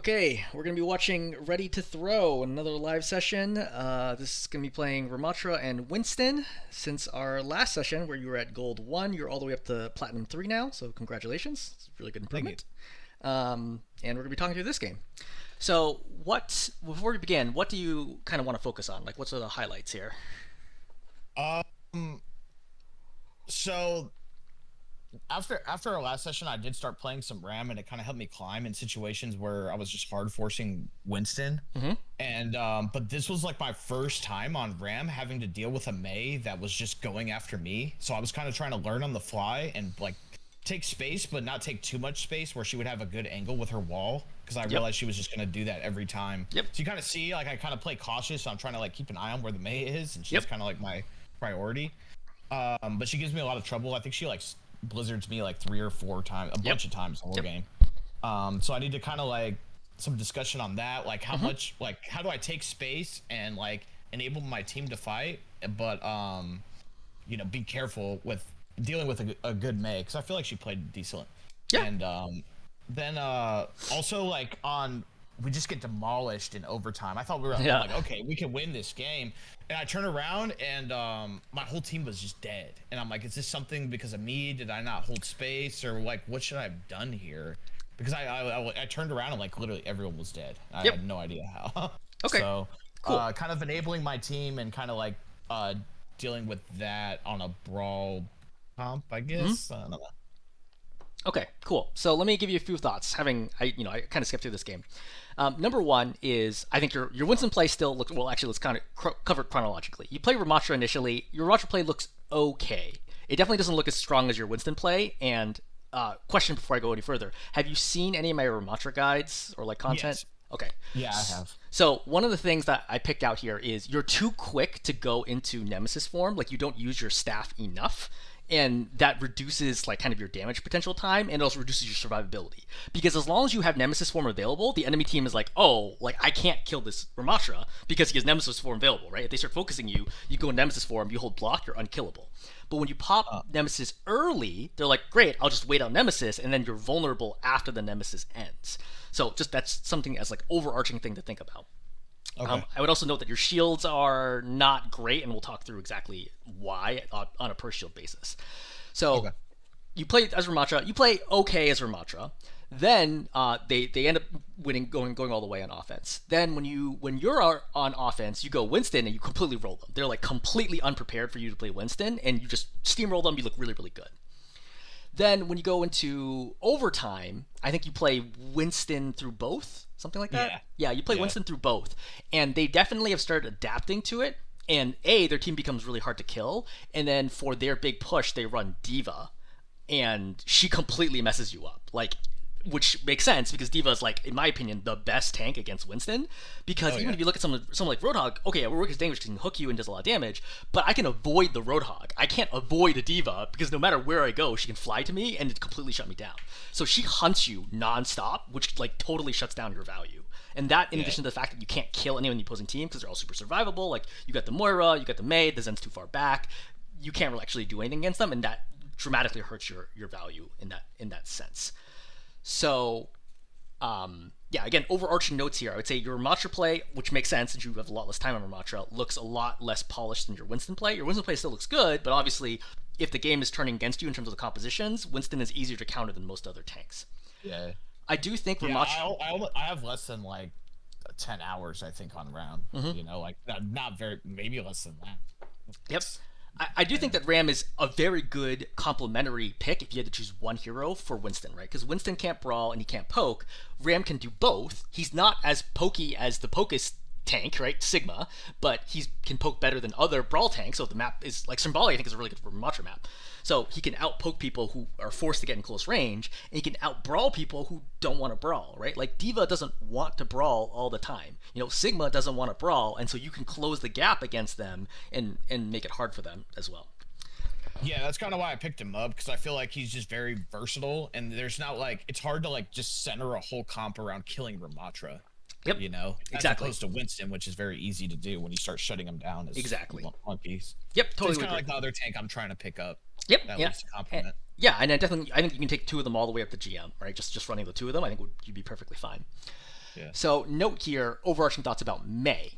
Okay, we're going to be watching Ready to Throw, another live session. This is going to be playing Rammatra and Winston. Since our last session, where you were at Gold 1, you're all the way up to Platinum 3 now, so congratulations. It's a really good Thank you. improvement. And we're going to be talking through this game. So, before we begin, what do you kind of want to focus on? Like, what's the highlights here? Um, so after our last session, I did start playing some Ram, and it kind of helped me climb in situations where I was just hard forcing Winston. Mm-hmm. And but this was like my first time on Ram having to deal with a Mei that was just going after me. So I was kind of trying to learn on the fly and like take space, but not take too much space where she would have a good angle with her wall. Because I realized she was just gonna do that every time. Yep. So you kind of see, like I kind of play cautious. So I'm trying to like keep an eye on where the Mei is, and she's kind of like my priority. But she gives me a lot of trouble. I think she like blizzards me like 3 or 4 times, a bunch of times the whole game. So I need to kind of like some discussion on that, like how much, like how do I take space and like enable my team to fight, but be careful with dealing with a good Mei, because I feel like she played decent. Yeah. And then also like we just get demolished in overtime. I thought we were like, okay, we can win this game. And I turn around and my whole team was just dead. And I'm like, is this something because of me? Did I not hold space? Or like, what should I have done here? Because I turned around and like literally everyone was dead. I had no idea how. Okay. So cool. kind of enabling my team and kind of like dealing with that on a brawl comp, I guess. I don't know. Okay, cool. So let me give you a few thoughts. I kind of skipped through this game. Number one is I think your Winston play still looks well. Actually, let's kind of cover it chronologically. You play Rammatra initially. Your Rammatra play looks okay. It definitely doesn't look as strong as your Winston play. And question before I go any further: have you seen any of my Rammatra guides or like content? Yes. Okay. Yeah, I have. So one of the things that I picked out here is you're too quick to go into Nemesis form. Like you don't use your staff enough. And that reduces like kind of your damage potential time, and it also reduces your survivability. Because as long as you have Nemesis form available, the enemy team is like, oh, like I can't kill this Rammatra because he has Nemesis form available, right? If they start focusing you, you go in Nemesis form, you hold block, you're unkillable. But when you pop Nemesis early, they're like, great, I'll just wait out Nemesis, and then you're vulnerable after the Nemesis ends. So just that's something as like overarching thing to think about. Okay. I would also note that your shields are not great, and we'll talk through exactly why on a per shield basis. So you play as Rammatra. You play okay as Rammatra. Then they end up winning, going all the way on offense. Then when you're on offense, you go Winston and you completely roll them. They're like completely unprepared for you to play Winston, and you just steamroll them. You look really really good. Then when you go into overtime, I think you play Winston through both, something like that. Yeah, you play Winston through both, and they definitely have started adapting to it. And their team becomes really hard to kill. And then for their big push, they run Diva, and she completely messes you up. Like, which makes sense because Diva is like, in my opinion, the best tank against Winston. Because even if you look at someone like Roadhog, okay, Roadhog is dangerous, can hook you and does a lot of damage, but I can avoid the Roadhog. I can't avoid a Diva because no matter where I go, she can fly to me and completely shut me down. So she hunts you nonstop, which like totally shuts down your value. And that, in addition to the fact that you can't kill anyone in the opposing team because they're all super survivable. Like you got the Moira, you got the Mei, the Zen's too far back. You can't really actually do anything against them, and that dramatically hurts your value in that sense. So, again, overarching notes here. I would say your Rammatra play, which makes sense since you have a lot less time on Rammatra, looks a lot less polished than your Winston play. Your Winston play still looks good, but obviously, if the game is turning against you in terms of the compositions, Winston is easier to counter than most other tanks. Yeah. I do think Rammatra... I have less than like 10 hours, I think, on round. You know, like not very, maybe less than that. Yep. I do think that Ram is a very good complementary pick if you had to choose one hero for Winston, right? Because Winston can't brawl and he can't poke. Ram can do both. He's not as pokey as the Pocus tank, right? Sigma, but he can poke better than other brawl tanks. So the map is like Shambali, I think, is a really good Rammatra map. So he can outpoke people who are forced to get in close range, and he can outbrawl people who don't want to brawl, right? Like Diva doesn't want to brawl all the time. You know, Sigma doesn't want to brawl, and so you can close the gap against them and make it hard for them as well. Yeah, that's kind of why I picked him up, because I feel like he's just very versatile, and there's not like, it's hard to like just center a whole comp around killing Rammatra. Yep. You know, as exactly. opposed to Winston, which is very easy to do when you start shutting him down as monkeys. Yep, totally. So it's kind of like the other tank I'm trying to pick up. Yep. That leads to compliment. And I think you can take two of them all the way up to GM, right? Just running the two of them, I think you'd be perfectly fine. Yeah. So note here, overarching thoughts about Mei.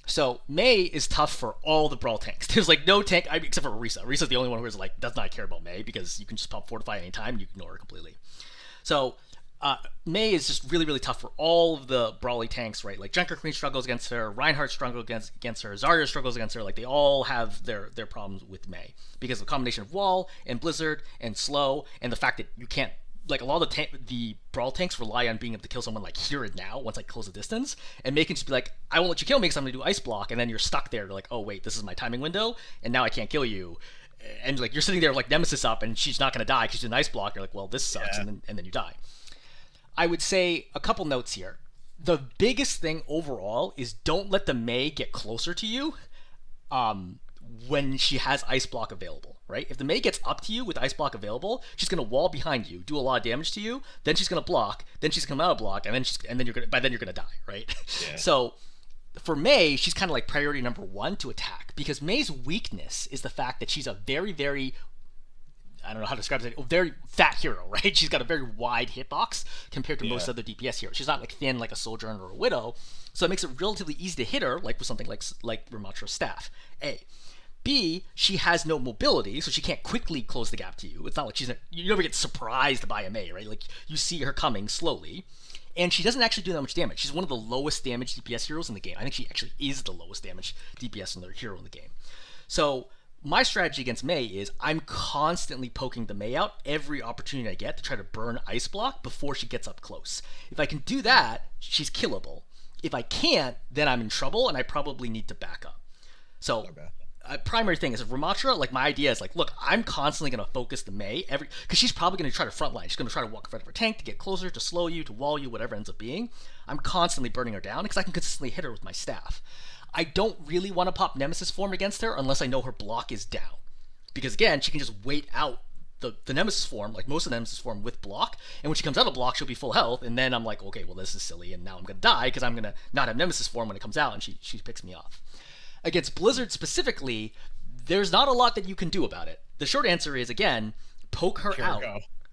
So Mei is tough for all the brawl tanks. There's like no tank, except for Orisa. Orisa's the only one who is like does not care about Mei because you can just pop Fortify anytime and you ignore her completely. So Mei is just really, really tough for all of the brawly tanks, right? Like Junker Queen struggles against her, Reinhardt struggles against her, Zarya struggles against her. Like they all have their problems with Mei because of the combination of wall and blizzard and slow and the fact that you can't, like a lot of the brawl tanks rely on being able to kill someone like here and now once I close the distance, and Mei can just be like, I won't let you kill me because I'm gonna do ice block, and then you're stuck there. You're like, oh wait, this is my timing window, and now I can't kill you. And like you're sitting there like Nemesis up, and she's not gonna die because she's an ice block. You're like, well, this sucks, and then you die. I would say a couple notes here. The biggest thing overall is don't let the Mei get closer to you when she has Ice Block available, right? If the Mei gets up to you with Ice Block available, she's going to wall behind you, do a lot of damage to you, then she's going to block, then she's going to come out of block, and then you're going to die, right? Yeah. So for Mei, she's kind of like priority number one to attack because Mei's weakness is the fact that she's a very, very, I don't know how to describe it, a very fat hero, right? She's got a very wide hitbox compared to most other DPS heroes. She's not like thin like a Sojourner or a Widow, so it makes it relatively easy to hit her, like with something like Rammatra's staff. A. B, she has no mobility, so she can't quickly close the gap to you. It's not like you never get surprised by a Mei, right? Like you see her coming slowly. And she doesn't actually do that much damage. She's one of the lowest damage DPS heroes in the game. I think she actually is the lowest damage DPS hero in the game. So my strategy against Mei is I'm constantly poking the Mei out every opportunity I get to try to burn Ice Block before she gets up close. If I can do that, she's killable. If I can't, then I'm in trouble and I probably need to back up. So primary thing is Rammatra, like my idea is like, look, I'm constantly going to focus the Mei because she's probably going to try to frontline. She's going to try to walk in front of her tank to get closer, to slow you, to wall you, whatever it ends up being. I'm constantly burning her down because I can consistently hit her with my staff. I don't really want to pop Nemesis form against her unless I know her block is down. Because again, she can just wait out the Nemesis form, like most of the Nemesis form with block, and when she comes out of block, she'll be full health, and then I'm like, okay, well this is silly, and now I'm going to die because I'm going to not have Nemesis form when it comes out, and she picks me off. Against Blizzard specifically, there's not a lot that you can do about it. The short answer is, again, poke her out.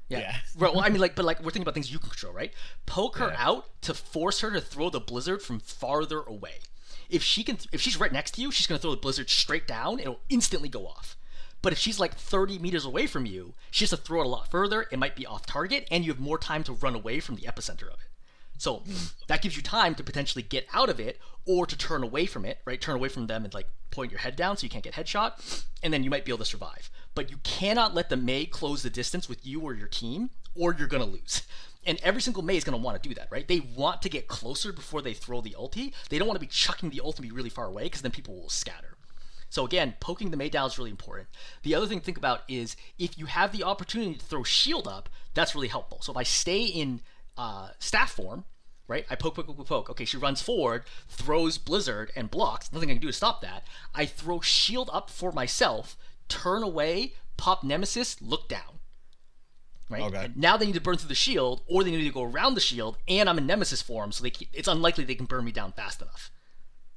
Yeah. Well, I mean, but we're thinking about things you can control, right? Poke her out to force her to throw the Blizzard from farther away. If she's right next to you, she's going to throw the Blizzard straight down. It'll instantly go off. But if she's like 30 meters away from you, she has to throw it a lot further. It might be off target, and you have more time to run away from the epicenter of it. So that gives you time to potentially get out of it or to turn away from it, right? Turn away from them and like point your head down so you can't get headshot, and then you might be able to survive. But you cannot let the Mei close the distance with you or your team, or you're going to lose. And every single Mei is going to want to do that, right? They want to get closer before they throw the ulti. They don't want to be chucking the ulti really far away because then people will scatter. So again, poking the Mei down is really important. The other thing to think about is if you have the opportunity to throw shield up, that's really helpful. So if I stay in staff form, right? I poke. Okay, she runs forward, throws Blizzard, and blocks. Nothing I can do to stop that. I throw shield up for myself, turn away, pop Nemesis, look down. Right? Okay. And now they need to burn through the shield, or they need to go around the shield, and I'm in Nemesis form, so it's unlikely they can burn me down fast enough.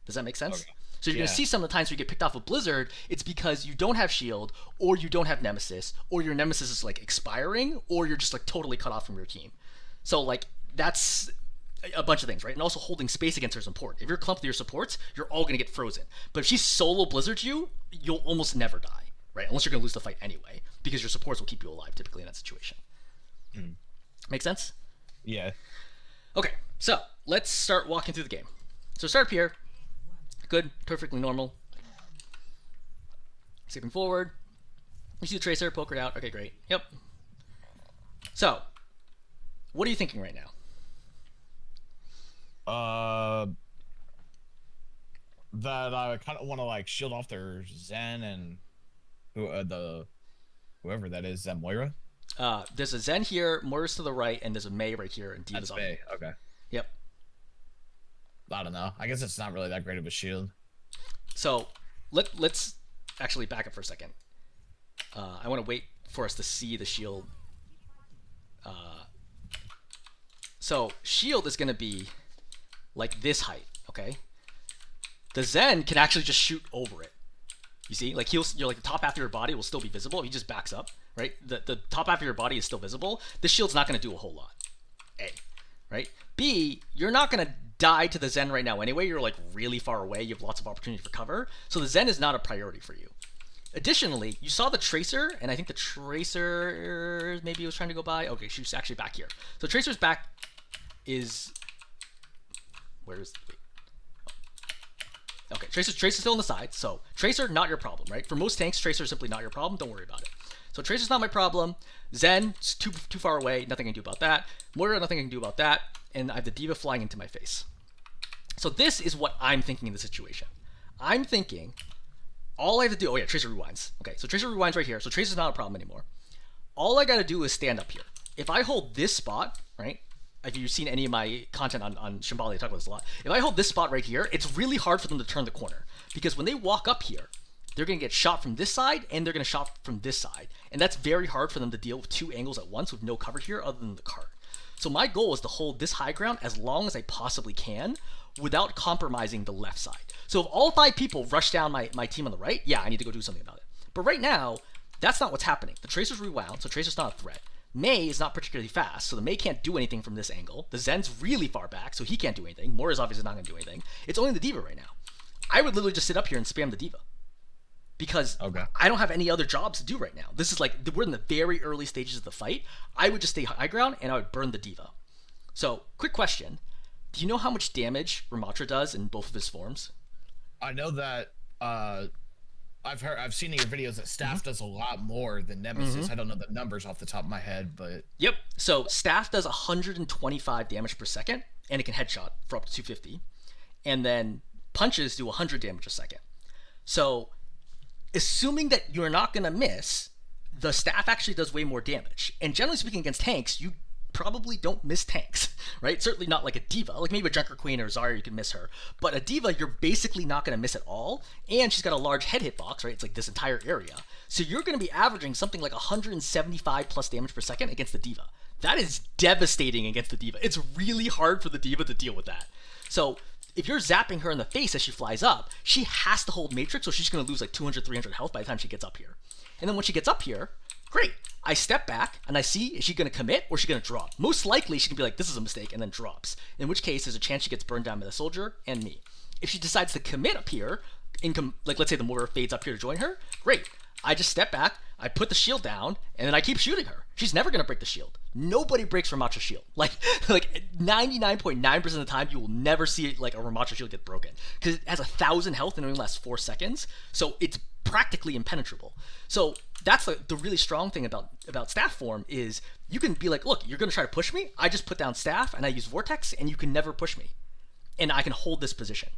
Does that make sense? Okay. So you're going to see some of the times where you get picked off with Blizzard, it's because you don't have shield, or you don't have Nemesis, or your Nemesis is like expiring, or you're just like totally cut off from your team. So like that's a bunch of things, right? And also holding space against her is important. If you're clumped with your supports, you're all going to get frozen. But if she solo Blizzards you, you'll almost never die, right? Unless you're going to lose the fight anyway, because your supports will keep you alive typically in that situation. Make sense? Yeah. Okay, so let's start walking through the game. So start up here. Good, perfectly normal. Skipping forward. You see the Tracer, poke her out. Okay, great. Yep. So, what are you thinking right now? That I kind of want to like shield off their Zen and whoever that is, Zen Moira. There's a Zen here, Moira's to the right, and there's a Mei right here, and Diva's on. Mei. Okay. Yep. I don't know. I guess it's not really that great of a shield. So let's actually back up for a second. I want to wait for us to see the shield. So shield is going to be like this height, okay? The Zen can actually just shoot over it. You see, like you're like the top half of your body will still be visible if he just backs up, right? The top half of your body is still visible. This shield's not going to do a whole lot. A, right? B, you're not going to die to the Zen right now anyway. You're like really far away. You have lots of opportunity for cover. So the Zen is not a priority for you. Additionally, you saw the Tracer, and I think the Tracer maybe was trying to go by. Okay, she's actually back here. So Tracer's back is... Where's... Wait. Okay, Tracer's still on the side. So Tracer, not your problem, right? For most tanks, Tracer's simply not your problem. Don't worry about it. So Tracer's not my problem. Zen, too far away. Nothing I can do about that. Moira, nothing I can do about that. And I have the D.Va flying into my face. So this is what I'm thinking in the situation. I'm thinking... All I have to do, oh yeah, Tracer rewinds. Okay, so Tracer rewinds right here. So Tracer's not a problem anymore. All I gotta do is stand up here. If I hold this spot, right? If you've seen any of my content on Shambali, I talk about this a lot. If I hold this spot right here, it's really hard for them to turn the corner. Because when they walk up here, they're gonna get shot from this side and they're gonna shot from this side. And that's very hard for them to deal with two angles at once with no cover here other than the cart. So my goal is to hold this high ground as long as I possibly can without compromising the left side. So if all 5 people rush down my team on the right, yeah, I need to go do something about it. But right now, that's not what's happening. The Tracer's rewound, so Tracer's not a threat. Mei is not particularly fast, so the Mei can't do anything from this angle. The Zen's really far back, so he can't do anything. Moira's obviously not going to do anything. It's only the D.Va right now. I would literally just sit up here and spam the D.Va. Because I don't have any other jobs to do right now. This is like, we're in the very early stages of the fight. I would just stay high ground, and I would burn the D.Va. So, quick question. Do you know how much damage Rammatra does in both of his forms? I know that I've seen in your videos that Staff does a lot more than Nemesis. I don't know the numbers off the top of my head, but yep. So Staff does 125 damage per second, and it can headshot for up to 250, and then punches do 100 damage a second. So, assuming that you're not gonna miss, the Staff actually does way more damage. And generally speaking, against tanks, you probably don't miss tanks, right? Certainly not like a D.Va. Like maybe a Junker Queen or Zarya, you can miss her. But a D.Va, you're basically not going to miss at all. And she's got a large head hitbox, right? It's like this entire area. So you're going to be averaging something like 175 plus damage per second against the D.Va. That is devastating against the D.Va. It's really hard for the D.Va to deal with that. So if you're zapping her in the face as she flies up, she has to hold Matrix, so she's going to lose like 200, 300 health by the time she gets up here. And then when she gets up here, great. I step back and I see, is she going to commit or is she going to drop? Most likely she can be like, this is a mistake, and then drops. In which case, there's a chance she gets burned down by the soldier and me. If she decides to commit up here, like let's say the Moira fades up here to join her, great. I just step back, I put the shield down, and then I keep shooting her. She's never going to break the shield. Nobody breaks Rammatra's shield. Like 99.9% of the time, you will never see like a Rammatra shield get broken. Because it has 1,000 health and it only lasts 4 seconds. So it's practically impenetrable. So that's the really strong thing about Staff form is you can be like, look, you're going to try to push me. I just put down Staff and I use Vortex and you can never push me. And I can hold this position.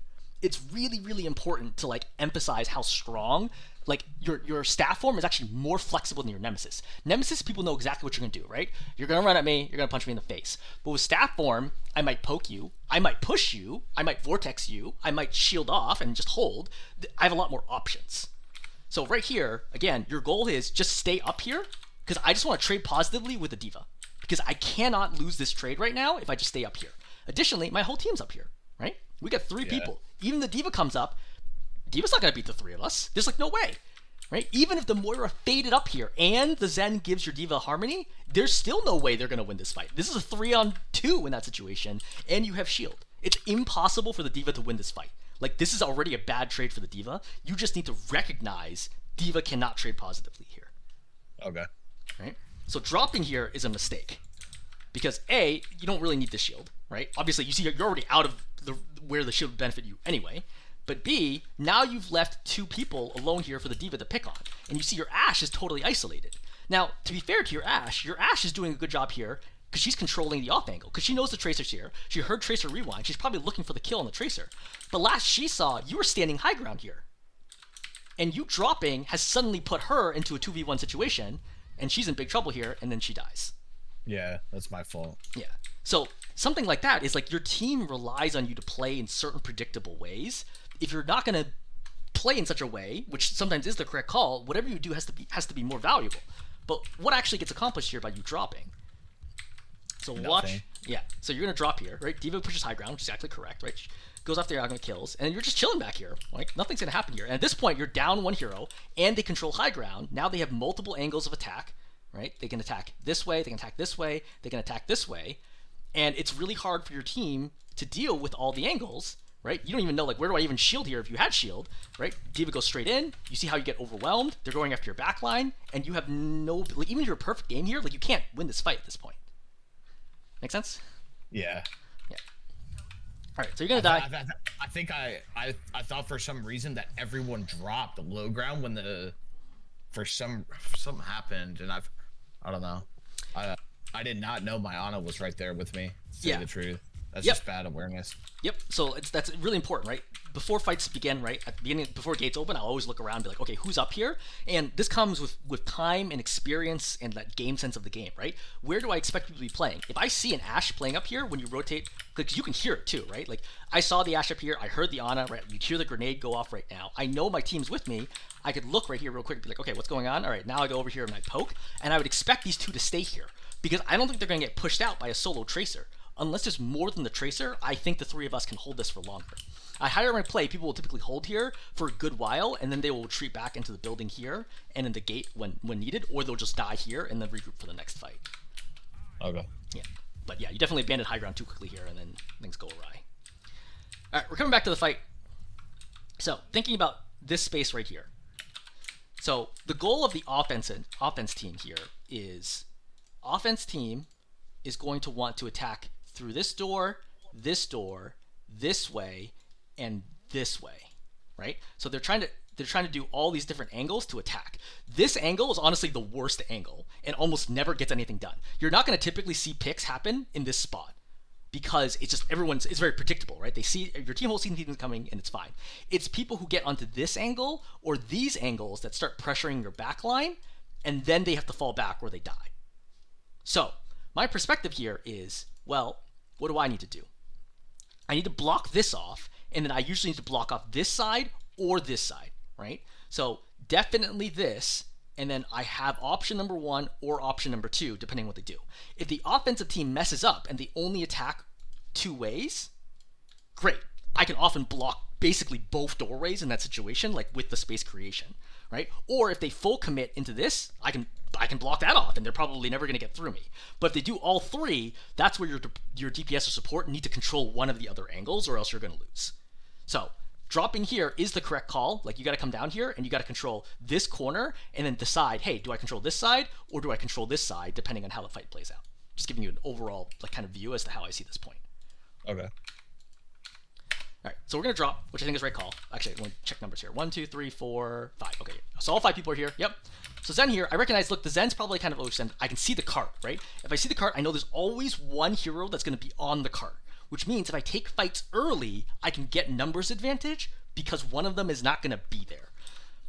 It's really, really important to like emphasize how strong like your Staff form is actually more flexible than your Nemesis. Nemesis, people know exactly what you're going to do, right? You're going to run at me, you're going to punch me in the face. But with Staff form, I might poke you, I might push you, I might Vortex you, I might shield off and just hold. I have a lot more options. So right here, again, your goal is just stay up here because I just want to trade positively with the D.Va because I cannot lose this trade right now if I just stay up here. Additionally, my whole team's up here, right? We got 3 people. Even the D.Va comes up, D.Va's not going to beat the 3 of us. There's like no way, right? Even if the Moira faded up here and the Zen gives your D.Va harmony, there's still no way they're going to win this fight. This is a 3-on-2 in that situation, and you have shield. It's impossible for the D.Va to win this fight. Like, this is already a bad trade for the D.Va. You just need to recognize D.Va cannot trade positively here. Okay. Right? So dropping here is a mistake. Because A, you don't really need the shield, right? Obviously, you see you're already out of where the shield would benefit you anyway. But B, now you've left 2 people alone here for the D.Va to pick on. And you see your Ashe is totally isolated. Now, to be fair to your Ashe is doing a good job here because she's controlling the off angle, because she knows the Tracer's here. She heard Tracer rewind. She's probably looking for the kill on the Tracer. But last she saw, you were standing high ground here. And you dropping has suddenly put her into a 2v1 situation, and she's in big trouble here, and then she dies. Yeah, that's my fault. Yeah. So something like that is like your team relies on you to play in certain predictable ways. If you're not going to play in such a way, which sometimes is the correct call, whatever you do has to be more valuable. But what actually gets accomplished here by you dropping? So Nothing. Watch. Yeah. So you're going to drop here, right? D.Va pushes high ground, which is exactly correct, right? She goes after diagonal kills, and you're just chilling back here. Like, nothing's going to happen here. And at this point, you're down 1 hero, and they control high ground. Now they have multiple angles of attack, right? They can attack this way, they can attack this way, they can attack this way. And it's really hard for your team to deal with all the angles, right? You don't even know, like, where do I even shield here if you had shield, right? D.Va goes straight in. You see how you get overwhelmed. They're going after your backline, and you have no, like, even if you're a perfect game here, like, you can't win this fight at this point. Make sense? Yeah. Yeah. All right, so you're going to die. I think I thought for some reason that everyone dropped the low ground when something happened, and I don't know. I did not know my Ana was right there with me, to say the truth. That's just bad awareness. Yep. So that's really important, right? Before fights begin, right? At the beginning, before gates open, I'll always look around and be like, okay, who's up here? And this comes with time and experience and that game sense of the game, right? Where do I expect people to be playing? If I see an Ashe playing up here when you rotate, because you can hear it too, right? Like, I saw the Ashe up here, I heard the Ana, right? You hear the grenade go off right now. I know my team's with me. I could look right here real quick and be like, okay, what's going on? All right, now I go over here and I poke, and I would expect these two to stay here because I don't think they're going to get pushed out by a solo Tracer. Unless there's more than the Tracer, I think the three of us can hold this for longer. I higher rank play, people will typically hold here for a good while, and then they will retreat back into the building here and in the gate when needed, or they'll just die here and then regroup for the next fight. Okay. Yeah. But yeah, you definitely abandoned high ground too quickly here, and then things go awry. All right, we're coming back to the fight. So, thinking about this space right here. So, the goal of the offense team here is offense team is going to want to attack through this door, this way, and this way, right? So they're trying to do all these different angles to attack. This angle is honestly the worst angle and almost never gets anything done. You're not going to typically see picks happen in this spot because it's just it's very predictable, right? They see your team whole season team is coming and it's fine. It's people who get onto this angle or these angles that start pressuring your back line, and then they have to fall back or they die. So my perspective here is, well, what do I need to do? I need to block this off, and then I usually need to block off this side or this side, right? So definitely this, and then I have option number 1 or option number 2, depending on what they do. If the offensive team messes up and they only attack 2 ways, great. I can often block basically both doorways in that situation, like with the space creation, right? Or if they full commit into this, I can block that off, and they're probably never going to get through me. But if they do all 3, that's where your DPS or support need to control one of the other angles, or else you're going to lose. So dropping here is the correct call. Like, you got to come down here, and you got to control this corner, and then decide, hey, do I control this side, or do I control this side, depending on how the fight plays out. Just giving you an overall kind of view as to how I see this point. Okay. All right, so we're going to drop, which I think is the right call. Actually, I want to check numbers here. 1, 2, 3, 4, 5. Okay, so all 5 people are here. Yep. So Zen here, I recognize, look, the Zen's probably kind of overextended. I can see the cart, right? If I see the cart, I know there's always one hero that's going to be on the cart, which means if I take fights early, I can get numbers advantage because one of them is not going to be there.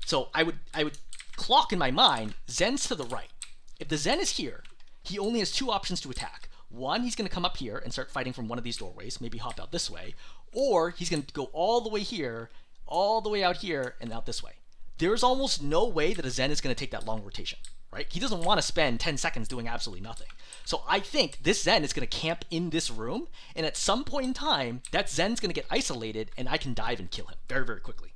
So I would clock in my mind, Zen's to the right. If the Zen is here, he only has 2 options to attack. One, he's going to come up here and start fighting from one of these doorways, maybe hop out this way, or he's going to go all the way here, all the way out here, and out this way. There's almost no way that a Zen is going to take that long rotation, right? He doesn't want to spend 10 seconds doing absolutely nothing. So I think this Zen is going to camp in this room, and at some point in time, that Zen's going to get isolated, and I can dive and kill him very, very quickly.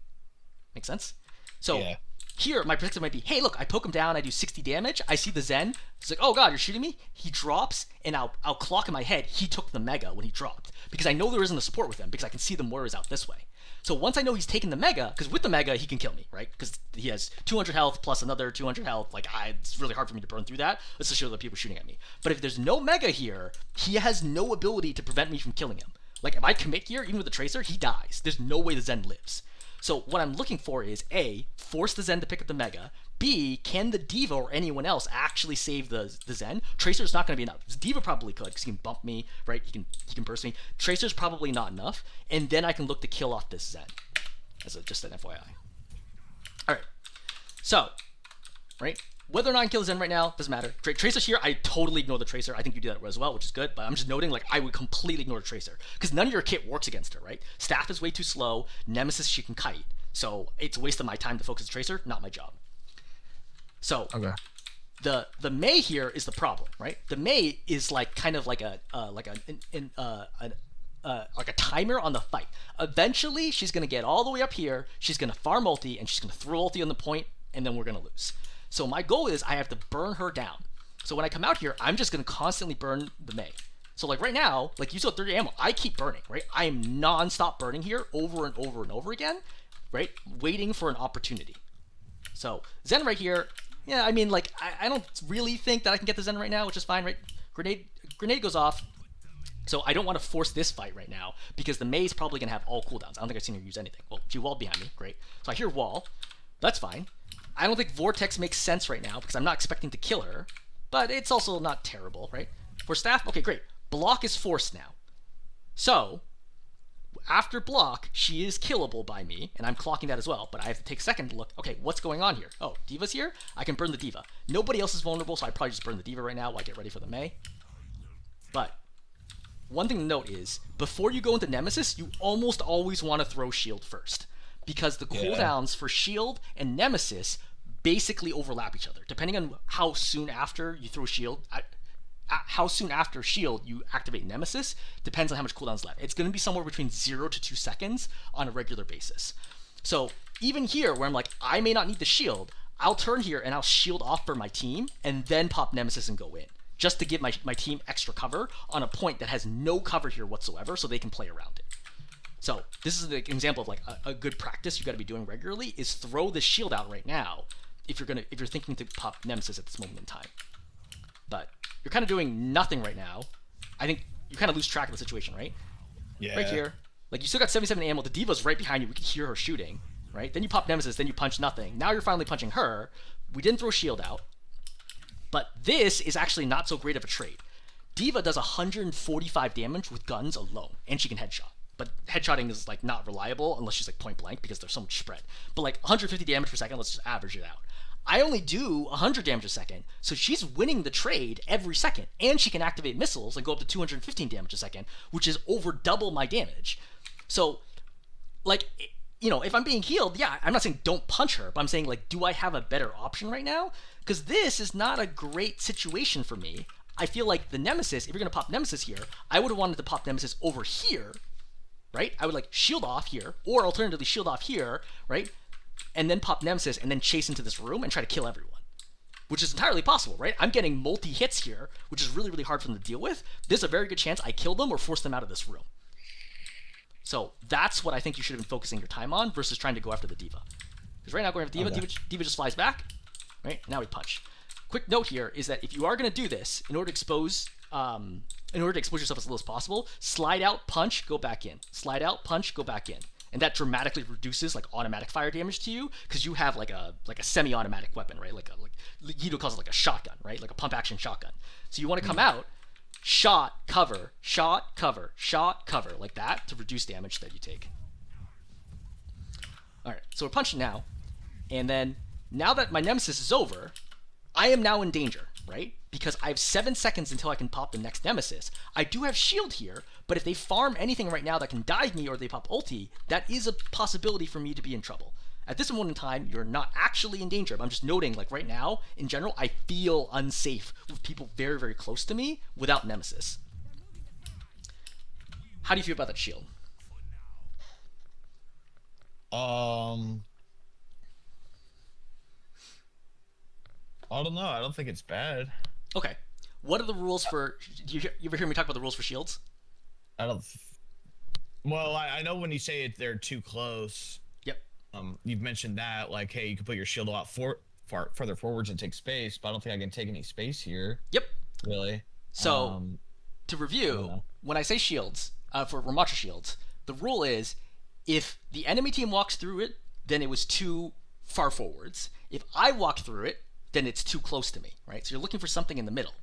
Make sense? So yeah. Here, my perspective might be, hey, look, I poke him down, I do 60 damage, I see the Zen, it's like, oh god, you're shooting me? He drops, and I'll clock in my head, he took the Mega when he dropped, because I know there isn't a support with him, because I can see the mortars out this way. So once I know he's taken the Mega, because with the Mega, he can kill me, right? Because he has 200 health plus another 200 health, like, it's really hard for me to burn through that, especially with the people shooting at me. But if there's no Mega here, he has no ability to prevent me from killing him. Like, if I commit here, even with the Tracer, he dies. There's no way the Zen lives. So what I'm looking for is, A, force the Zen to pick up the Mega. B, can the D.Va or anyone else actually save the Zen? Tracer's not going to be enough. D.Va probably could, because he can bump me, right? He can burst me. Tracer's probably not enough. And then I can look to kill off this Zen. Just an FYI. Alright. So, right? Whether or not I kill the Zen right now, doesn't matter. Tracer's here, I totally ignore the Tracer. I think you do that as well, which is good, but I'm just noting, like, I would completely ignore the Tracer. Because none of your kit works against her, right? Staff is way too slow. Nemesis, she can kite. So, it's a waste of my time to focus the Tracer, not my job. So, okay. The Mei here is the problem, right? The Mei is like kind of like a timer on the fight. Eventually, she's gonna get all the way up here. She's gonna farm ulti, and she's gonna throw ulti on the point, and then we're gonna lose. So my goal is I have to burn her down. So when I come out here, I'm just gonna constantly burn the Mei. So like right now, like you still have 30 ammo. I keep burning, right? I am non-stop burning here over and over and over again, right? Waiting for an opportunity. So Zen right here, yeah, I mean, like, I don't really think that I can get the Zen right now, which is fine, right? Grenade goes off. So I don't want to force this fight right now because the Mei's probably going to have all cooldowns. I don't think I've seen her use anything. Well, she walled behind me. Great. So I hear wall. That's fine. I don't think Vortex makes sense right now because I'm not expecting to kill her. But it's also not terrible, right? For staff, okay, great. Block is forced now. So after block, she is killable by me, and I'm clocking that as well, but I have to take a second to look, okay, what's going on here? Oh, Diva's here? I can burn the Diva. Nobody else is vulnerable, so I probably just burn the Diva right now while I get ready for the Mei. But one thing to note is, before you go into Nemesis, you almost always want to throw shield first, because the cooldowns for shield and Nemesis basically overlap each other. Depending on how soon after you throw shield, how soon after shield you activate Nemesis depends on how much cooldown's left. It's going to be somewhere between 0 to 2 seconds on a regular basis. So even here, where I'm like, I may not need the shield, I'll turn here and I'll shield off for my team and then pop Nemesis and go in, just to give my team extra cover on a point that has no cover here whatsoever, so they can play around it. So this is the example of like a good practice you got to be doing regularly is throw the shield out right now if you're thinking to pop Nemesis at this moment in time. But you're kind of doing nothing right now. I think you kind of lose track of the situation, right? Yeah. Right here. Like, you still got 77 ammo. The Diva's right behind you. We can hear her shooting, right? Then you pop Nemesis. Then you punch nothing. Now you're finally punching her. We didn't throw shield out. But this is actually not so great of a trade. Diva does 145 damage with guns alone. And she can headshot. But headshotting is, like, not reliable unless she's, like, point blank because there's so much spread. But, like, 150 damage per second, let's just average it out. I only do 100 damage a second, so she's winning the trade every second, and she can activate missiles and go up to 215 damage a second, which is over double my damage. So, like, you know, if I'm being healed, yeah, I'm not saying don't punch her, but I'm saying, like, do I have a better option right now? Because this is not a great situation for me. I feel like the Nemesis, if you're going to pop Nemesis here, I would have wanted to pop Nemesis over here, right? I would, like, shield off here, or alternatively shield off here, right? And then pop Nemesis and then chase into this room and try to kill everyone, which is entirely possible, right? I'm getting multi-hits here, which is really, really hard for them to deal with. There's a very good chance I kill them or force them out of this room. So that's what I think you should have been focusing your time on versus trying to go after the Diva. Because right now going after Diva, okay. Diva just flies back, right? Now we punch. Quick note here is that if you are going to do this, in order to expose yourself as little as possible, slide out, punch, go back in. Slide out, punch, go back in. And that dramatically reduces like automatic fire damage to you because you have like a semi-automatic weapon, right? Like Guido calls it like a shotgun, right? Like a pump action shotgun. So you want to come out, shot, cover, shot, cover, shot, cover, like that to reduce damage that you take. All right, so we're punching now, and then now that my Nemesis is over, I am now in danger, right? Because I have 7 seconds until I can pop the next Nemesis. I do have shield here, but if they farm anything right now that can dive me or they pop ulti, that is a possibility for me to be in trouble. At this moment in time, you're not actually in danger, but I'm just noting, like right now, in general, I feel unsafe with people very, very close to me without Nemesis. How do you feel about that shield? I don't know. I don't think it's bad. Okay. What are the rules for... You ever hear me talk about the rules for shields? I don't... Well, I know when you say it, they're too close. Yep. You've mentioned that, like, hey, you can put your shield a lot further forwards and take space, but I don't think I can take any space here. Yep. Really. So, to review, when I say shields, for Rammatra shields, the rule is, if the enemy team walks through it, then it was too far forwards. If I walk through it, then it's too close to me, right? So you're looking for something in the middle.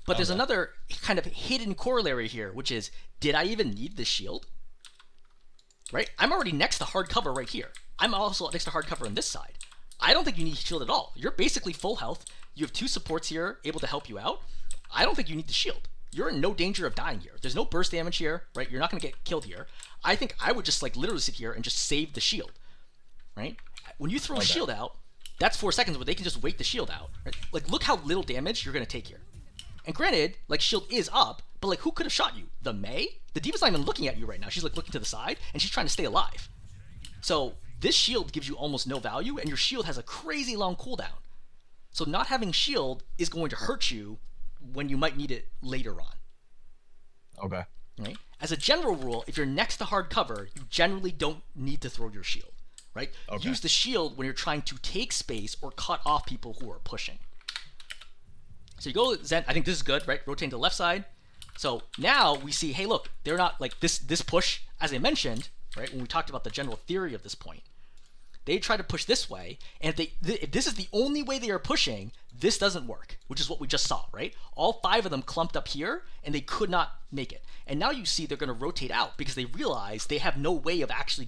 But there's another kind of hidden corollary here, which is, did I even need this shield? Right? I'm already next to hard cover right here. I'm also next to hard cover on this side. I don't think you need shield at all. You're basically full health. You have 2 supports here able to help you out. I don't think you need the shield. You're in no danger of dying here. There's no burst damage here, right? You're not going to get killed here. I think I would just like literally sit here and just save the shield, right? When you throw a shield out, that's 4 seconds where they can just wait the shield out. Right? Like, look how little damage you're going to take here. And granted, like, shield is up, but, like, who could have shot you? The Mei? The Diva's not even looking at you right now. She's, like, looking to the side, and she's trying to stay alive. So, this shield gives you almost no value, and your shield has a crazy long cooldown. So, not having shield is going to hurt you when you might need it later on. Okay. Right? As a general rule, if you're next to hard cover, you generally don't need to throw your shield. Right? Okay. Use the shield when you're trying to take space or cut off people who are pushing. So you go Zen. I think this is good, right? Rotating to the left side. So now we see, hey, look, they're not like this push, as I mentioned, right? When we talked about the general theory of this point, they try to push this way, and if this is the only way they are pushing, this doesn't work, which is what we just saw, right? All 5 of them clumped up here, and they could not make it. And now you see they're going to rotate out because they realize they have no way of actually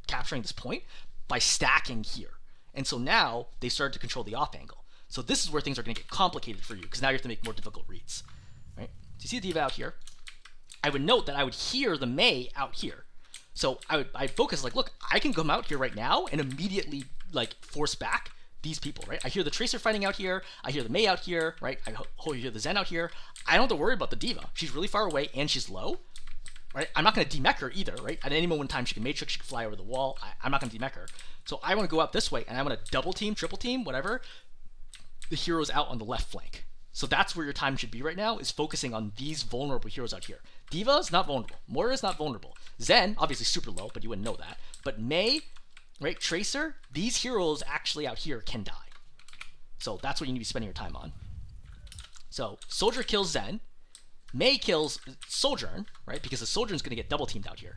capturing this point by stacking here. And so now they started to control the off angle. So this is where things are going to get complicated for you, because now you have to make more difficult reads, right? So you see the diva out here. I would note that I would hear the Mei out here. So I'd focus like, look, I can come out here right now and immediately like force back these people, right? I hear the Tracer fighting out here. I hear the Mei out here, right? I hear the Zen out here. I don't have to worry about the diva. She's really far away and she's low, right? I'm not going to demech her either, right? At any moment in time, she can matrix, she can fly over the wall. I'm not going to demech her. So I want to go out this way and I want to double team, triple team, whatever, the heroes out on the left flank. So that's where your time should be right now, is focusing on these vulnerable heroes out here. Diva's not vulnerable. Moira is not vulnerable. Zen, obviously super low, but you wouldn't know that. But Mei, right, Tracer, these heroes actually out here can die. So that's what you need to be spending your time on. So Soldier kills Zen. Mei kills Sojourn, right, because the Sojourn's going to get double teamed out here.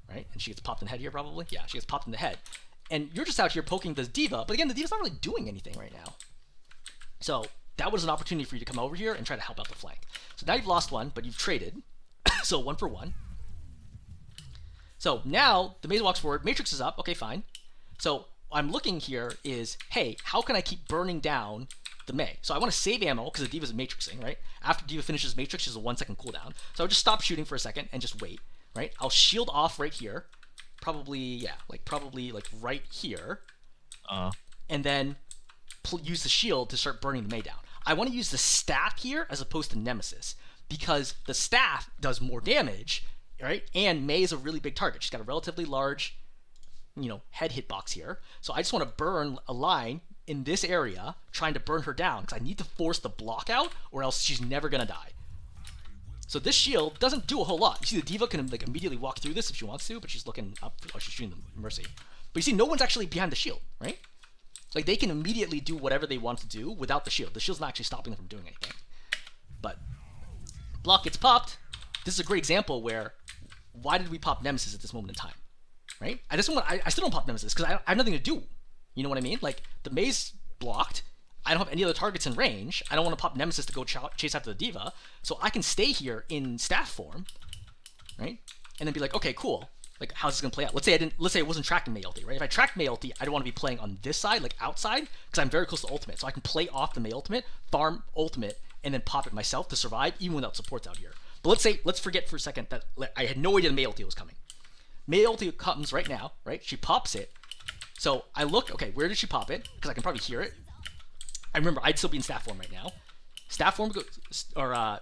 Right, and she gets popped in the head here probably. Yeah, she gets popped in the head. And you're just out here poking this diva, but again, the diva's not really doing anything right now. So that was an opportunity for you to come over here and try to help out the flank. So now you've lost one, but you've traded. So 1 for 1. So now the Mei walks forward. Matrix is up. Okay, fine. So I'm looking here is, hey, how can I keep burning down the Mei? So I want to save ammo because the diva's matrixing, right? After diva finishes matrix, she's a 1 second cooldown. So I'll just stop shooting for a second and just wait, right? I'll shield off right here. Probably right here. And then use the shield to start burning the Mei down. I want to use the staff here as opposed to Nemesis, because the staff does more damage, right? And Mei is a really big target. She's got a relatively large, head hitbox here. So I just want to burn a line in this area, trying to burn her down, because I need to force the block out, or else she's never going to die. So this shield doesn't do a whole lot. You see the diva can like immediately walk through this if she wants to, but she's looking up. Oh, she's shooting the Mercy. But you see, no one's actually behind the shield, right? Like, they can immediately do whatever they want to do without the shield. The shield's not actually stopping them from doing anything. But block gets popped. This is a great example where, why did we pop Nemesis at this moment in time, right? I still don't pop Nemesis because I have nothing to do. You know what I mean? Like, the Mei's blocked. I don't have any other targets in range. I don't want to pop Nemesis to go chase after the diva. So I can stay here in staff form, right? And then be like, okay, cool. Like, how's this gonna play out? Let's say I wasn't tracking Mei ulti, right? If I tracked Mei ulti, I don't want to be playing on this side, like outside, because I'm very close to ultimate. So I can play off the Mei ultimate, farm ultimate, and then pop it myself to survive, even without supports out here. But let's forget for a second that I had no idea the Mei ulti was coming. Mei ulti comes right now, right? She pops it. So I look, okay, where did she pop it? Because I can probably hear it. I remember I'd still be in staff form right now. Staff form goes, or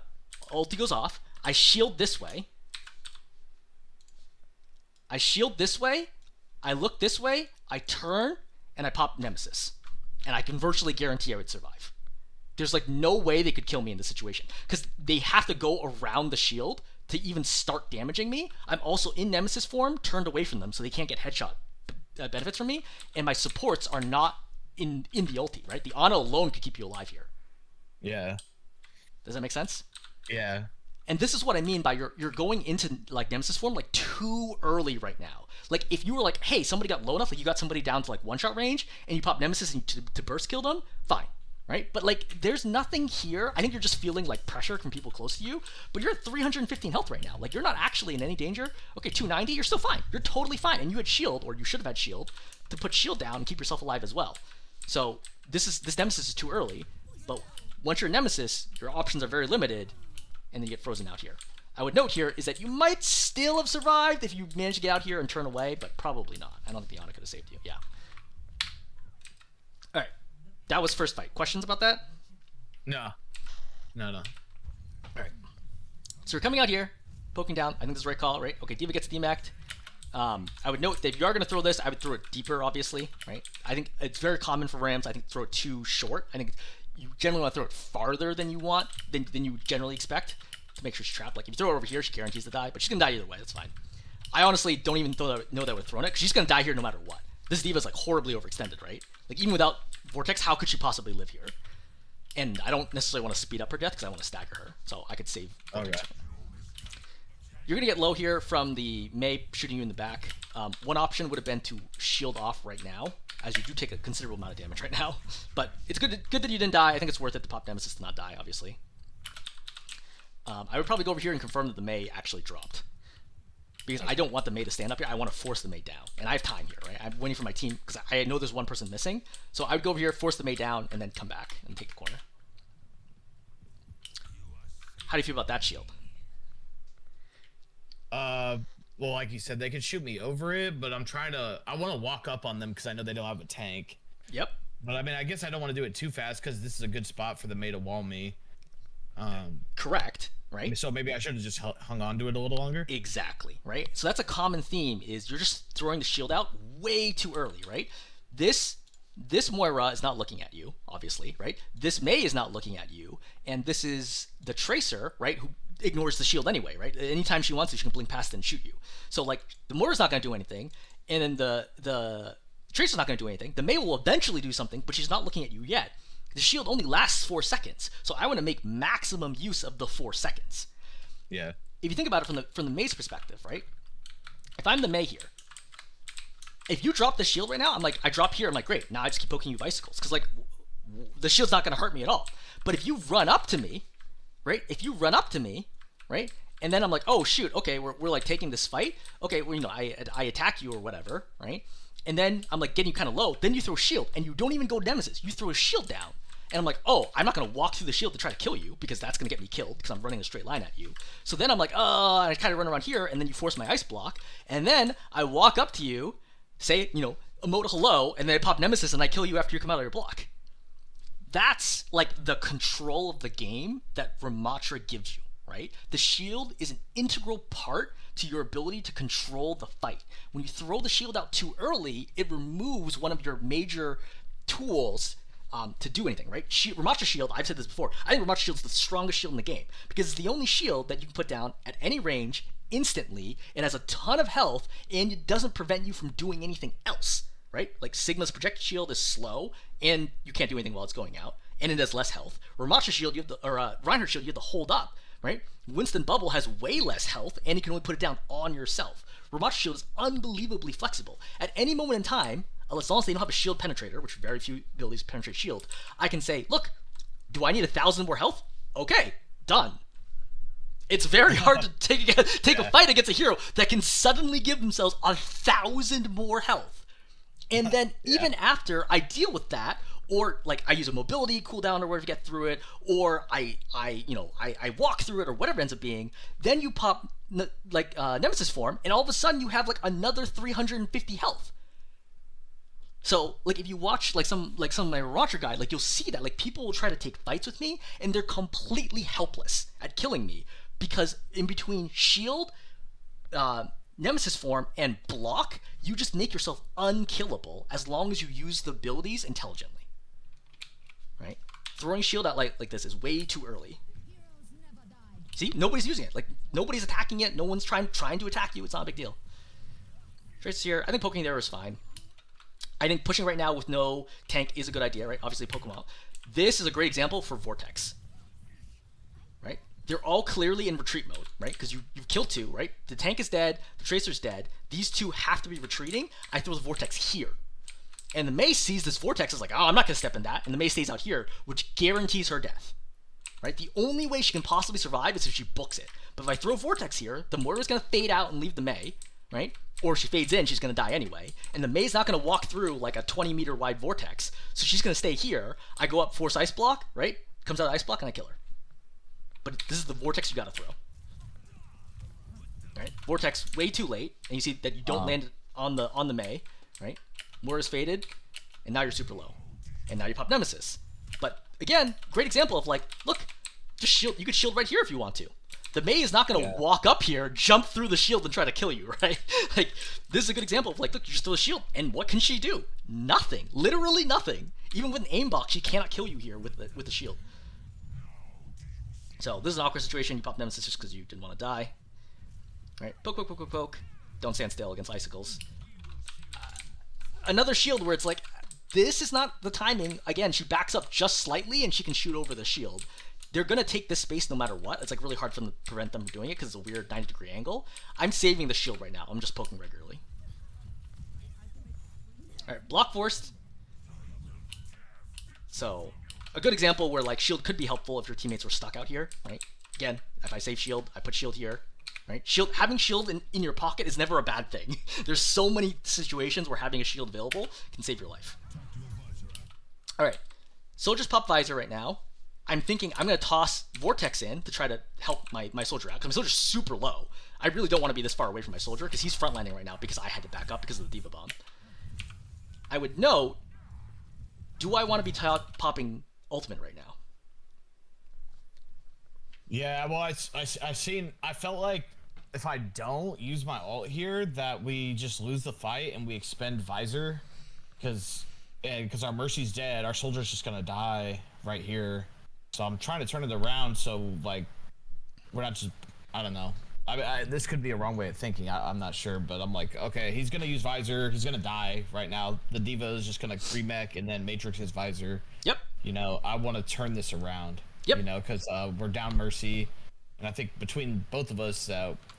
ulti goes off. I shield this way. I shield this way, I look this way, I turn, and I pop Nemesis. And I can virtually guarantee I would survive. There's like no way they could kill me in this situation, because they have to go around the shield to even start damaging me. I'm also in Nemesis form, turned away from them, so they can't get headshot benefits from me, and my supports are not in the ulti, right? The Ana alone could keep you alive here. Yeah. Does that make sense? Yeah. And this is what I mean by you're going into like Nemesis form like too early right now. Like if you were like, hey, somebody got low enough, like you got somebody down to like one-shot range, and you pop Nemesis and to burst kill them, fine, right? But like there's nothing here. I think you're just feeling like pressure from people close to you, but you're at 315 health right now. Like you're not actually in any danger. Okay, 290, you're still fine. You're totally fine. And you had shield, or you should have had shield, to put shield down and keep yourself alive as well. So this Nemesis is too early, but once you're Nemesis, your options are very limited, and then you get frozen out here. I would note here is that you might still have survived if you managed to get out here and turn away, but probably not. I don't think the Ana could have saved you. Yeah. All right. That was first fight. Questions about that? No. All right. So we're coming out here, poking down. I think this is the right call, right? Okay, Diva gets demac'd. I would note that if you are going to throw this, I would throw it deeper, obviously, right? I think it's very common for Rams, I think, to throw it too short. I think you generally want to throw it farther than you want, than you generally expect. to make sure she's trapped. Like if you throw her over here, she guarantees to die, but she's gonna die either way. That's fine. I honestly don't even know that we're throwing it because she's gonna die here no matter what. This D.Va's like horribly overextended, right? Like even without Vortex, how could she possibly live here? And I don't necessarily want to speed up her death because I want to stagger her, so I could save Vortex. Okay. You're gonna get low here from the Mei shooting you in the back. One option would have been to shield off right now, as you do take a considerable amount of damage right now. But it's good that you didn't die. I think it's worth it to pop Nemesis to not die, obviously. I would probably go over here and confirm that the Mei actually dropped. Because I don't want the Mei to stand up here. I want to force the Mei down. And I have time here, right? I'm waiting for my team, because I know there's one person missing. So I would go over here, force the Mei down, and then come back and take the corner. How do you feel about that shield? Well, like you said, they can shoot me over it, but I want to walk up on them because I know they don't have a tank. Yep. But I mean, I guess I don't want to do it too fast because this is a good spot for the Mei to wall me. Correct, right? So maybe I should have just hung on to it a little longer. Exactly, right? So that's a common theme, is you're just throwing the shield out way too early, right? This Moira is not looking at you, obviously, right? This Mei is not looking at you, and this is the Tracer, right, who ignores the shield anyway, right? Anytime she wants to, she can blink past it and shoot you. So, like, the Moira's not going to do anything, and then the Tracer's not going to do anything. The Mei will eventually do something, but she's not looking at you yet. The shield only lasts 4 seconds, so I want to make maximum use of the 4 seconds. Yeah. If you think about it from the Mei's perspective, right? If I'm the Mei here, if you drop the shield right now, I'm like, I drop here, I'm like, great, now I just keep poking you with icicles, because, like, the shield's not going to hurt me at all. But if you run up to me, right? If you run up to me, right? And then I'm like, oh, shoot, okay, we're like taking this fight. Okay, well, you know, I attack you or whatever, right? And then I'm like getting you kind of low. Then you throw a shield, and you don't even go Nemesis. You throw a shield down. And I'm like, oh, I'm not going to walk through the shield to try to kill you because that's going to get me killed because I'm running a straight line at you. So then I'm like, oh, I kind of run around here, and then you force my ice block. And then I walk up to you, say, you know, emote hello, and then I pop Nemesis, and I kill you after you come out of your block. That's like the control of the game that Rammatra gives you, right? The shield is an integral part to your ability to control the fight. When you throw the shield out too early, it removes one of your major tools to do anything, right? Rammatra shield, I've said this before, I think Rammatra shield is the strongest shield in the game because it's the only shield that you can put down at any range instantly. It has a ton of health, and it doesn't prevent you from doing anything else. Right? Like Sigma's projected shield is slow, and you can't do anything while it's going out, and it has less health. Rammatra shield, Reinhardt shield, you have to hold up, right? Winston bubble has way less health, and you can only put it down on yourself. Rammatra shield is unbelievably flexible. At any moment in time, as long as they don't have a shield penetrator, which very few abilities penetrate shield, I can say, look, do I need 1,000 more health? Okay, done. It's very hard to take a fight against a hero that can suddenly give themselves 1,000 more health. And then even after I deal with that, or like I use a mobility cooldown or whatever to get through it, or I walk through it or whatever it ends up being, then you pop Nemesis form, and all of a sudden you have like another 350 health. So like if you watch like some of my Rammatra guide, like you'll see that like people will try to take fights with me, and they're completely helpless at killing me because in between shield, Nemesis form, and block, you just make yourself unkillable as long as you use the abilities intelligently. Right? Throwing shield out like this is way too early. See? Nobody's using it. Like, nobody's attacking it. No one's trying to attack you. It's not a big deal. Tracer's here. I think poking there is fine. I think pushing right now with no tank is a good idea, right? Obviously, poke them out. This is a great example for Vortex. Right? They're all clearly in retreat mode, right? Because you've killed two, right? The tank is dead, the Tracer's dead. These two have to be retreating. I throw the Vortex here. And the Mei sees this Vortex is like, oh, I'm not going to step in that. And the Mei stays out here, which guarantees her death. Right? The only way she can possibly survive is if she books it. But if I throw Vortex here, the Moira's going to fade out and leave the Mei, right? Or if she fades in, she's going to die anyway. And the Mei's not going to walk through like a 20-meter wide Vortex. So she's going to stay here. I go up, force Ice Block, right? Comes out Ice Block, and I kill her. But this is the Vortex you got to throw. Right? Vortex way too late, and you see that you don't land on the Mei, right? Moira's faded, and now you're super low. And now you pop Nemesis. But again, great example of like, look, just shield. You could shield right here if you want to. The Mei is not going to walk up here, jump through the shield, and try to kill you, right? Like, this is a good example of like, look, you just throw the shield, and what can she do? Nothing. Literally nothing. Even with an aim box, she cannot kill you here with the shield. So this is an awkward situation. You pop Nemesis just because you didn't want to die. All right, poke, poke, poke, poke, poke. Don't stand still against icicles. Another shield where it's like, this is not the timing. Again, she backs up just slightly and she can shoot over the shield. They're going to take this space no matter what. It's like really hard for them to prevent them from doing it because it's a weird 90-degree angle. I'm saving the shield right now. I'm just poking regularly. Alright, block forced. So, a good example where like shield could be helpful if your teammates were stuck out here, right? Again, if I save shield, I put shield here, right? Having shield in your pocket is never a bad thing. There's so many situations where having a shield available can save your life. Alright, soldiers pop visor right now. I'm thinking I'm going to toss Vortex in to try to help my soldier out, because my soldier's super low. I really don't want to be this far away from my soldier, because he's frontlining right now because I had to back up because of the Diva Bomb. I would note, do I want to be popping ultimate right now? Yeah, well, I felt like if I don't use my ult here, that we just lose the fight and we expend visor, because our Mercy's dead, our soldier's just gonna die right here. So I'm trying to turn it around so like we're not just, I don't know. This could be a wrong way of thinking. I'm not sure, but I'm like, okay, he's gonna use visor. He's gonna die right now. The Diva is just gonna pre-mech and then Matrix his visor. Yep. You know, I want to turn this around. Yep. You know, because we're down Mercy, and I think between both of us,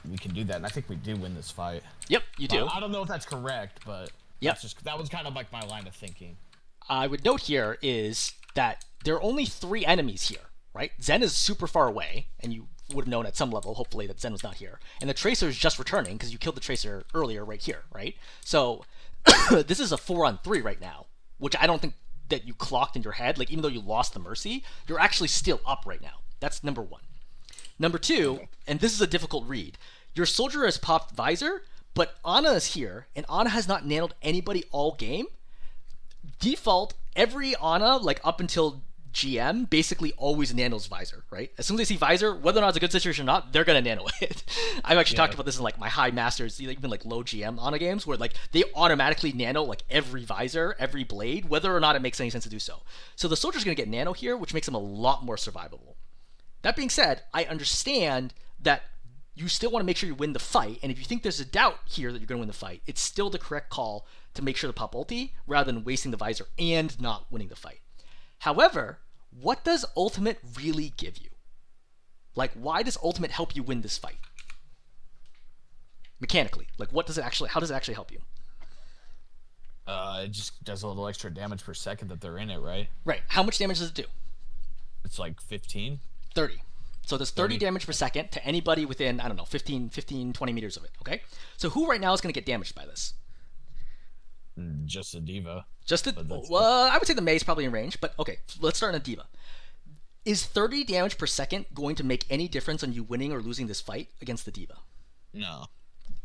we can do that. And I think we do win this fight. Yep, you do. I don't know if that's correct, but yep. That was kind of like my line of thinking. I would note here is that there are only 3 enemies here, right? Zen is super far away, and you would have known at some level, hopefully, that Zen was not here. And the Tracer is just returning, because you killed the Tracer earlier right here, right? So, this is a 4-on-3 right now, which I don't think that you clocked in your head. Like, even though you lost the Mercy, you're actually still up right now. That's number 1. Number 2, and this is a difficult read, your soldier has popped visor, but Ana is here, and Ana has not nailed anybody all game. Default, every Ana, like up until GM, basically always nanos visor, right? As soon as they see visor, whether or not it's a good situation or not, they're gonna nano it. I've actually talked about this in like my high masters, even like low GM Ana games, where like they automatically nano like every visor, every blade, whether or not it makes any sense to do so. So the soldier's gonna get nano here, which makes him a lot more survivable. That being said, I understand that you still want to make sure you win the fight, and if you think there's a doubt here that you're going to win the fight, it's still the correct call to make sure to pop ulti, rather than wasting the visor and not winning the fight. However, what does ultimate really give you? Like, why does ultimate help you win this fight? Mechanically, like, how does it actually help you? It just does a little extra damage per second that they're in it, right? Right. How much damage does it do? It's like 15? 30. So there's 30 damage per second to anybody within, I don't know, 15, 20 meters of it, okay? So who right now is going to get damaged by this? Just a Diva. I would say the Mei is probably in range, but okay, let's start on a Diva. Is 30 damage per second going to make any difference on you winning or losing this fight against the Diva? No.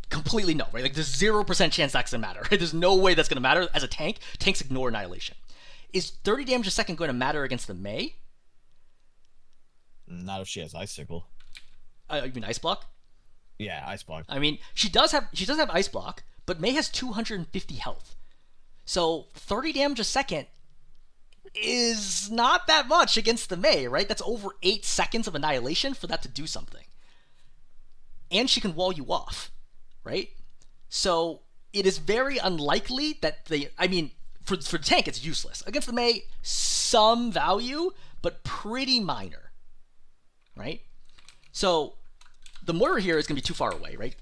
Completely no, right? Like, there's 0% chance that's going to matter, right? There's no way that's going to matter. As a tank, tanks ignore Annihilation. Is 30 damage a second going to matter against the Mei? Not if she has Icicle. You mean Ice Block? Yeah, Ice Block. I mean, she does have Ice Block, but Mei has 250 health. So 30 damage a second is not that much against the Mei, right? That's over 8 seconds of Annihilation for that to do something. And she can wall you off, right? So it is very unlikely that for the tank, it's useless. Against the Mei, some value, but pretty minor, right? So the Moira here is going to be too far away, right?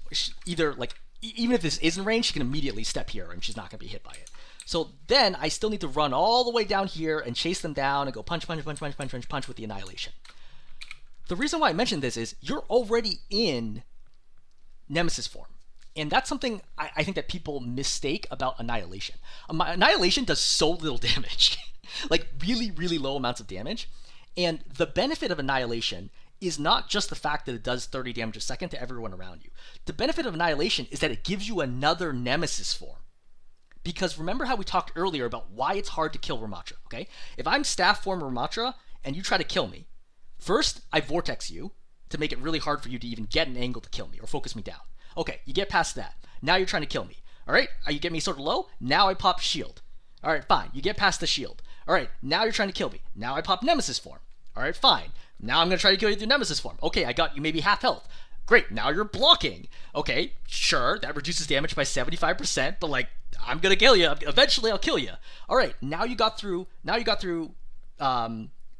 Either, like, even if this is in range, she can immediately step here and she's not going to be hit by it. So then I still need to run all the way down here and chase them down and go punch with the Annihilation. The reason why I mentioned this is you're already in Nemesis form. And that's something I think that people mistake about Annihilation. Annihilation does so little damage. Like, really, really low amounts of damage. And the benefit of Annihilation is not just the fact that it does 30 damage a second to everyone around you. The benefit of Annihilation is that it gives you another Nemesis form. Because remember how we talked earlier about why it's hard to kill Rammatra, okay? If I'm staff form Rammatra and you try to kill me, first I Vortex you to make it really hard for you to even get an angle to kill me or focus me down. Okay, you get past that. Now you're trying to kill me. All right, you get me sort of low. Now I pop shield. All right, fine. You get past the shield. All right, now you're trying to kill me. Now I pop Nemesis form. All right, fine. Now I'm going to try to kill you through Nemesis form. Okay, I got you maybe half health. Great, now you're blocking. Okay, sure, that reduces damage by 75%, but like, I'm going to kill you. Eventually, I'll kill you. All right, now you got through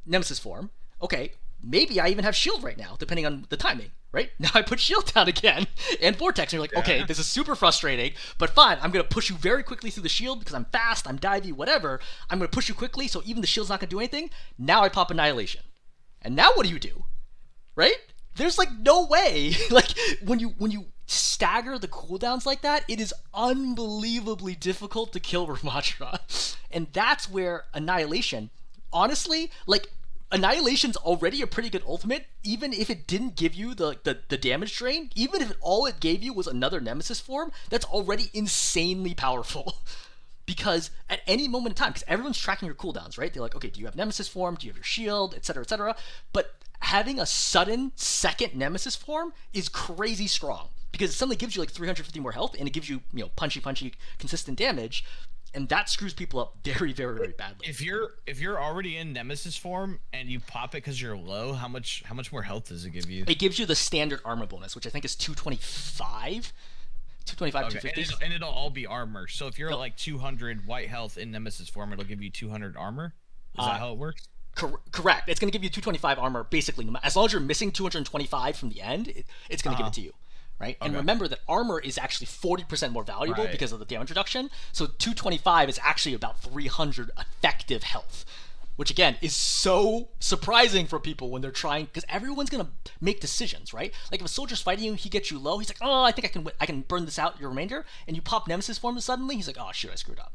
Nemesis form. Okay, maybe I even have shield right now, depending on the timing. Right? Now I put shield down again and vortex, and you're like, okay, this is super frustrating, but fine, I'm going to push you very quickly through the shield because I'm fast, I'm divey, whatever. I'm going to push you quickly, so even the shield's not going to do anything. Now I pop Annihilation. And now what do? Right? There's like no way. Like when you stagger the cooldowns like that, it is unbelievably difficult to kill Rammatra. And that's where Annihilation, honestly, like, Annihilation's already a pretty good ultimate, even if it didn't give you the damage drain, even if all it gave you was another Nemesis form, that's already insanely powerful. Because at any moment in time, because everyone's tracking your cooldowns, right? They're like, okay, do you have Nemesis form? Do you have your shield? Etc., etc. But having a sudden second Nemesis form is crazy strong, because it suddenly gives you like 350 more health, and it gives you, punchy, consistent damage. And that screws people up very, very, very badly. If you're already in Nemesis form and you pop it because you're low, how much more health does it give you? It gives you the standard armor bonus, which I think is 225. 225, okay. 250. And it'll all be armor. So if you're at like 200 white health in Nemesis form, it'll give you 200 armor? Is that how it works? Correct. It's going to give you 225 armor, basically. As long as you're missing 225 from the end, it's going to give it to you. Right? Okay. And remember that armor is actually 40% more valuable because of the damage reduction. So 225 is actually about 300 effective health, which again is so surprising for people when they're trying, because everyone's gonna make decisions, right? Like if a soldier's fighting you, he gets you low, he's like, oh, I think I can burn this out your remainder, and you pop Nemesis form suddenly, he's like, oh shoot, I screwed up.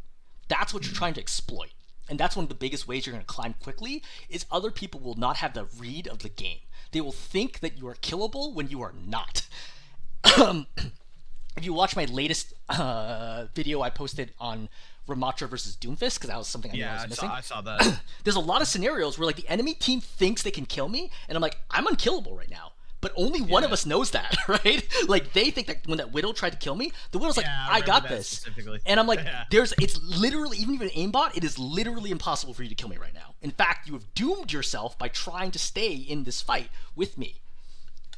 That's what you're trying to exploit. And that's one of the biggest ways you're going to climb quickly, is other people will not have the read of the game. They will think that you are killable when you are not. If you watch my latest video I posted on Rammatra versus Doomfist, because that was something I knew I was missing. I saw that. There's a lot of scenarios where like the enemy team thinks they can kill me, and I'm like, I'm unkillable right now. But only one of us knows that, right? Like they think that when that Widow tried to kill me, the Widow's like, I got this. And I'm like, it's literally, even if an aimbot, it is literally impossible for you to kill me right now. In fact, you have doomed yourself by trying to stay in this fight with me.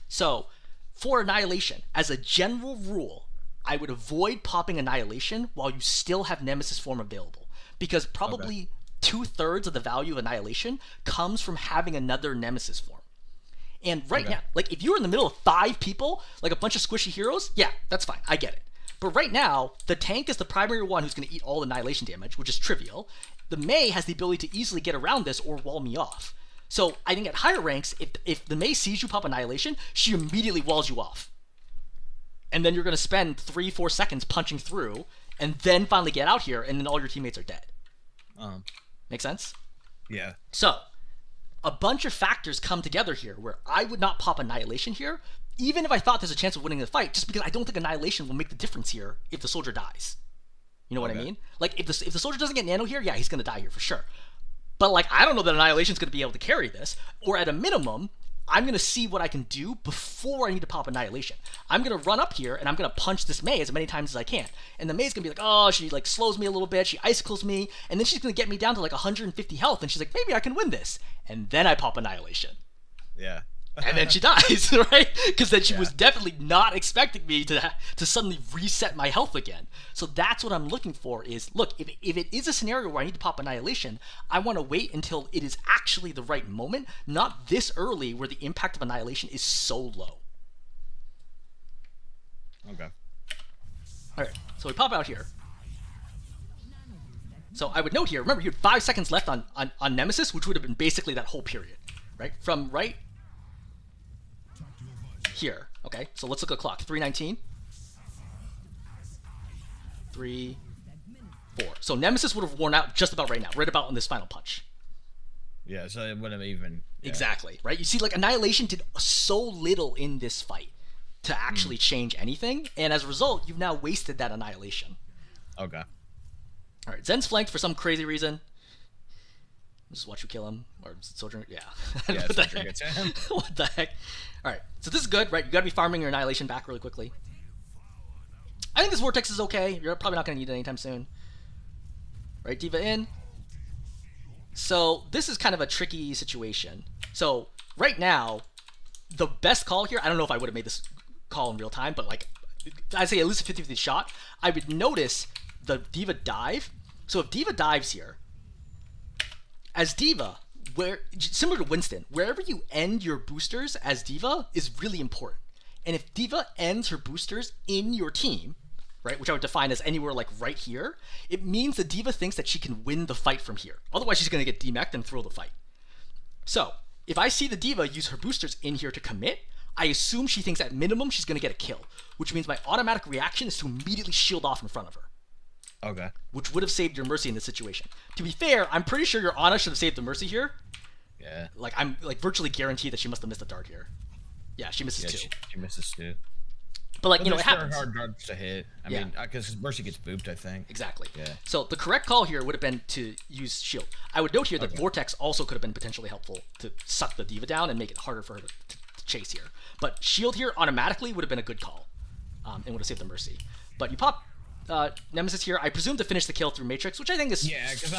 So, for Annihilation, as a general rule, I would avoid popping Annihilation while you still have Nemesis form available. Because probably 2/3 of the value of Annihilation comes from having another Nemesis form. And now, like if you're in the middle of 5 people, like a bunch of squishy heroes, yeah, that's fine, I get it. But right now, the tank is the primary one who's going to eat all the Annihilation damage, which is trivial. The Mei has the ability to easily get around this or wall me off. So I think at higher ranks, if the Mei sees you pop Annihilation, she immediately walls you off. And then you're going to spend 3-4 seconds punching through, and then finally get out here, and then all your teammates are dead. Make sense? Yeah. So, a bunch of factors come together here where I would not pop Annihilation here, even if I thought there's a chance of winning the fight, just because I don't think Annihilation will make the difference here if the soldier dies. You know what I mean? Like, if the soldier doesn't get nano here, yeah, he's going to die here for sure. But, like, I don't know that Annihilation's going to be able to carry this, or at a minimum, I'm going to see what I can do before I need to pop Annihilation. I'm going to run up here, and I'm going to punch this Mei as many times as I can. And the Mei's going to be like, oh, she, like, slows me a little bit, she icicles me, and then she's going to get me down to, like, 150 health, and she's like, maybe I can win this. And then I pop Annihilation. Yeah. And then she dies, right? Because then she was definitely not expecting me to suddenly reset my health again. So that's what I'm looking for is, look, if it is a scenario where I need to pop Annihilation, I want to wait until it is actually the right moment, not this early where the impact of Annihilation is so low. Okay. Alright, so we pop out here. So I would note here, remember you had 5 seconds left on Nemesis, which would have been basically that whole period, right? From right here. Okay, so let's look at the clock. 3:19. 3, 4. So Nemesis would have worn out just about right now, right about on this final punch. Yeah, so it would have even... Yeah. Exactly, right? You see, like, Annihilation did so little in this fight to actually change anything, and as a result, you've now wasted that Annihilation. Okay. Alright, Zen's flanked for some crazy reason. Just watch you kill him, or soldier, yeah. Yeah, what, soldier gets him. What the heck? Alright, so this is good, right? You gotta be farming your Annihilation back really quickly. I think this Vortex is okay. You're probably not gonna need it anytime soon. Right, D.Va in. So, this is kind of a tricky situation. So, right now, the best call here, I don't know if I would have made this call in real time, but like, I'd say at least a 50-50 shot. I would notice the D.Va dive. So if D.Va dives here, as D.Va, similar to Winston, wherever you end your boosters as D.Va is really important. And if D.Va ends her boosters in your team, right, which I would define as anywhere like right here, it means the D.Va thinks that she can win the fight from here. Otherwise, she's going to get demeched and throw the fight. So if I see the D.Va use her boosters in here to commit, I assume she thinks at minimum she's going to get a kill, which means my automatic reaction is to immediately shield off in front of her. Okay. Which would have saved your Mercy in this situation. To be fair, I'm pretty sure your Ana should have saved the Mercy here. Yeah. Like, I'm like virtually guaranteed that she must have missed a dart here. Yeah, she misses two. She misses two. But like, you know, it happens. Hard darts to hit. I mean, because Mercy gets booped, I think. Exactly. Yeah. So the correct call here would have been to use shield. I would note here that Vortex also could have been potentially helpful to suck the D.Va down and make it harder for her to chase here. But shield here automatically would have been a good call, and would have saved the Mercy. But you pop Nemesis here, I presume to finish the kill through Matrix, which I think is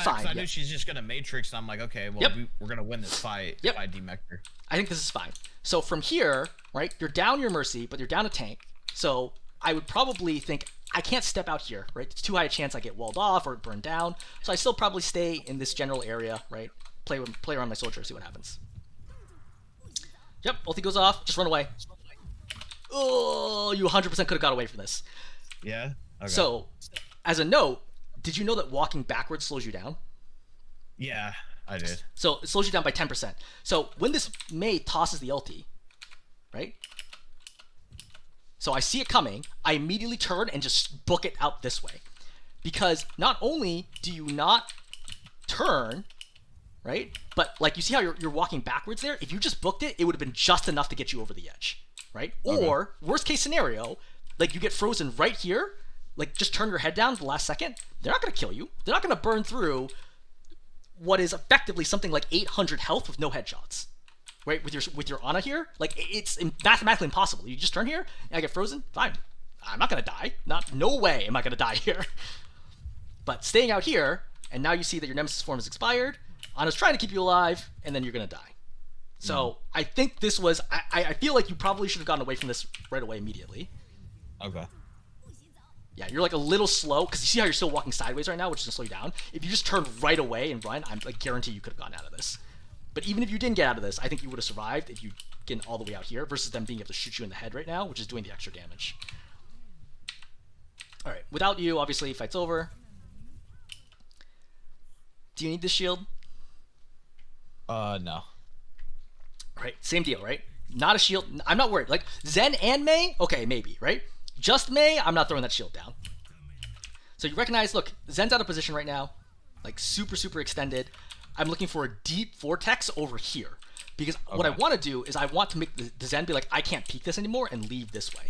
fine. I knew she's just gonna Matrix, and I'm like, okay, well, we're gonna win this fight if I demech her. I think this is fine. So from here, right, you're down your Mercy, but you're down a tank. So I would probably think, I can't step out here, right? It's too high a chance I get walled off or burned down. So I still probably stay in this general area, right? Play around my soldier, see what happens. Yep, ulti goes off, just run away. Oh, you 100% could have got away from this. Yeah? Okay. So, as a note, did you know that walking backwards slows you down? Yeah, I did. So, it slows you down by 10%. So, when this Mei tosses the ulti, right? So, I see it coming, I immediately turn and just book it out this way. Because not only do you not turn, right? But, like, you see how you're walking backwards there? If you just booked it, it would have been just enough to get you over the edge, right? Or, worst case scenario, like, you get frozen right here, like, just turn your head down at the last second, they're not going to kill you. They're not going to burn through what is effectively something like 800 health with no headshots, right? With your Ana here, like, it's mathematically impossible. You just turn here, and I get frozen, fine. I'm not going to die. No way am I going to die here. But staying out here, and now you see that your Nemesis form is expired, Ana's trying to keep you alive, and then you're going to die. So I think this was, I feel like you probably should have gotten away from this right away immediately. Okay. Yeah, you're like a little slow, because you see how you're still walking sideways right now, which is going to slow you down. If you just turn right away and run, I'm like guarantee you could have gotten out of this. But even if you didn't get out of this, I think you would have survived if you get all the way out here, versus them being able to shoot you in the head right now, which is doing the extra damage. Alright, without you, obviously, fight's over. Do you need this shield? No. Right, same deal, right? Not a shield. I'm not worried. Like, Zen and Mei, okay, maybe, right? Just Mei, I'm not throwing that shield down. So you recognize, look, Zen's out of position right now. Like, super, super extended. I'm looking for a deep vortex over here. Because what I want to do is I want to make the Zen be like, I can't peek this anymore and leave this way.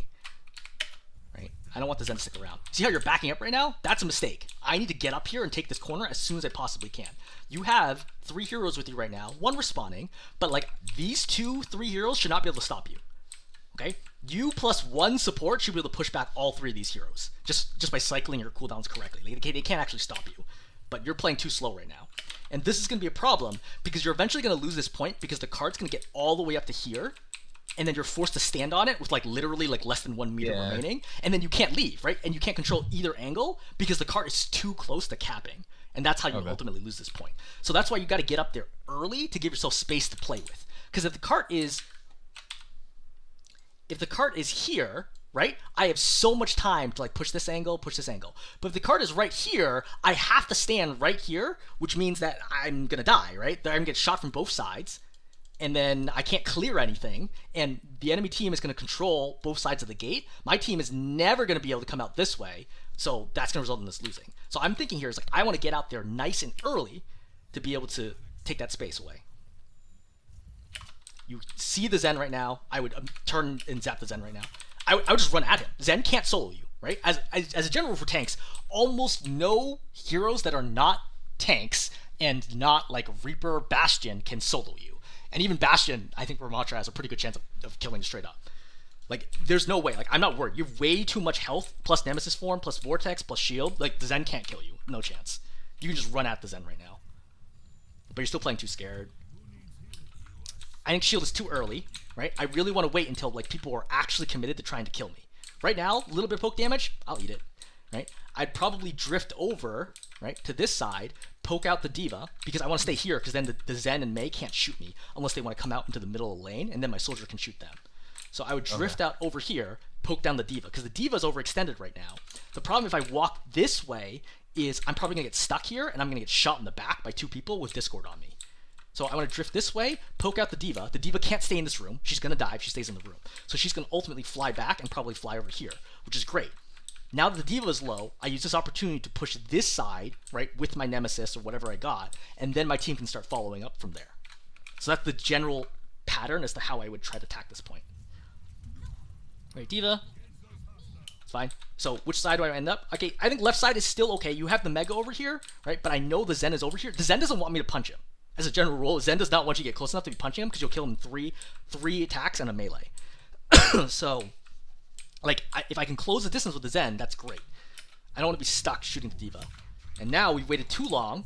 Right? I don't want the Zen to stick around. See how you're backing up right now? That's a mistake. I need to get up here and take this corner as soon as I possibly can. You have 3 heroes with you right now, 1 respawning, but like these 3 heroes should not be able to stop you. Okay? You plus 1 support should be able to push back all 3 of these heroes just by cycling your cooldowns correctly. Like, they can't actually stop you, but you're playing too slow right now. And this is going to be a problem because you're eventually going to lose this point because the card's going to get all the way up to here, and then you're forced to stand on it with like literally like less than 1 meter remaining, and then you can't leave, right? And you can't control either angle because the card is too close to capping, and that's how you ultimately lose this point. So that's why you got to get up there early to give yourself space to play with. Because if the cart is here, right, I have so much time to like push this angle. But if the card is right here, I have to stand right here, which means that I'm gonna die, right? I'm gonna get shot from both sides, and then I can't clear anything, and the enemy team is gonna control both sides of the gate. My team is never gonna be able to come out this way, so that's gonna result in us losing. So I'm thinking here is like, I want to get out there nice and early to be able to take that space away. You see the Zen right now. I would turn and zap the Zen right now. I would just run at him. Zen can't solo you, right? As a general for tanks, almost no heroes that are not tanks and not like Reaper, Bastion can solo you. And even Bastion, I think Rammatra has a pretty good chance of killing straight up. Like, there's no way. Like, I'm not worried. You have way too much health, plus Nemesis form, plus Vortex, plus Shield. Like, the Zen can't kill you. No chance. You can just run at the Zen right now. But you're still playing too scared. I think shield is too early, right? I really want to wait until like people are actually committed to trying to kill me. Right now, a little bit of poke damage, I'll eat it, right? I'd probably drift over, right, to this side, poke out the D.Va, because I want to stay here, because then the Zen and Mei can't shoot me unless they want to come out into the middle of the lane, and then my soldier can shoot them. So I would drift out over here, poke down the D.Va, because the D.Va's overextended right now. The problem if I walk this way is I'm probably going to get stuck here, and I'm going to get shot in the back by 2 people with Discord on me. So I want to drift this way, poke out the D.Va. The D.Va can't stay in this room. She's going to die if she stays in the room. So she's going to ultimately fly back and probably fly over here, which is great. Now that the D.Va is low, I use this opportunity to push this side, right, with my Nemesis or whatever I got, and then my team can start following up from there. So that's the general pattern as to how I would try to attack this point. All right, D.Va. It's fine. So which side do I end up? Okay, I think left side is still okay. You have the Mega over here, right, but I know the Zen is over here. The Zen doesn't want me to punch him. As a general rule, Zen does not want you to get close enough to be punching him because you'll kill him in three attacks and a melee. So, like, if I can close the distance with the Zen, that's great. I don't want to be stuck shooting the D.Va. And now we've waited too long.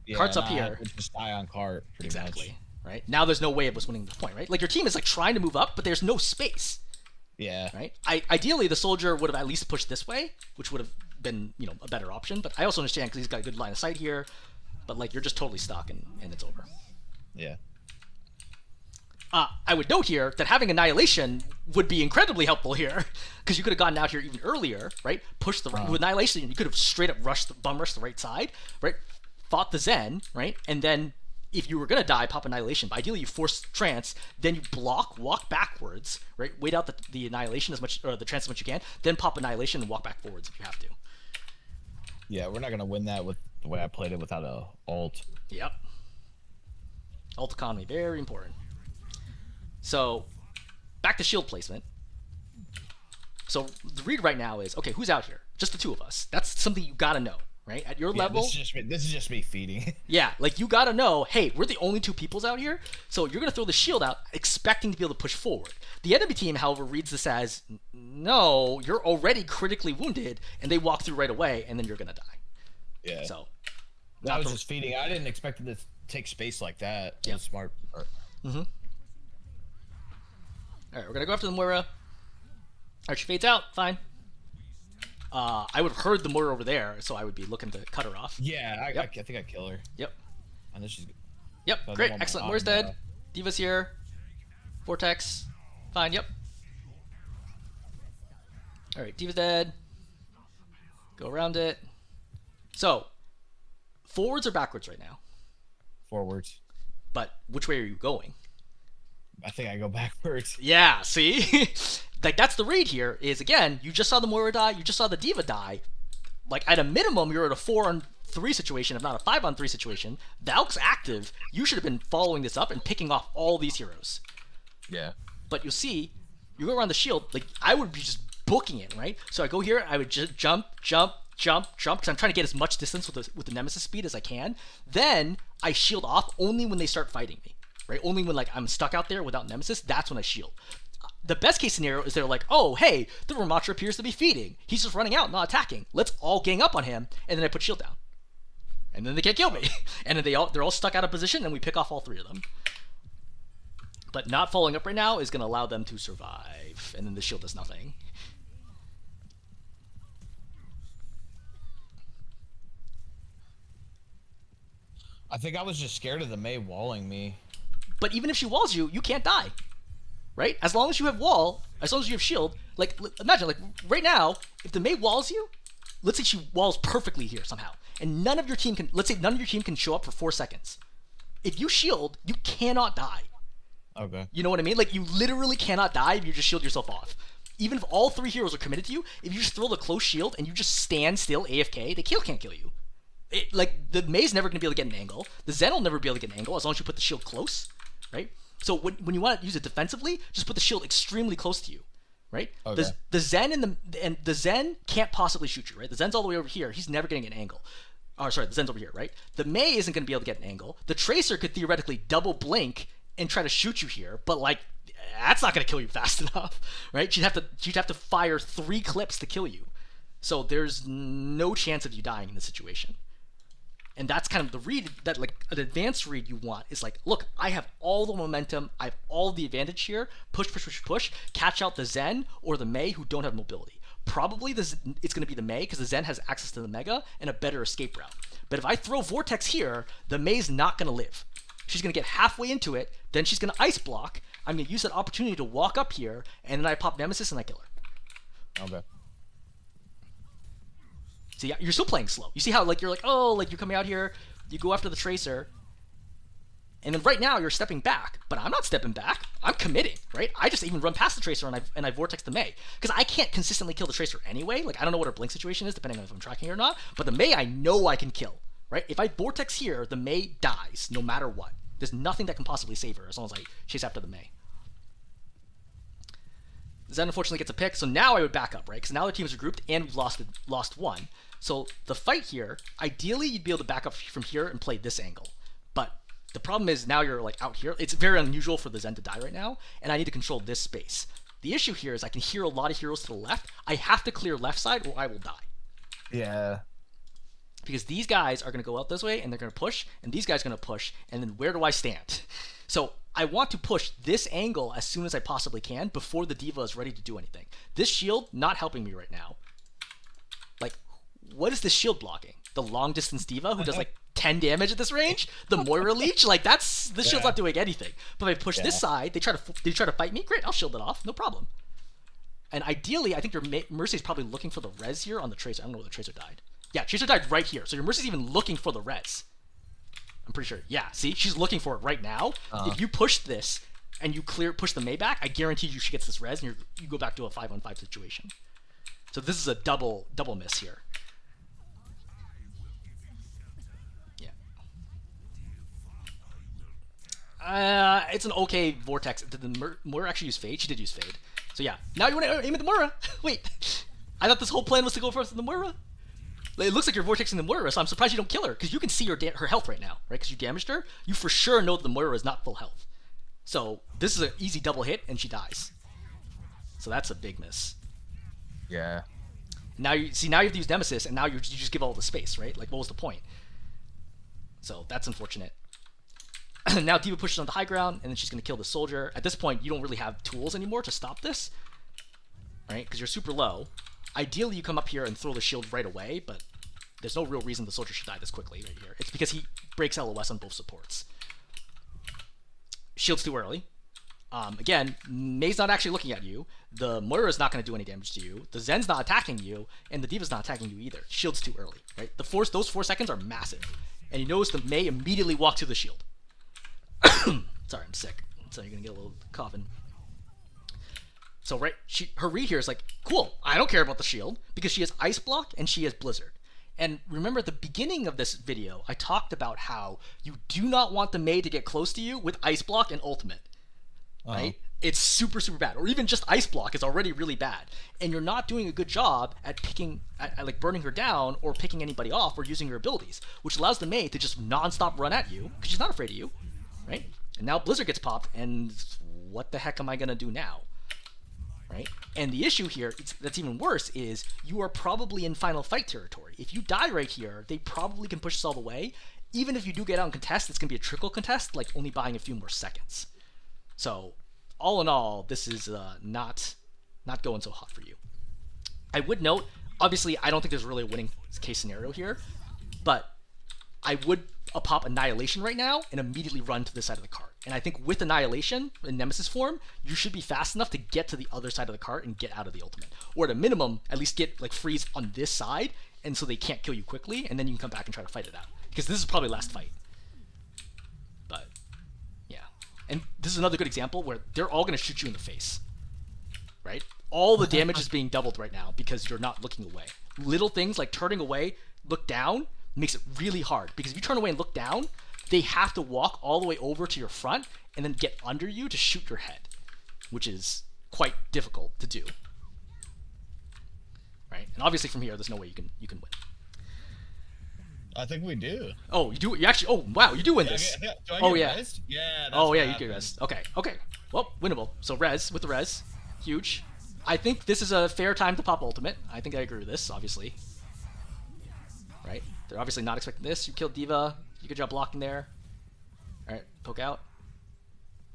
Yeah, Cart's up here. Just die on cart, pretty much. Right? Now there's no way of us winning this point, right? Like, your team is, like, trying to move up, but there's no space. Yeah. Right? Ideally, the soldier would have at least pushed this way, which would have been, you know, a better option. But I also understand because he's got a good line of sight here. But, like, you're just totally stuck, and it's over. Yeah. I would note here that having Annihilation would be incredibly helpful here, because you could have gotten out here even earlier, right? Pushed the with Annihilation, you could have straight up bum rushed the right side, right? Fought the Zen, right? And then if you were gonna die, pop Annihilation. But ideally, you force Trance, then you block, walk backwards, right? Wait out the Annihilation as much, or the Trance as much as you can, then pop Annihilation and walk back forwards if you have to. Yeah, we're not gonna win that with the way I played it without a ult. Yep. Ult economy, very important. So, back to shield placement. So, the read right now is, okay, who's out here? Just the 2 of us. That's something you gotta know, right? At your level... This is just me feeding. Yeah, like, you gotta know, hey, we're the only 2 peoples out here, so you're gonna throw the shield out, expecting to be able to push forward. The enemy team, however, reads this as, no, you're already critically wounded, and they walk through right away, and then you're gonna die. Yeah. So... That was just feeding. I didn't expect it to take space like that. Yeah. Smart. Mm-hmm. Alright, we're gonna go after the Moira. Alright, she fades out. Fine. I would have heard the Moira over there, so I would be looking to cut her off. Yeah, I think I kill her. Yep. I know she's good. Yep, great, excellent. Moira's dead. D.Va's here. Vortex. Fine, yep. Alright, D.Va's dead. Go around it. So, forwards or backwards right now? Forwards. But which way are you going? I think I go backwards. Yeah, see? Like, that's the read here, is, again, you just saw the Moira die, you just saw the D.Va die. Like, at a minimum, you're at a 4-on-3 situation, if not a 5-on-3 situation. Valk's active. You should have been following this up and picking off all these heroes. Yeah. But you'll see, you go around the shield, like, I would be just booking it, right? So I go here, I would just jump, because I'm trying to get as much distance with the Nemesis speed as I can. Then I shield off only when they start fighting me, right? Only when, like, I'm stuck out there without Nemesis, that's when I shield. The best case scenario is they're like, oh, hey, the Rammatra appears to be feeding. He's just running out, not attacking. Let's all gang up on him, and then I put shield down. And then they can't kill me. And then they're all stuck out of position, and we pick off all 3 of them. But not following up right now is going to allow them to survive, and then the shield does nothing. I think I was just scared of the Mei walling me. But even if she walls you, you can't die. Right? As long as you have wall, as long as you have shield, like, imagine, like, right now, if the Mei walls you, let's say she walls perfectly here somehow, and none of your team can show up for 4 seconds. If you shield, you cannot die. Okay. You know what I mean? Like, you literally cannot die if you just shield yourself off. Even if all 3 heroes are committed to you, if you just throw the close shield and you just stand still AFK, the can't kill you. Like, the Mei's never going to be able to get an angle. The Zen will never be able to get an angle as long as you put the shield close, right? So when you want to use it defensively, just put the shield extremely close to you, right? Okay. The Zen and the Zen can't possibly shoot you, right? The Zen's all the way over here. He's never getting an angle. Oh, sorry, the Zen's over here, right? The Mei isn't going to be able to get an angle. The Tracer could theoretically double blink and try to shoot you here, but, like, that's not going to kill you fast enough, right? She'd have to fire 3 clips to kill you. So there's no chance of you dying in this situation. And that's kind of the read that, like, an advanced read you want is like, look, I have all the momentum, I have all the advantage here. Push, push, push, push. Catch out the Zen or the Mei who don't have mobility. Probably it's going to be the Mei because the Zen has access to the Mega and a better escape route. But if I throw Vortex here, the Mei's not going to live. She's going to get halfway into it, then she's going to ice block. I'm going to use that opportunity to walk up here, and then I pop Nemesis and I kill her. Okay. See, you're still playing slow. You see how, like, you're like, oh, like, you're coming out here, you go after the Tracer, and then right now you're stepping back, but I'm not stepping back. I'm committing, right? I just even run past the Tracer and I Vortex the Mei, because I can't consistently kill the Tracer anyway. Like, I don't know what her blink situation is, depending on if I'm tracking her or not, but the Mei I know I can kill, right? If I Vortex here, the Mei dies no matter what. There's nothing that can possibly save her as long as I chase after the Mei. Zen unfortunately gets a pick, so now I would back up, right? Because now the teams are grouped and we've lost one. So the fight here, ideally you'd be able to back up from here and play this angle. But the problem is now you're like out here. It's very unusual for the Zen to die right now, and I need to control this space. The issue here is I can hear a lot of heroes to the left. I have to clear left side or I will die. Yeah. Because these guys are going to go out this way and they're going to push, and these guys are going to push, and then where do I stand? So I want to push this angle as soon as I possibly can before the D.Va is ready to do anything. This shield not helping me right now. Like, what is this shield blocking? The long distance D.Va who does like 10 damage at this range? The Moira Leech? Like, this shield's not doing anything. But if I push this side, they try to fight me. Great, I'll shield it off, no problem. And ideally, I think your Mercy's probably looking for the res here on the Tracer. I don't know where the Tracer died. Yeah, Tracer died right here. So your Mercy's even looking for the res. I'm pretty sure. Yeah, see? She's looking for it right now. If you push this and you push the Mei back, I guarantee you she gets this res and you go back to a 5-on-5 situation. So this is a double miss here. Yeah. It's an okay Vortex. Did the Moira actually use Fade? She did use Fade. So yeah. Now you want to aim at the Moira. Wait. I thought this whole plan was to go for the Moira. It looks like you're vortexing the Moira, so I'm surprised you don't kill her, because you can see her health right now, right? Because you damaged her. You for sure know that the Moira is not full health. So this is an easy double hit, and she dies. So that's a big miss. Yeah. Now you have to use Nemesis, and now you just give all the space, right? Like, what was the point? So that's unfortunate. Now D.Va pushes on the high ground, and then she's going to kill the soldier. At this point, you don't really have tools anymore to stop this, right? Because you're super low. Ideally, you come up here and throw the shield right away, but there's no real reason the soldier should die this quickly right here. It's because he breaks LOS on both supports. Shield's too early. Again, Mei's not actually looking at you. The Moira's not going to do any damage to you. The Zen's not attacking you, and the D.Va's not attacking you either. Shield's too early, right? Those 4 seconds are massive. And you notice the Mei immediately walk to the shield. Sorry, I'm sick. So you're going to get a little coughing. So right, her read here is like, cool, I don't care about the shield, because she has Ice Block and she has Blizzard. And remember at the beginning of this video, I talked about how you do not want the Mei to get close to you with Ice Block and Ultimate, right? It's super, super bad. Or even just Ice Block is already really bad. And you're not doing a good job at like burning her down or picking anybody off or using her abilities, which allows the Mei to just non-stop run at you, because she's not afraid of you, right? And now Blizzard gets popped, and what the heck am I going to do now? Right? And the issue here, that's even worse, is you are probably in final fight territory. If you die right here, they probably can push this all the way. Even if you do get out and contest, it's going to be a trickle contest, like only buying a few more seconds. So, all in all, this is not going so hot for you. I would note, obviously, I don't think there's really a winning case scenario here, but I would pop Annihilation right now and immediately run to this side of the cart. And I think with Annihilation in Nemesis form, you should be fast enough to get to the other side of the cart and get out of the ultimate. Or at a minimum, at least get like freeze on this side, and so they can't kill you quickly, and then you can come back and try to fight it out. Because this is probably last fight. But, yeah. And this is another good example where they're all going to shoot you in the face. Right? All the damage is being doubled right now because you're not looking away. Little things like turning away, look down, makes it really hard. Because if you turn away and look down, they have to walk all the way over to your front and then get under you to shoot your head, which is quite difficult to do. Right? And obviously from here, there's no way you can win. I think we do. Oh, you do? You actually? Oh, wow, you do win this. Do I get rest? Yeah. Oh yeah, you get rest. Okay. Well, winnable. So res with the res, huge. I think this is a fair time to pop ultimate. I think I agree with this, obviously. right? They're obviously not expecting this. You killed Diva. You good job blocking there. All right, poke out.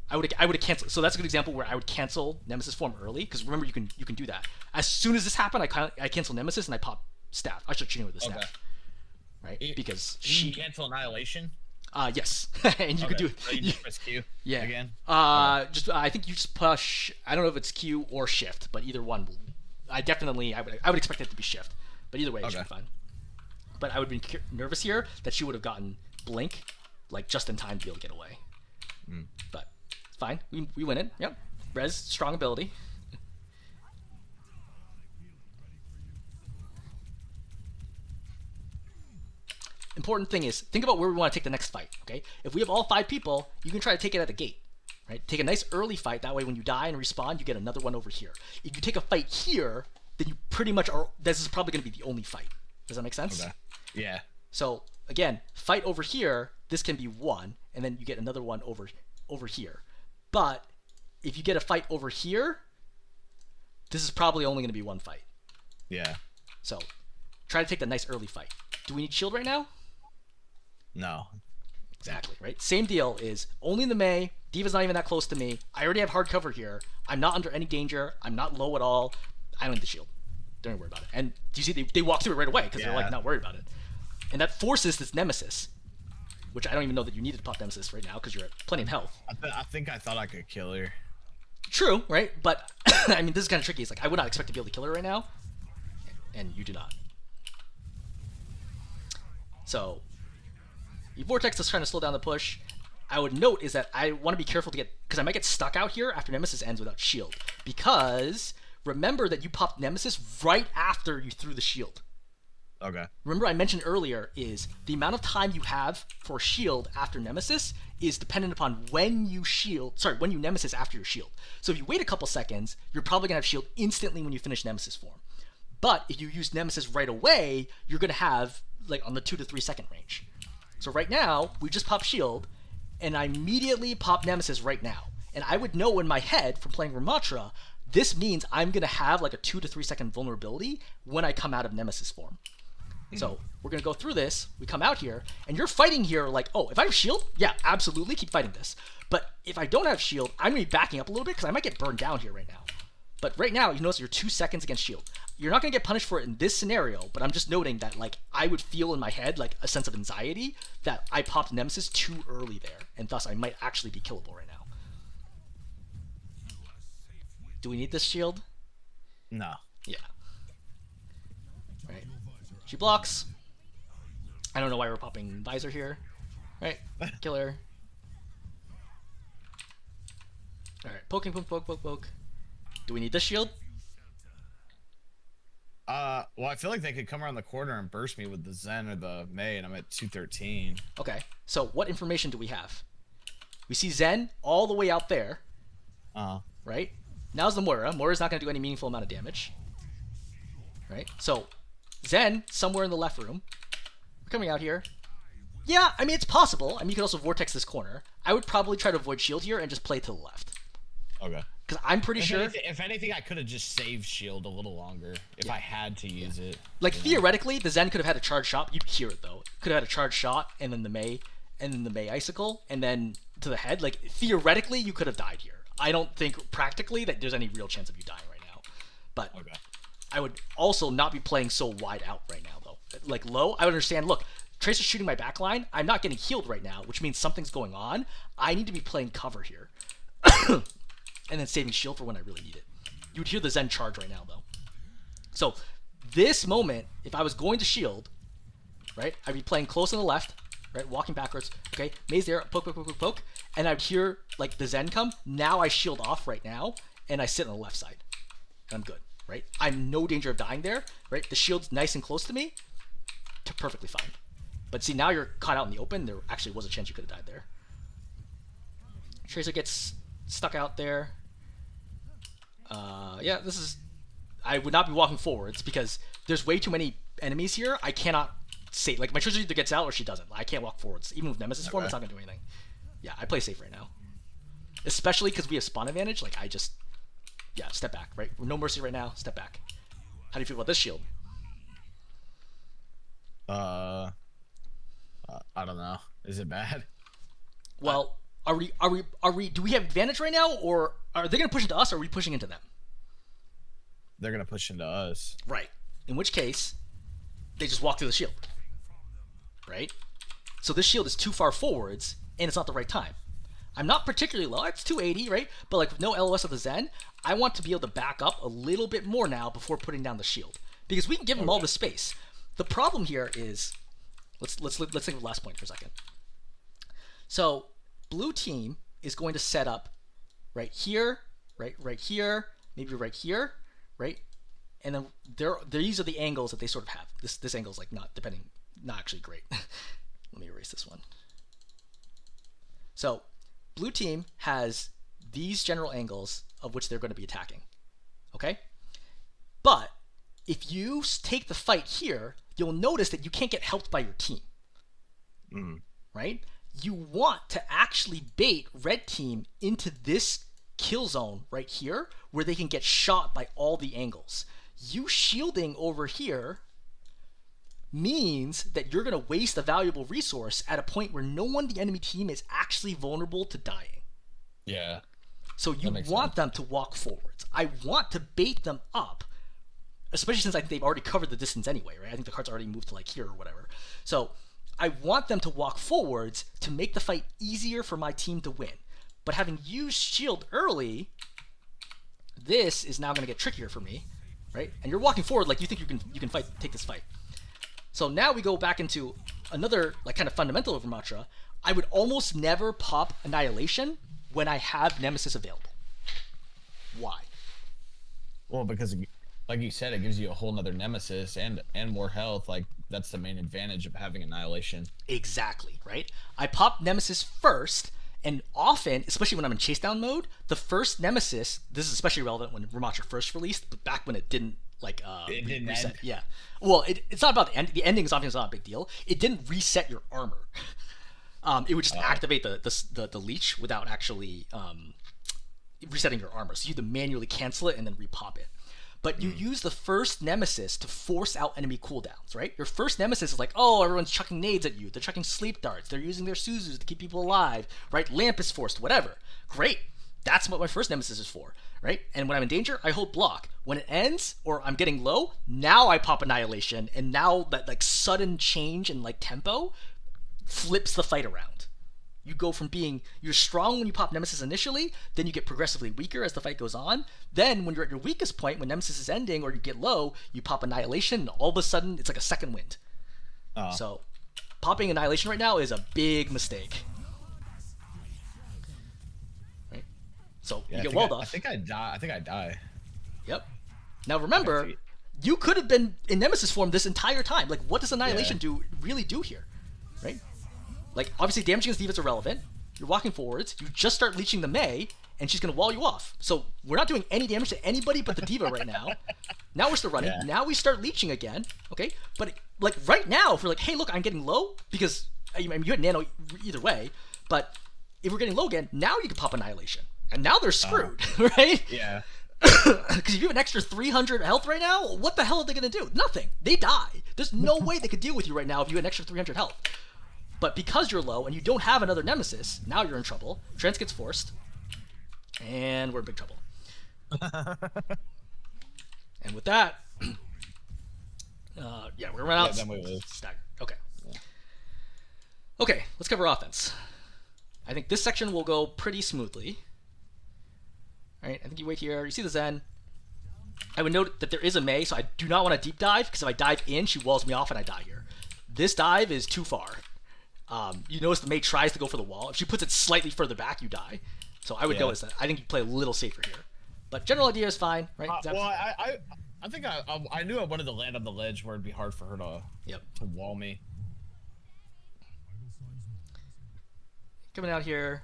I would have canceled. So that's a good example where I would cancel Nemesis form early, because remember you can do that. As soon as this happened, I cancel Nemesis and I pop staff. I start cheating with the staff, right? Because she cancel Annihilation. Yes, and you could do it. So you just press Q. Yeah. Again. Just I think you just push. I don't know if it's Q or Shift, but either one. I would expect it to be Shift, but either way it should be fine. But I would be nervous here that she would have gotten Blink, like just in time to be able to get away. But it's fine. We win it. Yep. Res, strong ability. Important thing is, think about where we want to take the next fight, okay? If we have all 5 people, you can try to take it at the gate, right? Take a nice early fight. That way when you die and respawn, you get another one over here. If you take a fight here, then you pretty much are... This is probably going to be the only fight. Does that make sense? Okay. Yeah. So, again, fight over here, this can be 1, and then you get another one over here. But if you get a fight over here, this is probably only going to be 1 fight. Yeah. So, try to take the nice early fight. Do we need shield right now? No. Exactly, right? Same deal is only in the Mei. Diva's not even that close to me. I already have hard cover here. I'm not under any danger. I'm not low at all. I don't need the shield. Don't even worry about it. And do you see they walk through it right away because they're like not worried about it. And that forces this Nemesis, which I don't even know that you needed to pop Nemesis right now because you're at plenty of health. I think I thought I could kill her. True, right? But I mean, this is kind of tricky. It's like I would not expect to be able to kill her right now, and you do not. So, Vortex is trying to slow down the push. I would note is that I want to be careful to get, because I might get stuck out here after Nemesis ends without shield. Because remember that you popped Nemesis right after you threw the shield. Okay. Remember I mentioned earlier is the amount of time you have for shield after Nemesis is dependent upon when you Nemesis after your shield. So if you wait a couple seconds, you're probably going to have shield instantly when you finish Nemesis form. But if you use Nemesis right away, you're going to have like on the 2 to 3 second range. So right now, we just pop shield, and I immediately pop Nemesis right now. And I would know in my head from playing Rammatra, this means I'm going to have like a 2 to 3 second vulnerability when I come out of Nemesis form. So we're going to go through this. We come out here, and you're fighting here like, oh, if I have shield, yeah, absolutely, keep fighting this. But if I don't have shield, I'm going to be backing up a little bit because I might get burned down here right now. But right now, you notice you're 2 seconds against shield. You're not going to get punished for it in this scenario, but I'm just noting that like I would feel in my head like a sense of anxiety that I popped Nemesis too early there, and thus I might actually be killable right now. Do we need this shield? No. Yeah. Right. She blocks. I don't know why we're popping Visor here. Right. Kill her. Alright. Poking, poke. Do we need this shield? Well, I feel like they could come around the corner and burst me with the Zen or the Mei, and I'm at 213. Okay, so what information do we have? We see Zen all the way out there. Right? Now's the Moira. Moira's not going to do any meaningful amount of damage. Right? So, Zen, somewhere in the left room. We're coming out here. Yeah, I mean, it's possible. I mean, you could also Vortex this corner. I would probably try to avoid shield here and just play to the left. Okay. Because I'm pretty sure... If anything, I could have just saved shield a little longer if I had to use it. Like, theoretically, the Zen could have had a charged shot. You'd hear it, though. Could have had a charged shot, and then the Mei, Icicle, and then to the head. Like, theoretically, you could have died here. I don't think, practically, that there's any real chance of you dying right now. But I would also not be playing so wide out right now, though. Like, low, I would understand, look, Tracer's shooting my backline. I'm not getting healed right now, which means something's going on. I need to be playing cover here. And then saving shield for when I really need it. You would hear the Zen charge right now, though. So, this moment, if I was going to shield, right, I'd be playing close on the left, right, walking backwards, okay, Mei's there, poke, and I'd hear, like, the Zen come. Now I shield off right now, and I sit on the left side. And I'm good, right? I'm no danger of dying there, right? The shield's nice and close to me, perfectly fine. But see, now you're caught out in the open. There actually was a chance you could have died there. Tracer gets stuck out there. Yeah, this is... I would not be walking forwards because there's way too many enemies here. I cannot say... Like, my Tracer either gets out or she doesn't. I can't walk forwards. Even with Nemesis form, it's not going to do anything. Yeah, I play safe right now. Especially because we have spawn advantage. Like, I just... Yeah, step back, right? No mercy right now. Step back. How do you feel about this shield? Uh, I don't know. Is it bad? Well, are we? Do we have advantage right now, or are they gonna push into us, or are we pushing into them? They're gonna push into us. Right. In which case, they just walk through the shield. Right. So this shield is too far forwards, and it's not the right time. I'm not particularly low. It's 280, right? But like with no LOS of the Zen, I want to be able to back up a little bit more now before putting down the shield, because we can give them all the space. The problem here is, let's think of the last point for a second. So blue team is going to set up right here, right here, maybe right here, right, and then these are the angles that they sort of have. This angle is like not actually great. Let me erase this one. So blue team has these general angles of which they're going to be attacking. Okay? But if you take the fight here, you'll notice that you can't get helped by your team. Right? You want to actually bait red team into this kill zone right here where they can get shot by all the angles. You shielding over here means that you're going to waste a valuable resource at a point where no one in the enemy team is actually vulnerable to dying. Yeah. So you want them to walk forwards. I want to bait them up, especially since I think they've already covered the distance anyway, right? I think the card's already moved to like here or whatever. So I want them to walk forwards to make the fight easier for my team to win. But having used shield early, this is now going to get trickier for me, right? And you're walking forward like you think you can take this fight. So now we go back into another like kind of fundamental of Rammatra. I would almost never pop Annihilation when I have Nemesis available. Why? Well, because like you said, it gives you a whole nother Nemesis and more health. Like that's the main advantage of having Annihilation. Exactly, right? I pop Nemesis first, and often, especially when I'm in chase down mode, the first Nemesis, this is especially relevant when Rammatra first released, but back when it didn't it didn't reset. end. Yeah. Well, it's not about the end. The ending is obviously not a big deal. It didn't reset your armor. It would just activate the leech without actually resetting your armor. So you have to manually cancel it and then repop it. But you use the first Nemesis to force out enemy cooldowns, right? Your first Nemesis is like, oh, everyone's chucking nades at you. They're chucking sleep darts. They're using their Suzus to keep people alive, right? Lamp is forced, whatever. Great. That's what my first Nemesis is for, right? And when I'm in danger, I hold block. When it ends, or I'm getting low, now I pop Annihilation, and now that like sudden change in like tempo flips the fight around. You go from you're strong when you pop Nemesis initially, then you get progressively weaker as the fight goes on. Then when you're at your weakest point, when Nemesis is ending or you get low, you pop Annihilation, and all of a sudden it's like a second wind. So popping Annihilation right now is a big mistake. Right? So you get walled off. I think I die. Yep. Now remember, you could have been in Nemesis form this entire time. Like, what does Annihilation really do here? Right? Like, obviously, damage against D.Va is irrelevant. You're walking forwards. You just start leeching the Mei, and she's going to wall you off. So we're not doing any damage to anybody but the D.Va right now. Now we're still running. Yeah. Now we start leeching again. Okay? But, like, right now, if we're like, hey, look, I'm getting low, because, I mean, you had Nano either way, but if we're getting low again, now you can pop Annihilation. And now they're screwed, right? Yeah. Because if you have an extra 300 health right now, what the hell are they going to do? Nothing. They die. There's no way they could deal with you right now if you had an extra 300 health. But because you're low and you don't have another Nemesis, now you're in trouble. Trance gets forced. And we're in big trouble. And with that, yeah, we're going to run out. Then we lose. Stagger. Okay. Yeah. Okay, let's cover offense. I think this section will go pretty smoothly. All right, I think you wait here. You see the Zen. I would note that there is a Mei, so I do not want to deep dive, because if I dive in, she walls me off and I die here. This dive is too far. You notice the Mei tries to go for the wall. If she puts it slightly further back, you die. So I would notice that. I think you play a little safer here. But general idea is fine, right? Well, I think I knew I wanted to land on the ledge where it'd be hard for her to wall me. Coming out here.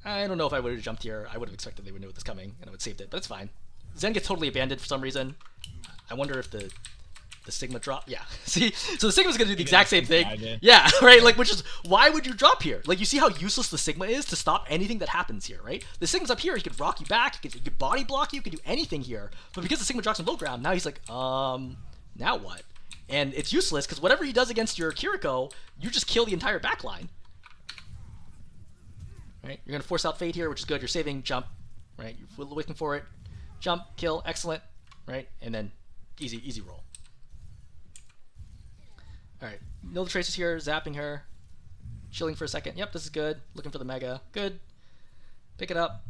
I don't know if I would have jumped here. I would have expected they would know this coming, and I would have saved it, but it's fine. Zen gets totally abandoned for some reason. I wonder if the Sigma drop. Yeah, see? So the Sigma's going to do the exact same thing. Yeah, right? Like, which is, why would you drop here? Like, you see how useless the Sigma is to stop anything that happens here, right? The Sigma's up here. He could rock you back. He could body block you. He could do anything here. But because the Sigma drops on low ground, now he's like, now what? And it's useless because whatever he does against your Kiriko, you just kill the entire backline. Right? You're going to force out Fade here, which is good. You're saving jump. Right? You're looking for it. Jump, kill, excellent. Right? And then easy roll. Alright. Know the Tracer's here, zapping her. Chilling for a second. Yep, this is good. Looking for the Mega. Good. Pick it up.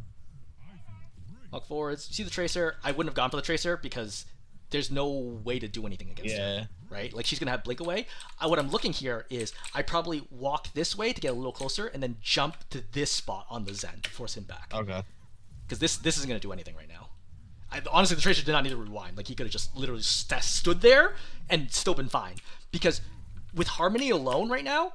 Walk forwards. You see the Tracer. I wouldn't have gone for the Tracer because there's no way to do anything against her. Right? Like, she's going to have Blink away. What I'm looking here is I probably walk this way to get a little closer and then jump to this spot on the Zen to force him back. Okay. Because this isn't going to do anything right now. Honestly, the Tracer did not need to rewind. Like, he could have just literally stood there and still been fine. Because with Harmony alone right now,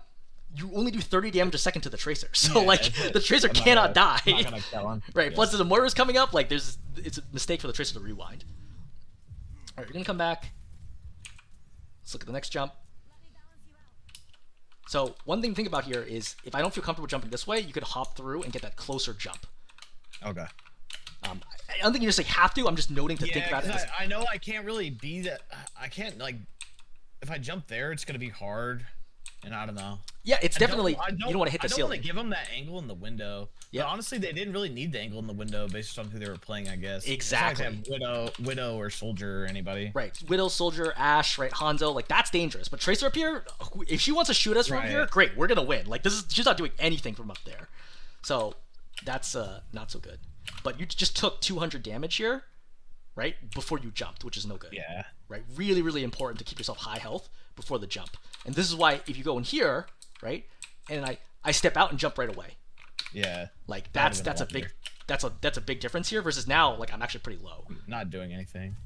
you only do 30 damage a second to the Tracer. So, like, the Tracer cannot die. I'm not gonna kill him. Right, plus the Moira's coming up, like, it's a mistake for the Tracer to rewind. Alright, you're gonna come back. Let's look at the next jump. So, one thing to think about here is, if I don't feel comfortable jumping this way, you could hop through and get that closer jump. Okay. I don't think you just, like, have to, I'm just noting to think about it. I know I can't really be that, I can't, like, if I jump there, it's gonna be hard. And I don't know. Yeah, it's definitely, you don't want to hit the ceiling. I don't want to give them that angle in the window. Yeah. But honestly, they didn't really need the angle in the window based on who they were playing, I guess. Exactly. It's not like Widow or Soldier or anybody. Right. Widow, Soldier, Ashe, right, Hanzo, like, that's dangerous. But Tracer up here, if she wants to shoot us from here, great, we're going to win. Like, she's not doing anything from up there. So, that's not so good. But you just took 200 damage here, right, before you jumped, which is no good. Yeah. Right? Really, really important to keep yourself high health before the jump. And this is why if you go in here, right, and I step out and jump right away. Yeah. Like, that's a big difference here versus now, like, I'm actually pretty low. Not doing anything.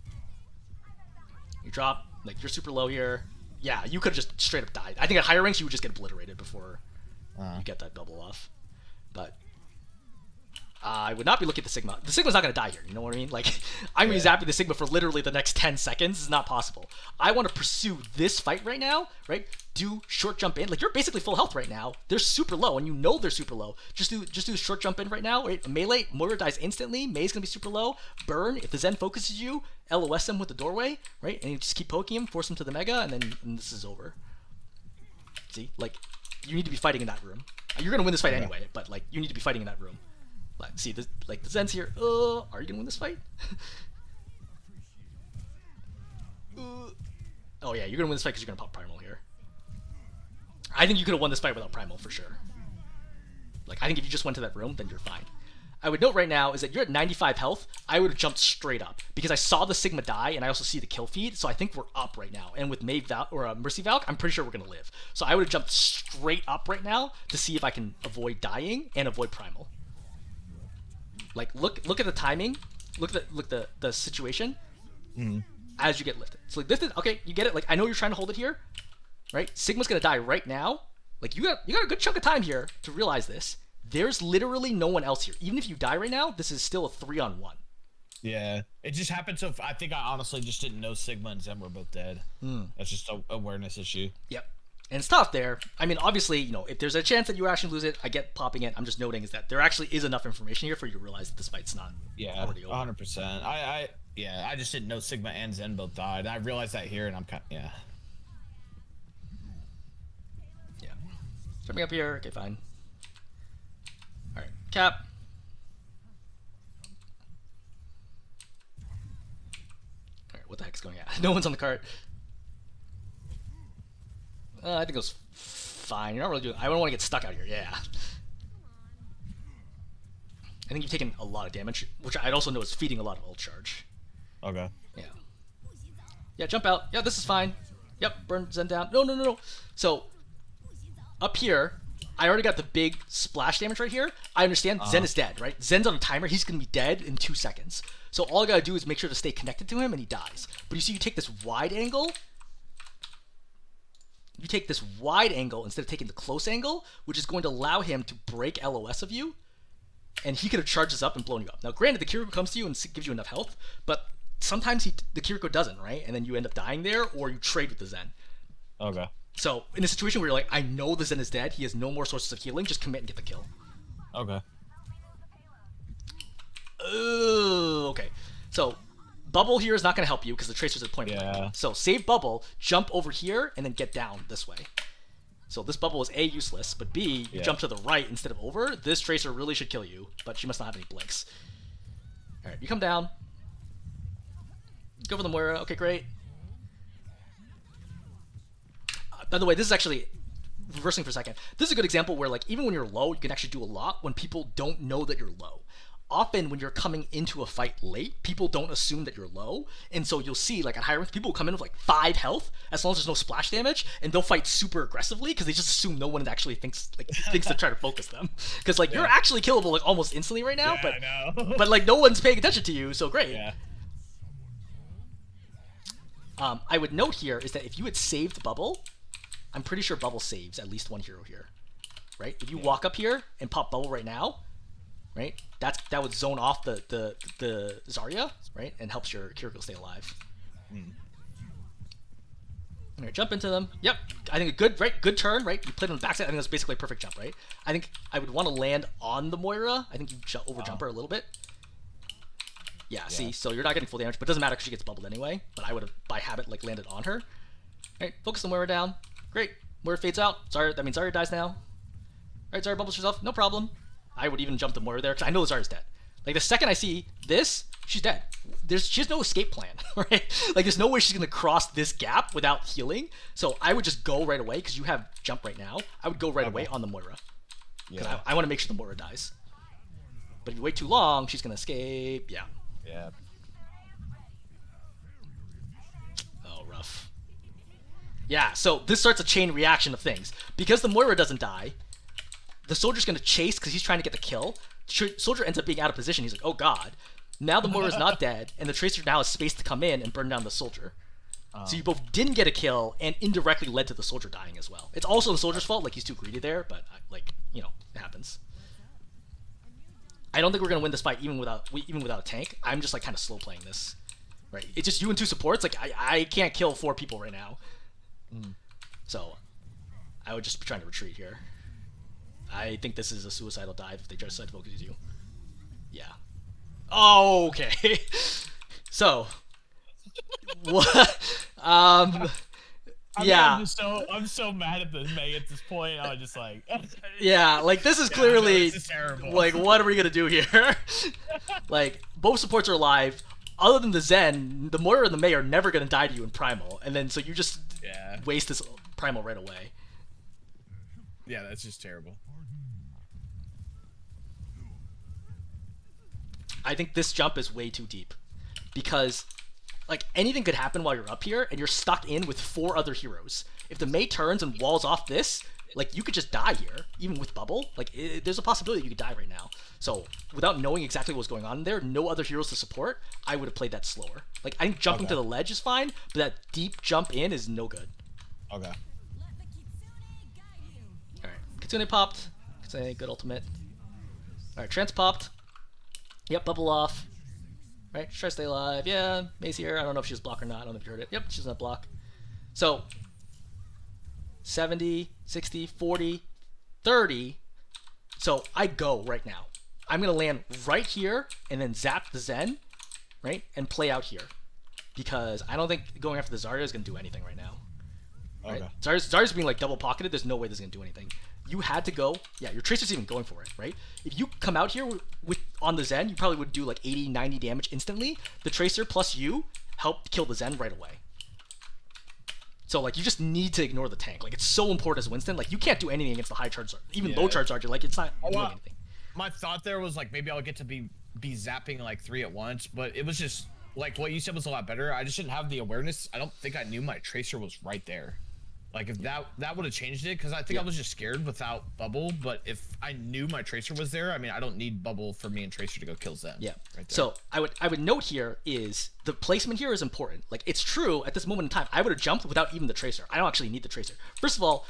You drop, like, you're super low here. Yeah, you could have just straight up died. I think at higher ranks you would just get obliterated before you get that double off. But I would not be looking at the Sigma. The Sigma's not going to die here, you know what I mean? Like, I'm going to be zapping the Sigma for literally the next 10 seconds. It's not possible. I want to pursue this fight right now, right? Do short jump in. Like, you're basically full health right now. They're super low, and you know they're super low. Just do short jump in right now. Right? Melee, Moira dies instantly. May's going to be super low. Burn, if the Zen focuses you, LOS him with the doorway, right? And you just keep poking him, force him to the Mega, and then this is over. See? Like, you need to be fighting in that room. You're going to win this fight anyway, but, like, you need to be fighting in that room. See, the Zen's here. Are you gonna win this fight? Oh yeah, you're gonna win this fight because you're gonna pop Primal here. I think you could have won this fight without Primal for sure. Like, I think if you just went to that room, then you're fine. I would note right now is that you're at 95 health. I would have jumped straight up because I saw the Sigma die and I also see the kill feed, so I think we're up right now. And with Mercy Valk, I'm pretty sure we're gonna live. So I would have jumped straight up right now to see if I can avoid dying and avoid Primal. Like, look at the timing, look at the situation as you get lifted. So, like, lifted, okay, you get it. Like, I know you're trying to hold it here, right? Sigma's gonna die right now. Like, you got a good chunk of time here to realize this. There's literally no one else here. Even if you die right now, this is still a 3-on-1. Yeah, it just happened. So I think I honestly just didn't know Sigma and Zen were both dead. That's just an awareness issue. Yep. And it's tough there. I mean, obviously, you know, if there's a chance that you actually lose it, I get popping it. I'm just noting is that there actually is enough information here for you to realize that this fight's not already over. 100%. I just didn't know Sigma and Zen both died. I realized that here, and I'm kind of, Yeah. Jumping up here. Okay, fine. All right, cap. All right, what the heck's going on? No one's on the cart. I think it was fine. You're not really doing. I don't want to get stuck out here. Yeah. I think you've taken a lot of damage, which I'd also know is feeding a lot of ult charge. Okay. Yeah. Yeah, jump out. Yeah, this is fine. Yep, burn Zen down. No. So, up here, I already got the big splash damage right here. I understand Zen is dead, right? Zen's on a timer. He's going to be dead in 2 seconds. So all I got to do is make sure to stay connected to him, and he dies. But you see, you take this wide angle. You take this wide angle instead of taking the close angle, which is going to allow him to break LOS of you, and he could have charged us up and blown you up. Now, granted, the Kiriko comes to you and gives you enough health, but sometimes the Kiriko doesn't, right? And then you end up dying there, or you trade with the Zen. Okay. So, in a situation where you're like, I know the Zen is dead, he has no more sources of healing, just commit and get the kill. Okay. Okay. So, bubble here is not going to help you because the Tracer's at point blank. Yeah. So save bubble, jump over here, and then get down this way. So this bubble is A, useless, but B, you jump to the right instead of over. This Tracer really should kill you, but she must not have any blinks. Alright, you come down. Go for the Moira. Okay, great. By the way, this is actually reversing for a second. This is a good example where, like, even when you're low, you can actually do a lot when people don't know that you're low. Often when you're coming into a fight late, people don't assume that you're low, and so you'll see, like, at higher ranks, people will come in with like 5 health as long as there's no splash damage, and they'll fight super aggressively because they just assume no one actually thinks to try to focus them. Because like you're actually killable like almost instantly right now, but I know. but like no one's paying attention to you, so great. Yeah. I would note here is that if you had saved bubble, I'm pretty sure bubble saves at least one hero here, right? If you walk up here and pop bubble right now, right? That would zone off the Zarya, right? And helps your Kiriko stay alive. Alright, jump into them. Yep. I think a good turn, right? You played on the backside. I think that's basically a perfect jump, right? I think I would want to land on the Moira. I think you over jump her a little bit. Yeah, see, so you're not getting full damage, but it doesn't matter because she gets bubbled anyway. But I would have, by habit, like landed on her. Alright, focus the Moira down. Great. Moira fades out. Zarya, that means Zarya dies now. Alright, Zarya bubbles herself. No problem. I would even jump the Moira there because I know Zarya's dead. Like the second I see this, she's dead. She has no escape plan, right? Like there's no way she's gonna cross this gap without healing. So I would just go right away because you have jump right now. I would go right away on the Moira because I want to make sure the Moira dies. But if you wait too long, she's gonna escape. Yeah. Yeah. Oh, rough. Yeah. So this starts a chain reaction of things because the Moira doesn't die. The soldier's gonna chase because he's trying to get the kill. Soldier ends up being out of position. He's like, oh god. Now the Moira's not dead, and the Tracer now has space to come in and burn down the soldier. So you both didn't get a kill, and indirectly led to the soldier dying as well. It's also the soldier's fault, like he's too greedy there, but like, you know, it happens. I don't think we're gonna win this fight even without a tank. I'm just like kind of slow playing this, right? It's just you and 2 supports. Like I can't kill 4 people right now, so I would just be trying to retreat here. I think this is a suicidal dive if they try to decide to focus you. Yeah. Oh, okay. So, what? Yeah. I'm so mad at the May at this point. I'm just like, yeah, like this is clearly this is terrible. Like, what are we gonna do here? Like, both supports are alive. Other than the Zen, the Moira and the May are never gonna die to you in Primal, and then so you just waste this Primal right away. Yeah, that's just terrible. I think this jump is way too deep because like anything could happen while you're up here and you're stuck in with 4 other heroes. If the May turns and walls off this, like you could just die here, even with bubble. Like there's a possibility you could die right now. So without knowing exactly what's going on there, no other heroes to support, I would have played that slower. Like I think jumping to the ledge is fine, but that deep jump in is no good. Okay. Alright, Kitsune popped. Kitsune, good ultimate. Alright, Trance popped. Yep, bubble off. Right, try to stay alive. Yeah, May's here. I don't know if she's blocked or not. I don't know if you heard it. Yep, she's not block. So, 70, 60, 40, 30. So, I go right now. I'm going to land right here and then zap the Zen, right, and play out here. Because I don't think going after the Zarya is going to do anything right now. Right? Okay. Zarya's being like double pocketed. There's no way this is going to do anything. You had to go. Yeah, your Tracer's even going for it, right? If you come out here with on the Zen, you probably would do like 80, 90 damage instantly. The Tracer plus you help kill the Zen right away. So like you just need to ignore the tank. Like it's so important as Winston. Like you can't do anything against the high charge, even low charge Zarya. Like it's not doing anything. My thought there was like maybe I'll get to be zapping like 3 at once, but it was just like what you said was a lot better. I just didn't have the awareness. I don't think I knew my Tracer was right there. Like if that would have changed it, because I think I was just scared without bubble. But if I knew my Tracer was there, I mean, I don't need bubble for me and Tracer to go kill Zen. Yeah. Right there. So I would note here is the placement here is important. Like it's true at this moment in time, I would have jumped without even the Tracer. I don't actually need the Tracer. First of all,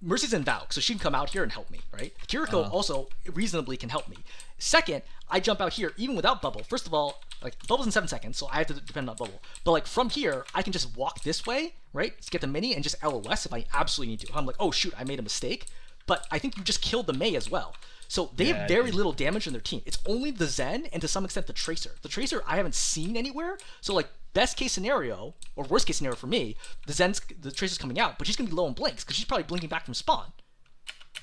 Mercy's in Valk, so she can come out here and help me, right? Kiriko also reasonably can help me. Second, I jump out here even without bubble. First of all, like bubble's in 7 seconds, so I have to depend on bubble. But like from here, I can just walk this way, right? To get the mini and just LOS if I absolutely need to. I'm like, oh shoot, I made a mistake. But I think you just killed the Mei as well. So they have very little damage in their team. It's only the Zen and to some extent the Tracer. The Tracer I haven't seen anywhere. So like best case scenario or worst case scenario for me, the Tracer's coming out, but she's gonna be low on blinks because she's probably blinking back from spawn,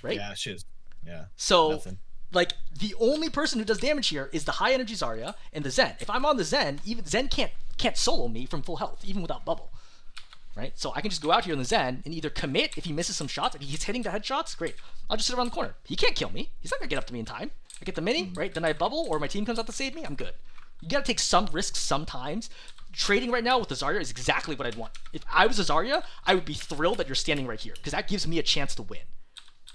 right? Yeah, she is. Yeah. So nothing. Like the only person who does damage here is the high energy Zarya and the Zen. If I'm on the Zen, even Zen can't solo me from full health even without bubble. Right? So I can just go out here in the Zen and either commit if he misses some shots. If he's hitting the headshots, great. I'll just sit around the corner. He can't kill me. He's not going to get up to me in time. I get the mini, right? Then I bubble or my team comes out to save me. I'm good. You got to take some risks sometimes. Trading right now with the Zarya is exactly what I'd want. If I was a Zarya, I would be thrilled that you're standing right here because that gives me a chance to win.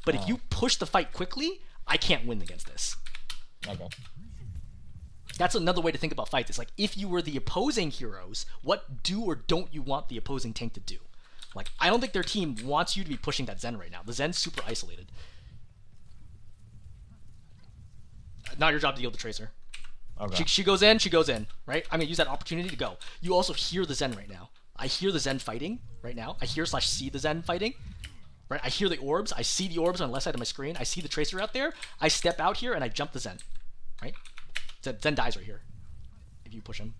But if you push the fight quickly, I can't win against this. Okay. That's another way to think about fights. It's like if you were the opposing heroes, what do or don't you want the opposing tank to do? Like I don't think their team wants you to be pushing that Zen right now. The Zen's super isolated. Not your job to deal with the Tracer. Okay. She goes in, right? I'm gonna use that opportunity to go. You also hear the Zen right now. I hear the Zen fighting right now. I hear / see the Zen fighting. Right? I hear the orbs. I see the orbs on the left side of my screen. I see the Tracer out there. I step out here and I jump the Zen. Right? Zen dies right here. If you push him,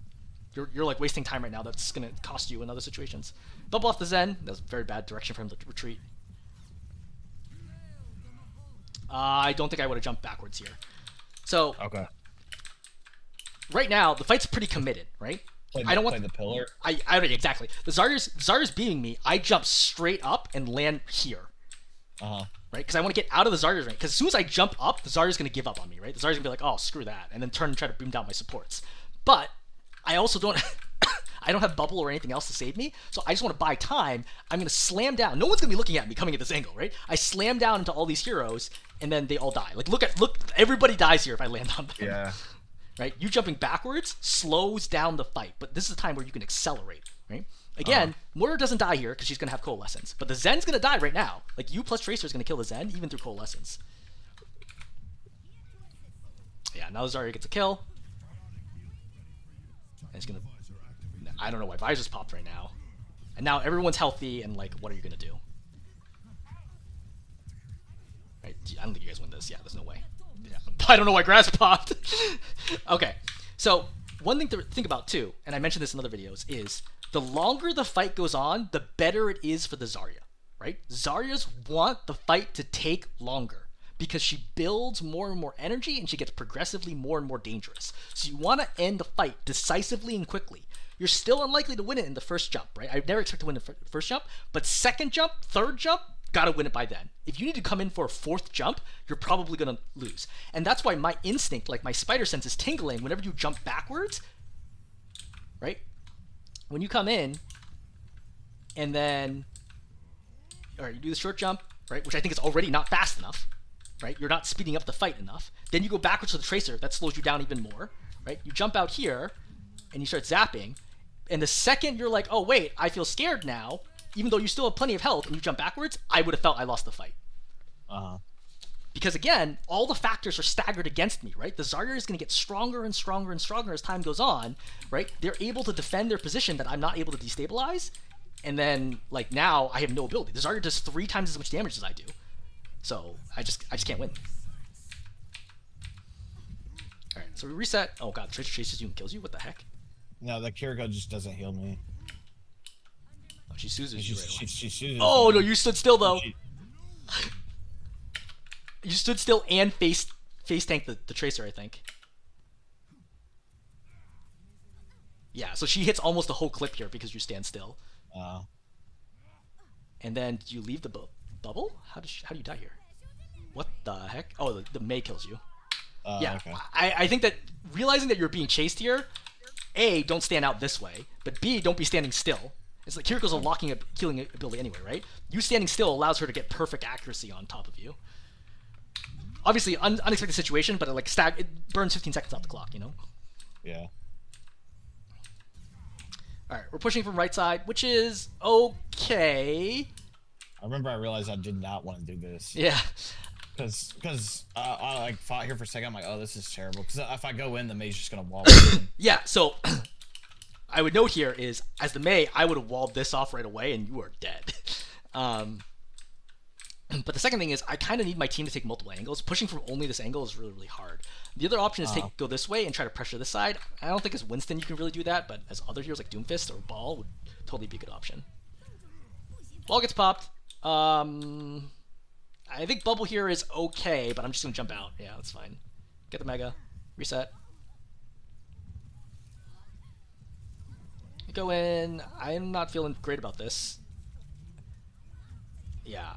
you're like wasting time right now. That's gonna cost you in other situations. Bubble off the Zen. That was a very bad direction for him to retreat. I don't think I would have jumped backwards here. So okay. Right now the fight's pretty committed. Right? I don't want the pillar. I already exactly. The Zarya's beating me. I jump straight up and land here. Right? Because I want to get out of the Zarya's range. Because as soon as I jump up, the Zarya's going to give up on me, right? The Zarya's going to be like, oh, screw that. And then turn and try to boom down my supports. But I also don't... I don't have bubble or anything else to save me. So I just want to buy time. I'm going to slam down. No one's going to be looking at me coming at this angle, right? I slam down into all these heroes, and then they all die. Like, look, everybody dies here if I land on them. Yeah. Right? You jumping backwards slows down the fight. But this is a time where you can accelerate, right? Again, Moira doesn't die here because she's going to have Coalescence. But the Zen's going to die right now. Like, you plus Tracer is going to kill the Zen, even through Coalescence. Yeah, now Zarya gets a kill. And it's going to... I don't know why Visor's popped right now. And now everyone's healthy, and, like, what are you going to do? Right? I don't think you guys win this. Yeah, there's no way. Yeah. I don't know why grass popped. Okay. So, one thing to think about, too, and I mentioned this in other videos, is... the longer the fight goes on, the better it is for the Zarya, right? Zaryas want the fight to take longer because she builds more and more energy and she gets progressively more and more dangerous. So you want to end the fight decisively and quickly. You're still unlikely to win it in the first jump, right? I never expect to win the first jump, but second jump, third jump, gotta win it by then. If you need to come in for a fourth jump, you're probably gonna lose. And that's why my instinct, like my spider sense, is tingling whenever you jump backwards, right? When you come in, and then, all right, you do the short jump, right, which I think is already not fast enough, right? You're not speeding up the fight enough. Then you go backwards to the Tracer, that slows you down even more, right? You jump out here, and you start zapping, and the second you're like, oh wait, I feel scared now, even though you still have plenty of health, and you jump backwards, I would have felt I lost the fight. Because again, all the factors are staggered against me, right? The Zarya is going to get stronger and stronger and stronger as time goes on, right? They're able to defend their position that I'm not able to destabilize, and then, like, now I have no ability. The Zarya does 3 times as much damage as I do, so I just can't win. Alright, so we reset. Oh god, the Tracer chases you and kills you? What the heck? No, the Kiriko just doesn't heal me. Oh, she soozes you right away. She soozes Oh, me. no, you stood still, though. You stood still and face tanked the Tracer, I think. Yeah, so she hits almost the whole clip here because you stand still. And then do you leave the bubble? How do you die here? What the heck? Oh, the Mei kills you. Yeah, okay. I think that realizing that you're being chased here, A, don't stand out this way, but B, don't be standing still. It's like Kiriko's a killing ability anyway, right? You standing still allows her to get perfect accuracy on top of you. Obviously, unexpected situation, but it burns 15 seconds off the clock, you know? Yeah. Alright, we're pushing from right side, which is okay. I realized I did not want to do this. Yeah. Because I like fought here for a second. I'm like, oh, this is terrible. Because if I go in, the Mei's just gonna wall me. Yeah. So I would note here is as the Mei, I would have walled this off right away, and you are dead. But the second thing is I kind of need my team to take multiple angles. Pushing from only this angle is really, really hard. The other option is go this way and try to pressure this side. I don't think as Winston you can really do that, but as other heroes like Doomfist or Ball would totally be a good option. Ball gets popped. I think Bubble here is okay, but I'm just going to jump out. Yeah, that's fine. Get the Mega. Reset. Go in. I'm not feeling great about this. Yeah.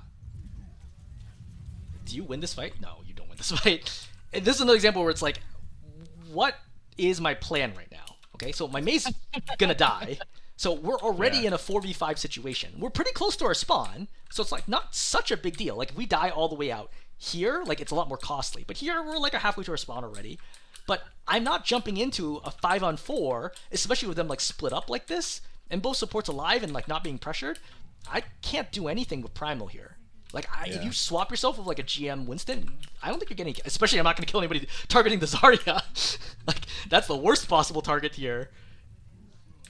Do you win this fight? No, you don't win this fight. And this is another example where it's like, what is my plan right now? Okay, so my May's gonna die. So we're already in a 4v5 situation. We're pretty close to our spawn, so it's like not such a big deal. Like if we die all the way out here, like it's a lot more costly. But here we're like halfway to our spawn already. But I'm not jumping into a 5-on-4, especially with them like split up like this, and both supports alive and like not being pressured. I can't do anything with Primal here. Like, if you swap yourself with, like, a GM Winston, I don't think you're getting... Especially, I'm not going to kill anybody targeting the Zarya. Like, that's the worst possible target here.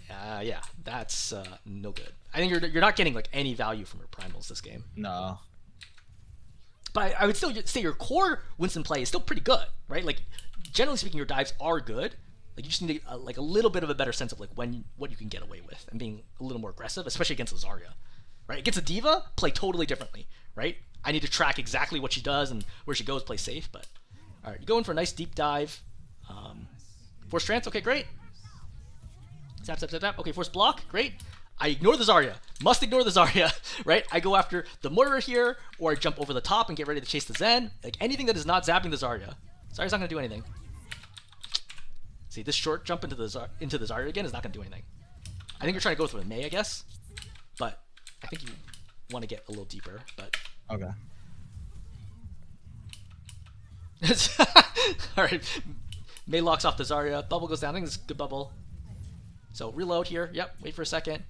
Yeah, that's no good. I think you're not getting, like, any value from your Primals this game. No. But I would still say your core Winston play is still pretty good, right? Like, generally speaking, your dives are good. Like, you just need, like, a little bit of a better sense of, like, what you can get away with and being a little more aggressive, especially against the Zarya. Right? Against a Diva, play totally differently, right? I need to track exactly what she does and where she goes, play safe, but... Alright, you go in for a nice deep dive. Force Trance, okay, great. Zap, zap, zap, zap. Okay, Force Block, great. I ignore the Zarya. Must ignore the Zarya, right? I go after the Moira here, or I jump over the top and get ready to chase the Zen. Like, anything that is not zapping the Zarya. Zarya's not going to do anything. See, this short jump into the Zarya again is not going to do anything. I think you're trying to go through a Mei, I guess. But... I think you want to get a little deeper, but... Okay. Alright. Mei locks off the Zarya. Bubble goes down. I think this is a good bubble. So, reload here. Yep, wait for a second.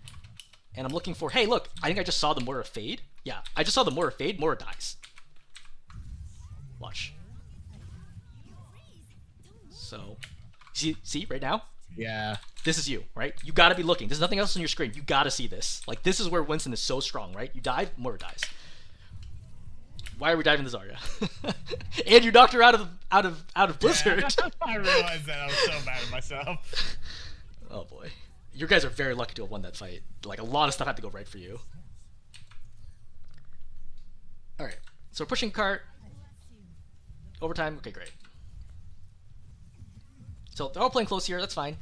And I'm looking for... Hey, look! I think I just saw the Moira fade. Yeah, I just saw the Moira fade. Moira dies. Watch. So... See, right now? Yeah. This is you, right? You gotta be looking. There's nothing else on your screen. You gotta see this. Like, this is where Winston is so strong, right? You dive, Moira dies. Why are we diving the Zarya? And you knocked her out of Blizzard. Yeah, I realized that. I was so mad at myself. Oh boy. You guys are very lucky to have won that fight. Like, a lot of stuff had to go right for you. Alright. So we're pushing cart. Overtime. Okay, great. So they're all playing close here. That's fine.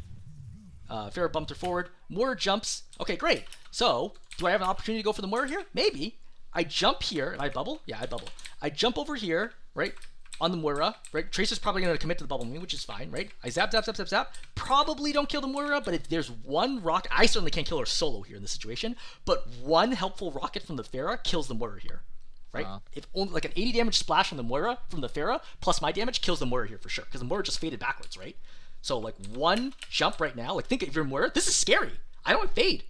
Farrah bumped her forward. Moira jumps. Okay, great. So, do I have an opportunity to go for the Moira here? Maybe. I jump here. And I bubble? Yeah, I bubble. I jump over here, right? On the Moira, right? Tracer's probably going to commit to the bubble me, which is fine, right? I zap, zap, zap, zap, zap. Probably don't kill the Moira, but if there's one rocket... I certainly can't kill her solo here in this situation, but one helpful rocket from the Farrah kills the Moira here, right? If only like an 80 damage splash from the Moira, from the Farrah, plus my damage kills the Moira here for sure, because the Moira just faded backwards, right? So, like, one jump right now, like, think if you're Moira, this is scary. I don't fade,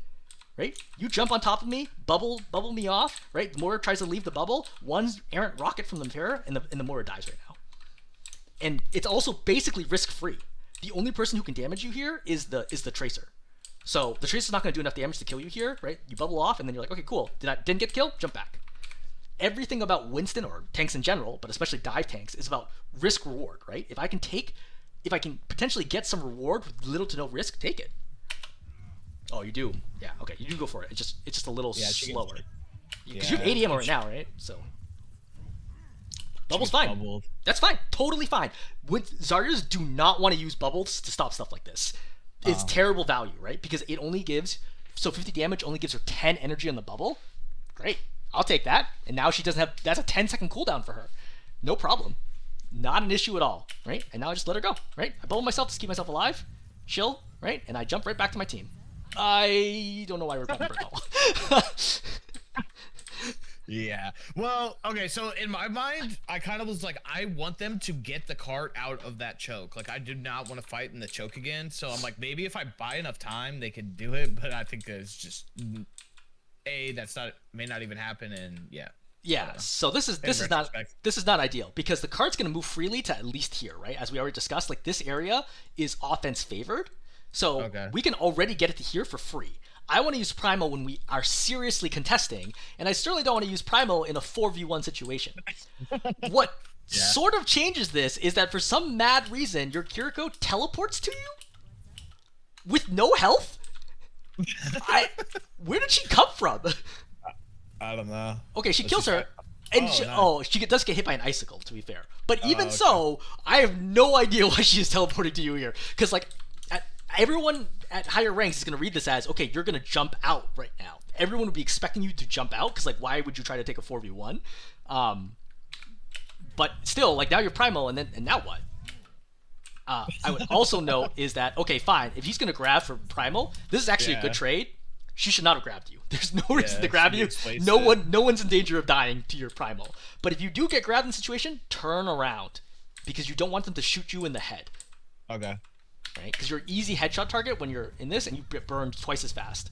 right? You jump on top of me, bubble me off, right? Moira tries to leave the bubble, one errant rocket from the Farrah, and the Moira dies right now. And it's also basically risk-free. The only person who can damage you here is the Tracer. So, the Tracer's not going to do enough damage to kill you here, right? You bubble off, and then you're like, okay, cool. Didn't get killed? Jump back. Everything about Winston, or tanks in general, but especially dive tanks, is about risk-reward, right? If I can potentially get some reward with little to no risk, take it. Oh, you do. Yeah, okay, you do go for it. It's just a little slower. Because you have 80 ammo right now, right? So bubble's fine. Bubbled. That's fine. Totally fine. Zaryas do not want to use bubbles to stop stuff like this. It's terrible value, right? Because it only gives 50 damage only gives her 10 energy on the bubble. Great. I'll take that. And now she doesn't have... That's a 10-second cooldown for her. No problem. Not an issue at all, right? And now I just let her go, right? I bubble myself to keep myself alive, chill, right? And I jump right back to my team. I don't know why we're bumping at all. Yeah. Well, okay, so in my mind, I kind of was like, I want them to get the cart out of that choke. Like, I do not want to fight in the choke again. So I'm like, maybe if I buy enough time, they could do it. But I think it's just... may not even happen, and yeah, so this is not ideal, because the card's going to move freely to at least here, right? As we already discussed, like, this area is offense favored, so we can already get it to here for free. I want to use Primal when we are seriously contesting, and I certainly don't want to use Primal in a 4v1 situation. What sort of changes this is that for some mad reason, your Kiriko teleports to you with no health? Where did she come from? I don't know. Okay, she kills her. And she does get hit by an icicle, to be fair. But even so, I have no idea why she is teleporting to you here. Because, like, everyone at higher ranks is going to read this as, okay, you're going to jump out right now. Everyone would be expecting you to jump out, because, like, why would you try to take a 4v1? But still, like, now you're Primal, and now what? I would also note is that, okay, fine, if he's going to grab for Primal, this is actually a good trade. She should not have grabbed you. There's no reason to grab you. No one's in danger of dying to your Primal. But if you do get grabbed in the situation, turn around. Because you don't want them to shoot you in the head. Okay. Right? Because you're an easy headshot target when you're in this, and you get burned twice as fast.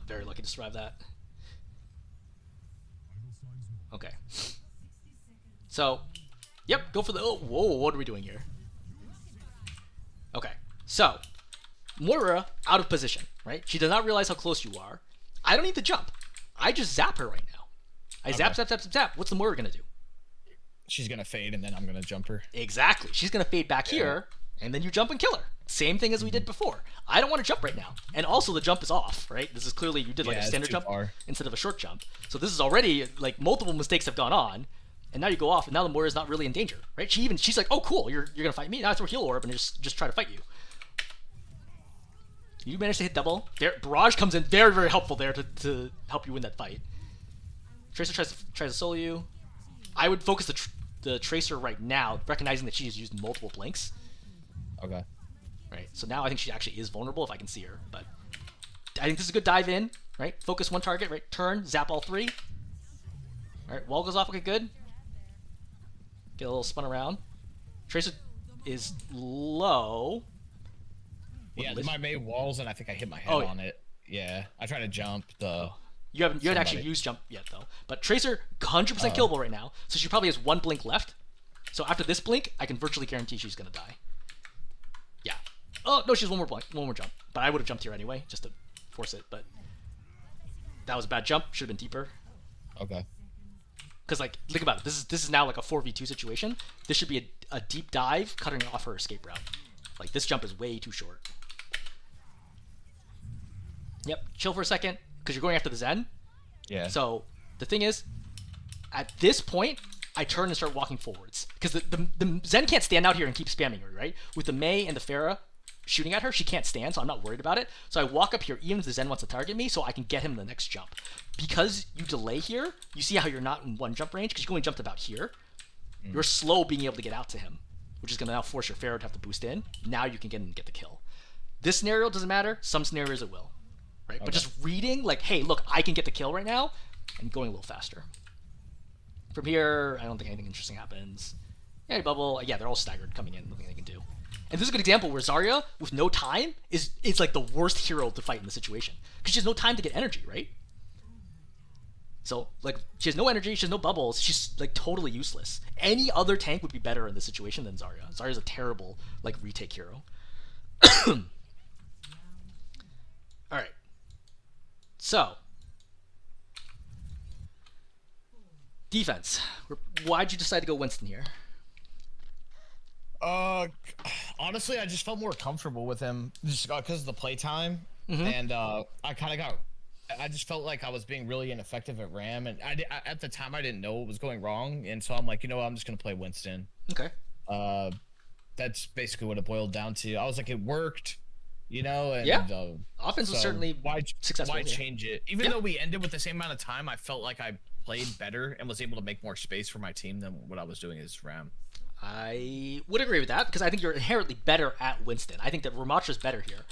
Very lucky to survive that. Okay. So, yep, go for the... Oh, whoa, what are we doing here? Okay, so... Moira out of position, right? She does not realize how close you are. I don't need to jump. I just zap her right now. I zap. What's the Moira going to do? She's going to fade, and then I'm going to jump her. Exactly. She's going to fade back here, and then you jump and kill her. Same thing as we did before. I don't want to jump right now. And also, the jump is off, right? This is clearly, you did like a standard jump instead of a short jump. So this is already, like, multiple mistakes have gone on, and now you go off, and now the Moira's not really in danger, right? She's like, oh, cool, you're going to fight me? Now I throw heal orb and just try to fight you. You managed to hit double. Barrage comes in very, very helpful there to help you win that fight. Tracer tries to solo you. I would focus the Tracer right now, recognizing that she has used multiple blinks. Okay. Right, so now I think she actually is vulnerable if I can see her. But I think this is a good dive in, right? Focus one target, right? Turn, zap all three. All right, wall goes off, okay, good. Get a little spun around. Tracer is low. Yeah, my main walls, and I think I hit my head on it. Yeah, I tried to jump the... You haven't actually used jump yet, though. But Tracer, 100% killable right now, so she probably has one blink left. So after this blink, I can virtually guarantee she's going to die. Yeah. Oh, no, she's one more jump. But I would have jumped here anyway, just to force it, but... That was a bad jump. Should have been deeper. Okay. Because, like, think about it. This is now like a 4v2 situation. This should be a deep dive, cutting off her escape route. Like, this jump is way too short. Yep, chill for a second, because you're going after the Zen. Yeah. So, the thing is, at this point, I turn and start walking forwards. Because the Zen can't stand out here and keep spamming her, right? With the Mei and the Pharah shooting at her, she can't stand, so I'm not worried about it. So I walk up here, even if the Zen wants to target me, so I can get him in the next jump. Because you delay here, you see how you're not in one jump range? Because you can only jump about here. You're slow being able to get out to him, which is going to now force your Pharah to have to boost in. Now you can get in and get the kill. This scenario doesn't matter. Some scenarios it will. Right? Okay. But just reading, like, hey, look, I can get the kill right now, and going a little faster. From here, I don't think anything interesting happens. Yeah, bubble. Yeah, they're all staggered coming in. Nothing they can do. And this is a good example where Zarya, with no time, is like the worst hero to fight in the situation. Because she has no time to get energy, right? So, like, she has no energy, she has no bubbles, she's, like, totally useless. Any other tank would be better in this situation than Zarya. Zarya's a terrible, like, retake hero. Alright. So, defense. Why'd you decide to go Winston here? Honestly, I just felt more comfortable with him just because of the playtime, and I just felt like I was being really ineffective at Ram, and at the time I didn't know what was going wrong, and so I'm like, you know what, I'm just gonna play Winston. Okay. That's basically what it boiled down to. I was like, it worked. You know, and offense was certainly successful. Why change it? Even though we ended with the same amount of time, I felt like I played better and was able to make more space for my team than what I was doing as Ram. I would agree with that because I think you're inherently better at Winston. I think that Rammatra's better here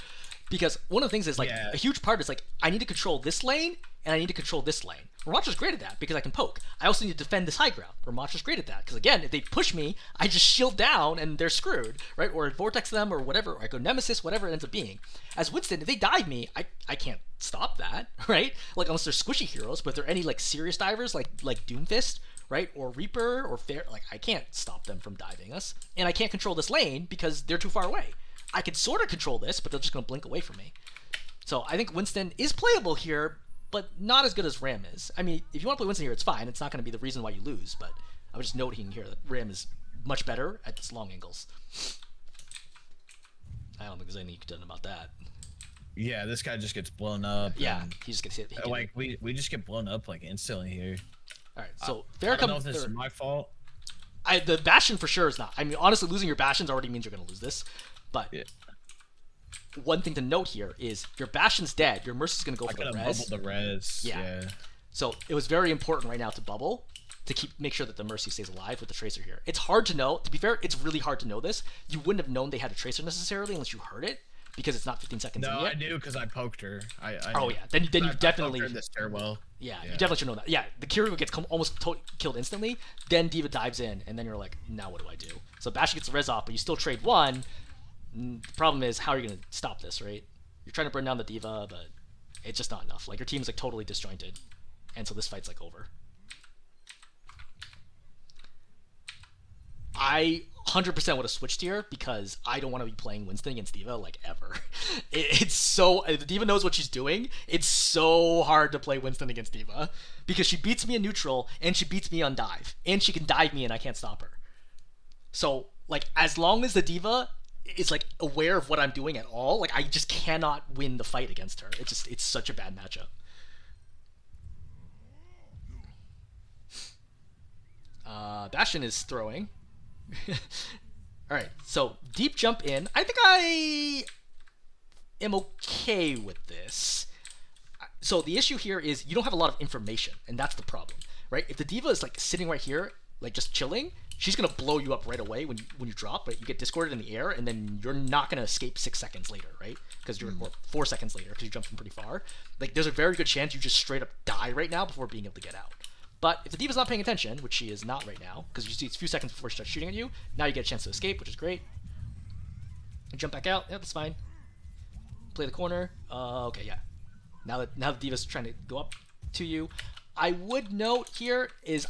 because one of the things is like a huge part is like I need to control this lane and I need to control this lane. Rammatra's great at that because I can poke. I also need to defend this high ground. Rammatra's great at that because again, if they push me, I just shield down and they're screwed, right? Or vortex them or whatever, or I go Nemesis, whatever it ends up being. As Winston, if they dive me, I can't stop that, right? Like unless they're squishy heroes, but if they're any like serious divers like Doomfist, right? Or Reaper or Fair, like I can't stop them from diving us, and I can't control this lane because they're too far away. I can sort of control this, but they're just going to blink away from me. So I think Winston is playable here, but not as good as Ram is. I mean, if you want to play Winston here, it's fine. It's not going to be the reason why you lose, but I was just noting here that Ram is much better at these long angles. I don't think there's anything you could have done about that. Yeah, this guy just gets blown up. Yeah, he just gets hit. Like, we just get blown up, like, instantly here. All right, so I don't know if this is my fault. The Bastion for sure is not. I mean, honestly, losing your Bastions already means you're going to lose this. But one thing to note here is your Bastion's dead. Your Mercy's going to go for the res. Bubble the res. Yeah. So it was very important right now to bubble to make sure that the Mercy stays alive with the Tracer here. It's hard to know. To be fair, it's really hard to know this. You wouldn't have known they had a Tracer necessarily unless you heard it, because it's not 15 seconds in yet. No, I knew because I poked her. Oh yeah, then you definitely. I poked her in the stairwell. Yeah, you definitely should know that. Yeah, the Kiryu gets almost killed instantly. Then D.Va dives in, and then you're like, now what do I do? So Bastion gets the res off, but you still trade one. The problem is, how are you going to stop this, right? You're trying to burn down the D.Va, but it's just not enough. Like, your team's like totally disjointed, and so this fight's like over. I 100% would have switched here because I don't want to be playing Winston against D.Va like ever. It's so, the D.Va knows what she's doing. It's so hard to play Winston against D.Va because she beats me in neutral and she beats me on dive, and she can dive me and I can't stop her. So like, as long as the D.Va is like aware of what I'm doing at all, like, I just cannot win the fight against her. It's such a bad matchup. Bastion is throwing. Alright, so deep jump in. I think I am okay with this. So the issue here is you don't have a lot of information, and that's the problem, right? If the D.Va is like sitting right here, like just chilling, she's gonna blow you up right away when you drop, right? You get discorded in the air, and then you're not gonna escape 6 seconds later, right? Because you're or 4 seconds later because you jumped from pretty far. Like, there's a very good chance you just straight up die right now before being able to get out. But if the D.Va's not paying attention, which she is not right now, because you see it's a few seconds before she starts shooting at you, now you get a chance to escape, which is great. And jump back out. Yeah, that's fine. Play the corner. Okay, yeah. Now the D.Va's trying to go up to you. I would note here is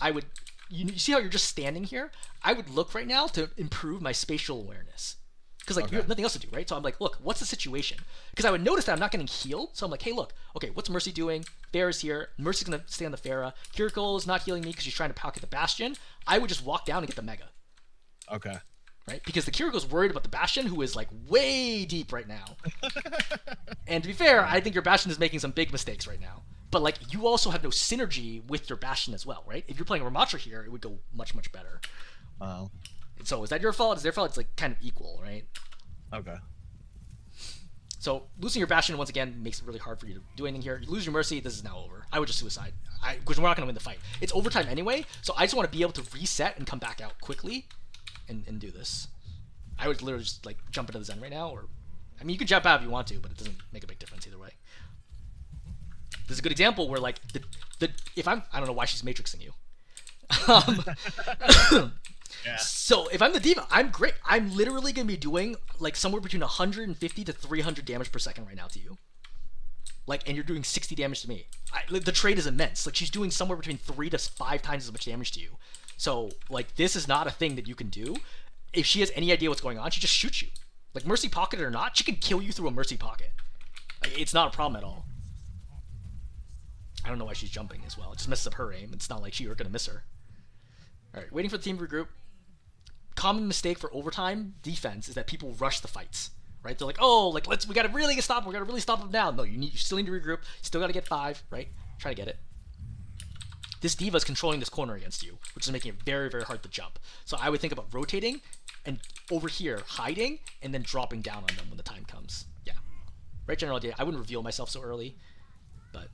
you see how you're just standing here? I would look right now to improve my spatial awareness. Because, like, you have nothing else to do, right? So I'm like, look, what's the situation? Because I would notice that I'm not getting healed. So I'm like, hey, look, okay, what's Mercy doing? Pharah's here. Mercy's going to stay on the Pharah. Kiriko is not healing me because she's trying to pocket the Bastion. I would just walk down and get the Mega. Okay. Right? Because the Kiriko's worried about the Bastion, who is, like, way deep right now. And to be fair, I think your Bastion is making some big mistakes right now. But, like, you also have no synergy with your Bastion as well, right? If you're playing Rammatra here, it would go much, much better. Wow. So is that your fault? Is their fault? It's like kind of equal, right? Okay. So losing your Bastion once again makes it really hard for you to do anything here. You lose your Mercy, this is now over. I would just suicide. Because we're not going to win the fight. It's overtime anyway, so I just want to be able to reset and come back out quickly and do this. I would literally just like jump into the Zen right now, or I mean, you can jump out if you want to, but it doesn't make a big difference either way. This is a good example where like if I don't know why she's matrixing you. Yeah. So if I'm the D.Va, I'm great. I'm literally going to be doing like somewhere between 150 to 300 damage per second right now to you. Like, and you're doing 60 damage to me. The trade is immense. Like, she's doing somewhere between 3 to 5 times as much damage to you. So, like, this is not a thing that you can do. If she has any idea what's going on, she just shoots you. Like, Mercy Pocket or not, she can kill you through a Mercy Pocket. Like, it's not a problem at all. I don't know why she's jumping as well. It just messes up her aim. It's not like you're going to miss her. Alright, waiting for the team to regroup. Common mistake for overtime defense is that people rush the fights, right? They're like, oh, like we gotta really stop him. We gotta really stop him now. No, you still need to regroup. You still gotta get 5, right? Try to get it. This D.Va is controlling this corner against you, which is making it very, very hard to jump. So I would think about rotating and over here hiding and then dropping down on them when the time comes. Yeah, right. General idea. I wouldn't reveal myself so early, but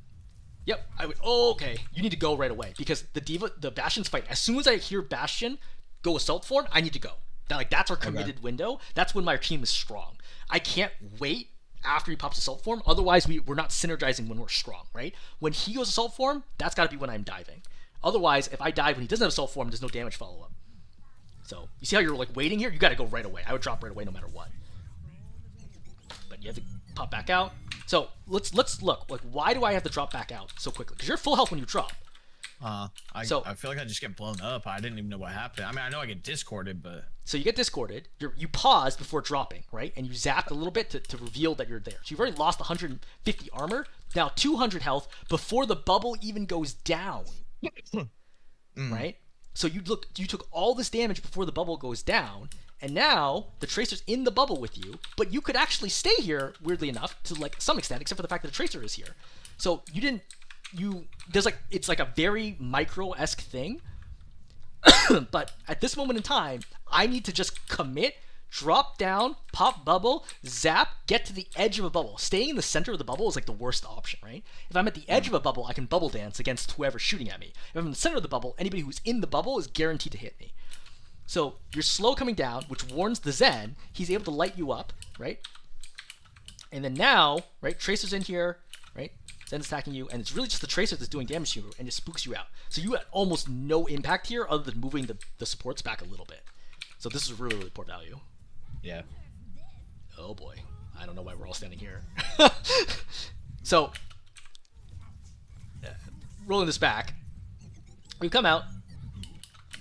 yep, I would. Oh, okay, you need to go right away because the Bastion's fight. As soon as I hear Bastion go assault form, I need to go. That's our committed window. That's when my team is strong. I can't wait after he pops assault form. Otherwise, we're not synergizing when we're strong, right? When he goes assault form, that's got to be when I'm diving. Otherwise, if I dive when he doesn't have assault form, there's no damage follow up. So you see how you're like waiting here? You got to go right away. I would drop right away no matter what. But you have to pop back out. So let's look. Like, why do I have to drop back out so quickly? Because you're full health when you drop. I feel like I just get blown up. I didn't even know what happened. I mean, I know I get discorded, but... So you get discorded. You pause before dropping, right? And you zapped a little bit to reveal that you're there. So you've already lost 150 armor. Now 200 health before the bubble even goes down. Right? So you took all this damage before the bubble goes down, and now the Tracer's in the bubble with you, but you could actually stay here, weirdly enough, to like some extent, except for the fact that the Tracer is here. So it's like a very micro-esque thing. But at this moment in time, I need to just commit, drop down, pop bubble, zap, get to the edge of a bubble. Staying in the center of the bubble is like the worst option, right? If I'm at the edge of a bubble, I can bubble dance against whoever's shooting at me. If I'm in the center of the bubble, anybody who's in the bubble is guaranteed to hit me. So you're slow coming down, which warns the Zen. He's able to light you up, right? And then now, right, Tracer's in here, right? Zen's attacking you, and it's really just the Tracer that's doing damage to you, and it spooks you out. So you had almost no impact here other than moving the supports back a little bit. So this is really, really poor value. Yeah. Oh boy. I don't know why we're all standing here. So, rolling this back, we come out.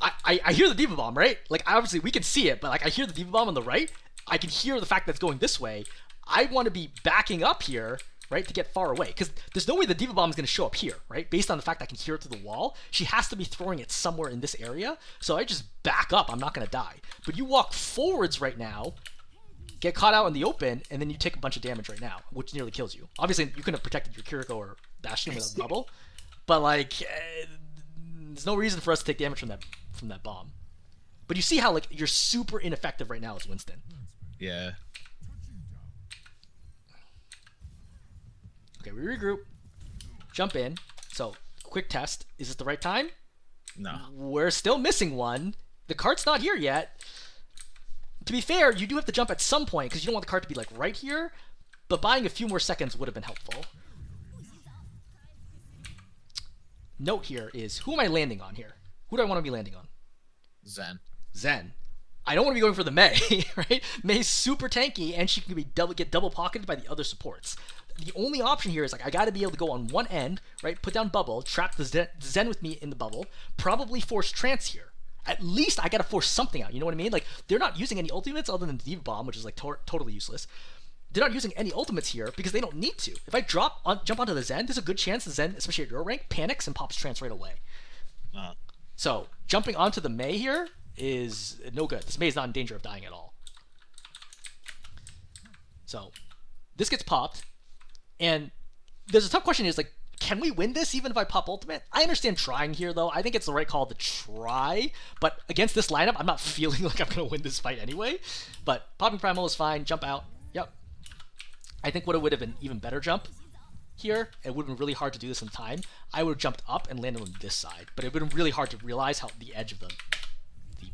I hear the Diva Bomb, right? Like, obviously, we can see it, but like I hear the Diva Bomb on the right. I can hear the fact that it's going this way. I want to be backing up here, right, to get far away. Because there's no way the Diva Bomb is going to show up here, right? Based on the fact I can hear it through the wall, she has to be throwing it somewhere in this area. So I just back up. I'm not going to die. But you walk forwards right now, get caught out in the open, and then you take a bunch of damage right now, which nearly kills you. Obviously, you couldn't have protected your Kiriko or Bastion without the bubble. But, like, there's no reason for us to take damage from that bomb. But you see how, like, you're super ineffective right now as Winston. Yeah. Okay, we regroup, jump in. So, quick test. Is this the right time? No. We're still missing one. The cart's not here yet. To be fair, you do have to jump at some point because you don't want the cart to be like right here, but buying a few more seconds would have been helpful. Note here is, who am I landing on here? Who do I want to be landing on? Zen. I don't want to be going for the Mei, right? Mei's super tanky, and she can get double pocketed by the other supports. The only option here is, like, I got to be able to go on one end, right? Put down bubble, trap the Zen with me in the bubble, probably force trance here. At least I got to force something out, you know what I mean? Like, they're not using any ultimates other than the Diva Bomb, which is, like, totally useless. They're not using any ultimates here because they don't need to. If I jump onto the Zen, there's a good chance the Zen, especially at your rank, panics and pops trance right away. So, jumping onto the Mei here is no good. This Mei is not in danger of dying at all. So, this gets popped. And there's a tough question is, like, can we win this even if I pop ultimate? I understand trying here, though. I think it's the right call to try. But against this lineup, I'm not feeling like I'm going to win this fight anyway. But popping Primal is fine. Jump out. Yep. I think what would have been even better jump here, it would have been really hard to do this in time. I would have jumped up and landed on this side. But it would have been really hard to realize how the edge of the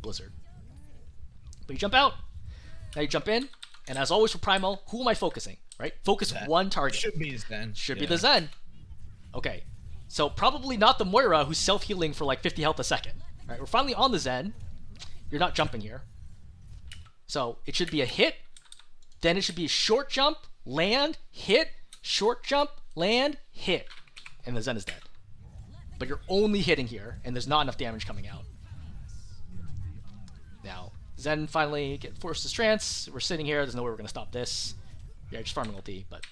blizzard. But you jump out. Now you jump in. And as always for Primal, who am I focusing? Right? Focus Zen. One target. Should be Zen. Should be the Zen. Okay. So probably not the Moira who's self-healing for like 50 health a second. All right, we're finally on the Zen. You're not jumping here. So it should be a hit. Then it should be a short jump, land, hit, short jump, land, hit. And the Zen is dead. But you're only hitting here, and there's not enough damage coming out. Now, Zen finally forces trance. We're sitting here. There's no way we're going to stop this. Yeah, just farming ulti, but...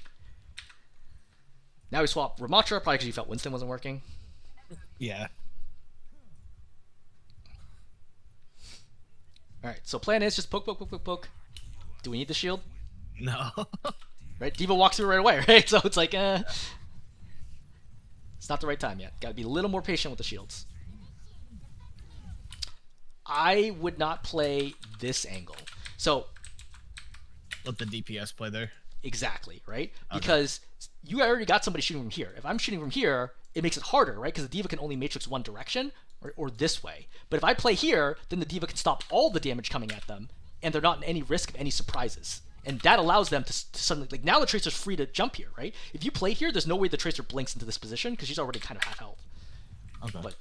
Now we swap Rammatra, probably because you felt Winston wasn't working. Yeah. Alright, so plan is just poke, poke, poke, poke, poke. Do we need the shield? No. Right? Diva walks through right away, right? So it's like, it's not the right time yet. Gotta be a little more patient with the shields. I would not play this angle. So... Let the DPS play there. Exactly, right? Okay. Because you already got somebody shooting from here. If I'm shooting from here, it makes it harder, right? Because the Diva can only matrix one direction, or this way. But if I play here, then the Diva can stop all the damage coming at them, and they're not in any risk of any surprises. And that allows them to suddenly... Like, now the Tracer's free to jump here, right? If you play here, there's no way the Tracer blinks into this position, because she's already kind of half health. Okay. But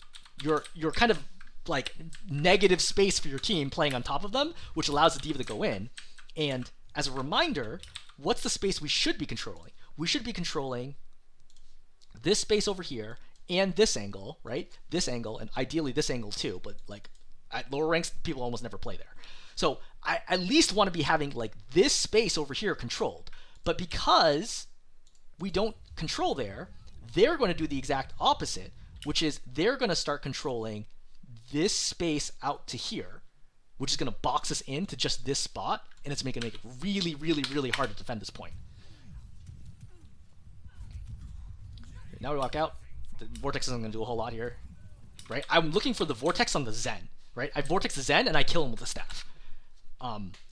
you're kind of, like, negative space for your team playing on top of them, which allows the Diva to go in. And as a reminder... What's the space we should be controlling? We should be controlling this space over here and this angle, right? This angle, and ideally this angle too, but like at lower ranks, people almost never play there. So I at least want to be having like this space over here controlled. But because we don't control there, they're going to do the exact opposite, which is they're going to start controlling this space out to here, which is going to box us into just this spot, and it's going to make it really, really, really hard to defend this point. Now we walk out. The Vortex isn't going to do a whole lot here, right? I'm looking for the Vortex on the Zen, right? I Vortex the Zen, and I kill him with the staff.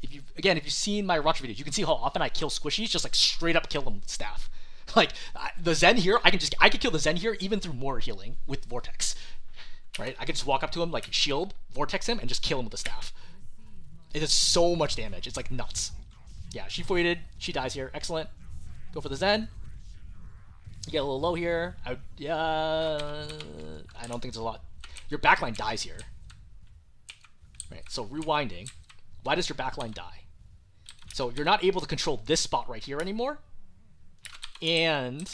If you've seen my Rammatra videos, you can see how often I kill squishies, just like straight up kill them with the staff. Like the Zen here, I could kill the Zen here even through more healing with Vortex, right? I could just walk up to him, like shield, Vortex him, and just kill him with the staff. It does so much damage. It's like nuts. Yeah, she foided. She dies here. Excellent. Go for the Zen. You get a little low here. I don't think it's a lot. Your backline dies here. Right, so rewinding. Why does your backline die? So you're not able to control this spot right here anymore. And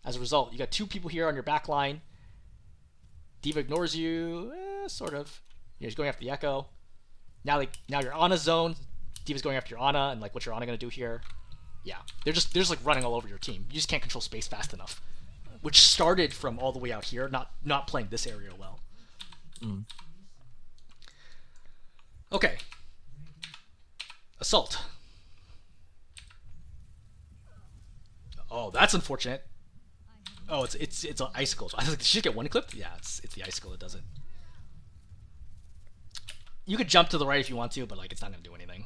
as a result, you got two people here on your backline. D.Va ignores you, sort of. Yeah, he's going after the Echo. Now you're Ana zone. D.Va's going after your Ana, and like what's your Ana gonna do here? Yeah, they're just like running all over your team. You just can't control space fast enough. Which started from all the way out here, not playing this area well. Okay. Assault. Oh, that's unfortunate. Oh, it's an icicle. So I was like, did she get one equipped? Yeah, it's the icicle that does it. You could jump to the right if you want to, but like it's not gonna do anything.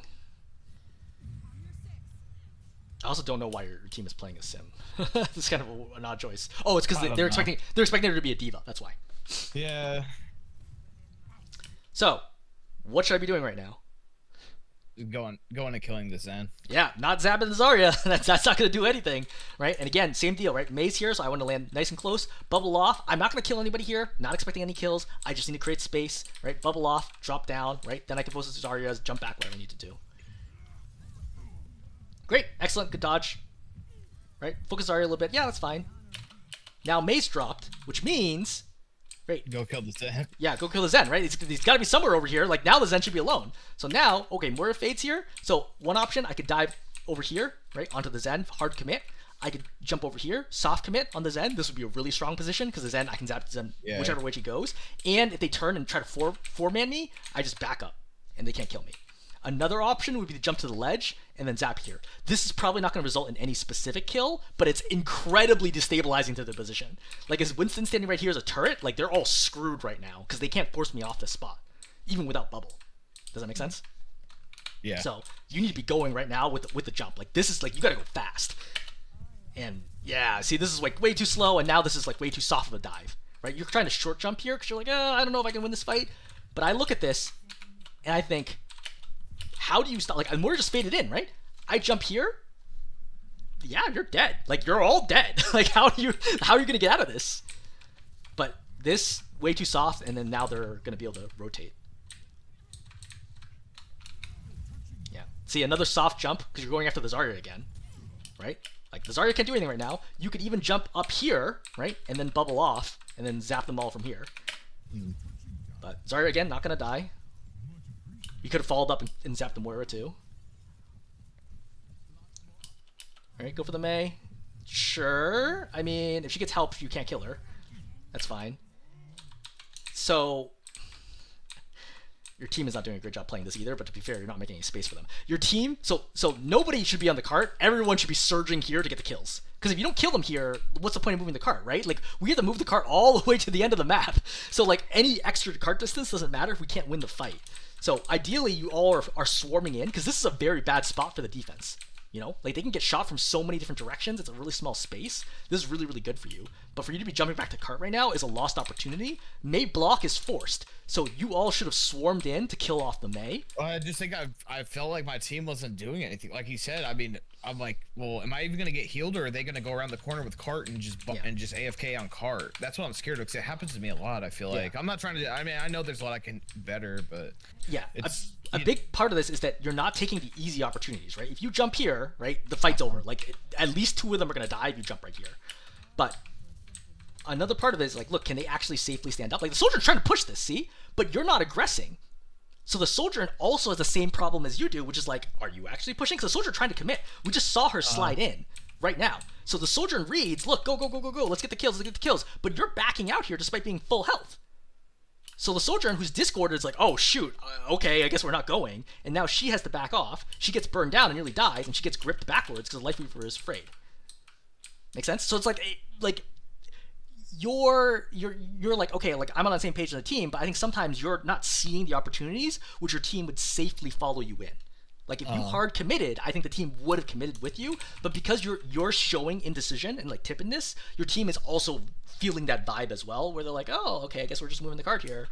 I also don't know why your team is playing a sim. It's kind of an odd choice. Oh, it's because they're expecting there to be a D.Va. That's why. Yeah. So, what should I be doing right now? Going and killing the Zen. Yeah, not zapping the Zarya. that's not going to do anything, right? And again, same deal, right? May's here, so I want to land nice and close. Bubble off. I'm not going to kill anybody here. Not expecting any kills. I just need to create space, right? Bubble off, drop down, right? Then I can post the Zarya, jump back where I need to do. Great, excellent, good dodge. Right, focus Zarya a little bit. Yeah, that's fine. Now May's dropped, which means... Great. Go kill the Zen. Yeah, go kill the Zen, right? He's got to be somewhere over here. Like, now the Zen should be alone. So now, okay, Moira fades here. So one option, I could dive over here, right, onto the Zen, hard commit. I could jump over here, soft commit on the Zen. This would be a really strong position because the Zen, I can zap the Zen whichever way she goes. And if they turn and try to four-man me, I just back up, and they can't kill me. Another option would be to jump to the ledge and then zap here. This is probably not going to result in any specific kill, but it's incredibly destabilizing to the position. Like, is Winston standing right here as a turret? Like, they're all screwed right now because they can't force me off this spot, even without bubble. Does that make sense? Yeah. So you need to be going right now with the jump. Like, this is like, you got to go fast. And yeah, see, this is like way too slow, and now this is like way too soft of a dive, right? You're trying to short jump here because you're like, I don't know if I can win this fight. But I look at this and I think, how do you stop? Like, Moira just faded in, right? I jump here. Yeah, you're dead. Like, you're all dead. Like, how are you gonna get out of this? But this way too soft, and then now they're gonna be able to rotate. Yeah. See, another soft jump because you're going after the Zarya again, right? Like, the Zarya can't do anything right now. You could even jump up here, right, and then bubble off, and then zap them all from here. But Zarya again, not gonna die. You could have followed up and zapped the Moira too. Alright, go for the Mei. Sure. I mean, if she gets help, you can't kill her. That's fine. So, your team is not doing a great job playing this either, but to be fair, you're not making any space for them. Your team, so nobody should be on the cart. Everyone should be surging here to get the kills. Because if you don't kill them here, what's the point of moving the cart, right? Like, we have to move the cart all the way to the end of the map. So, like, any extra cart distance doesn't matter if we can't win the fight. So ideally, you all are swarming in, because this is a very bad spot for the defense. You know, like, they can get shot from so many different directions. It's a really small space. This is really, really good for you. But for you to be jumping back to cart right now is a lost opportunity. Mei block is forced. So you all should have swarmed in to kill off the Mei. I just think I felt like my team wasn't doing anything. Like he said, I mean, I'm like, well, am I even gonna get healed, or are they gonna go around the corner with cart and just AFK on cart? That's what I'm scared of, because it happens to me a lot. I feel like I'm not trying to. I mean, I know there's a lot I can better, but yeah, it's a big part of this is that you're not taking the easy opportunities, right? If you jump here, right, the fight's over. Like, at least two of them are gonna die if you jump right here. But another part of it is like, look, can they actually safely stand up? Like the soldier's trying to push this, see? But you're not aggressing. So the soldier also has the same problem as you do, which is like, are you actually pushing? Because the soldier trying to commit. We just saw her slide in right now. So the soldier reads, look, go, go, go, go, go. Let's get the kills. Let's get the kills. But you're backing out here despite being full health. So the soldier who's discorded is like, oh, shoot. Okay, I guess we're not going. And now she has to back off. She gets burned down and nearly dies, and she gets gripped backwards because the Life Weaver is afraid. Make sense? So it's like you're like, okay, like I'm on the same page as the team, but I think sometimes you're not seeing the opportunities which your team would safely follow you in. Like if you hard committed, I think the team would have committed with you, but because you're showing indecision and like tippedness, your team is also feeling that vibe as well, where they're like, oh, okay, I guess we're just moving the card here,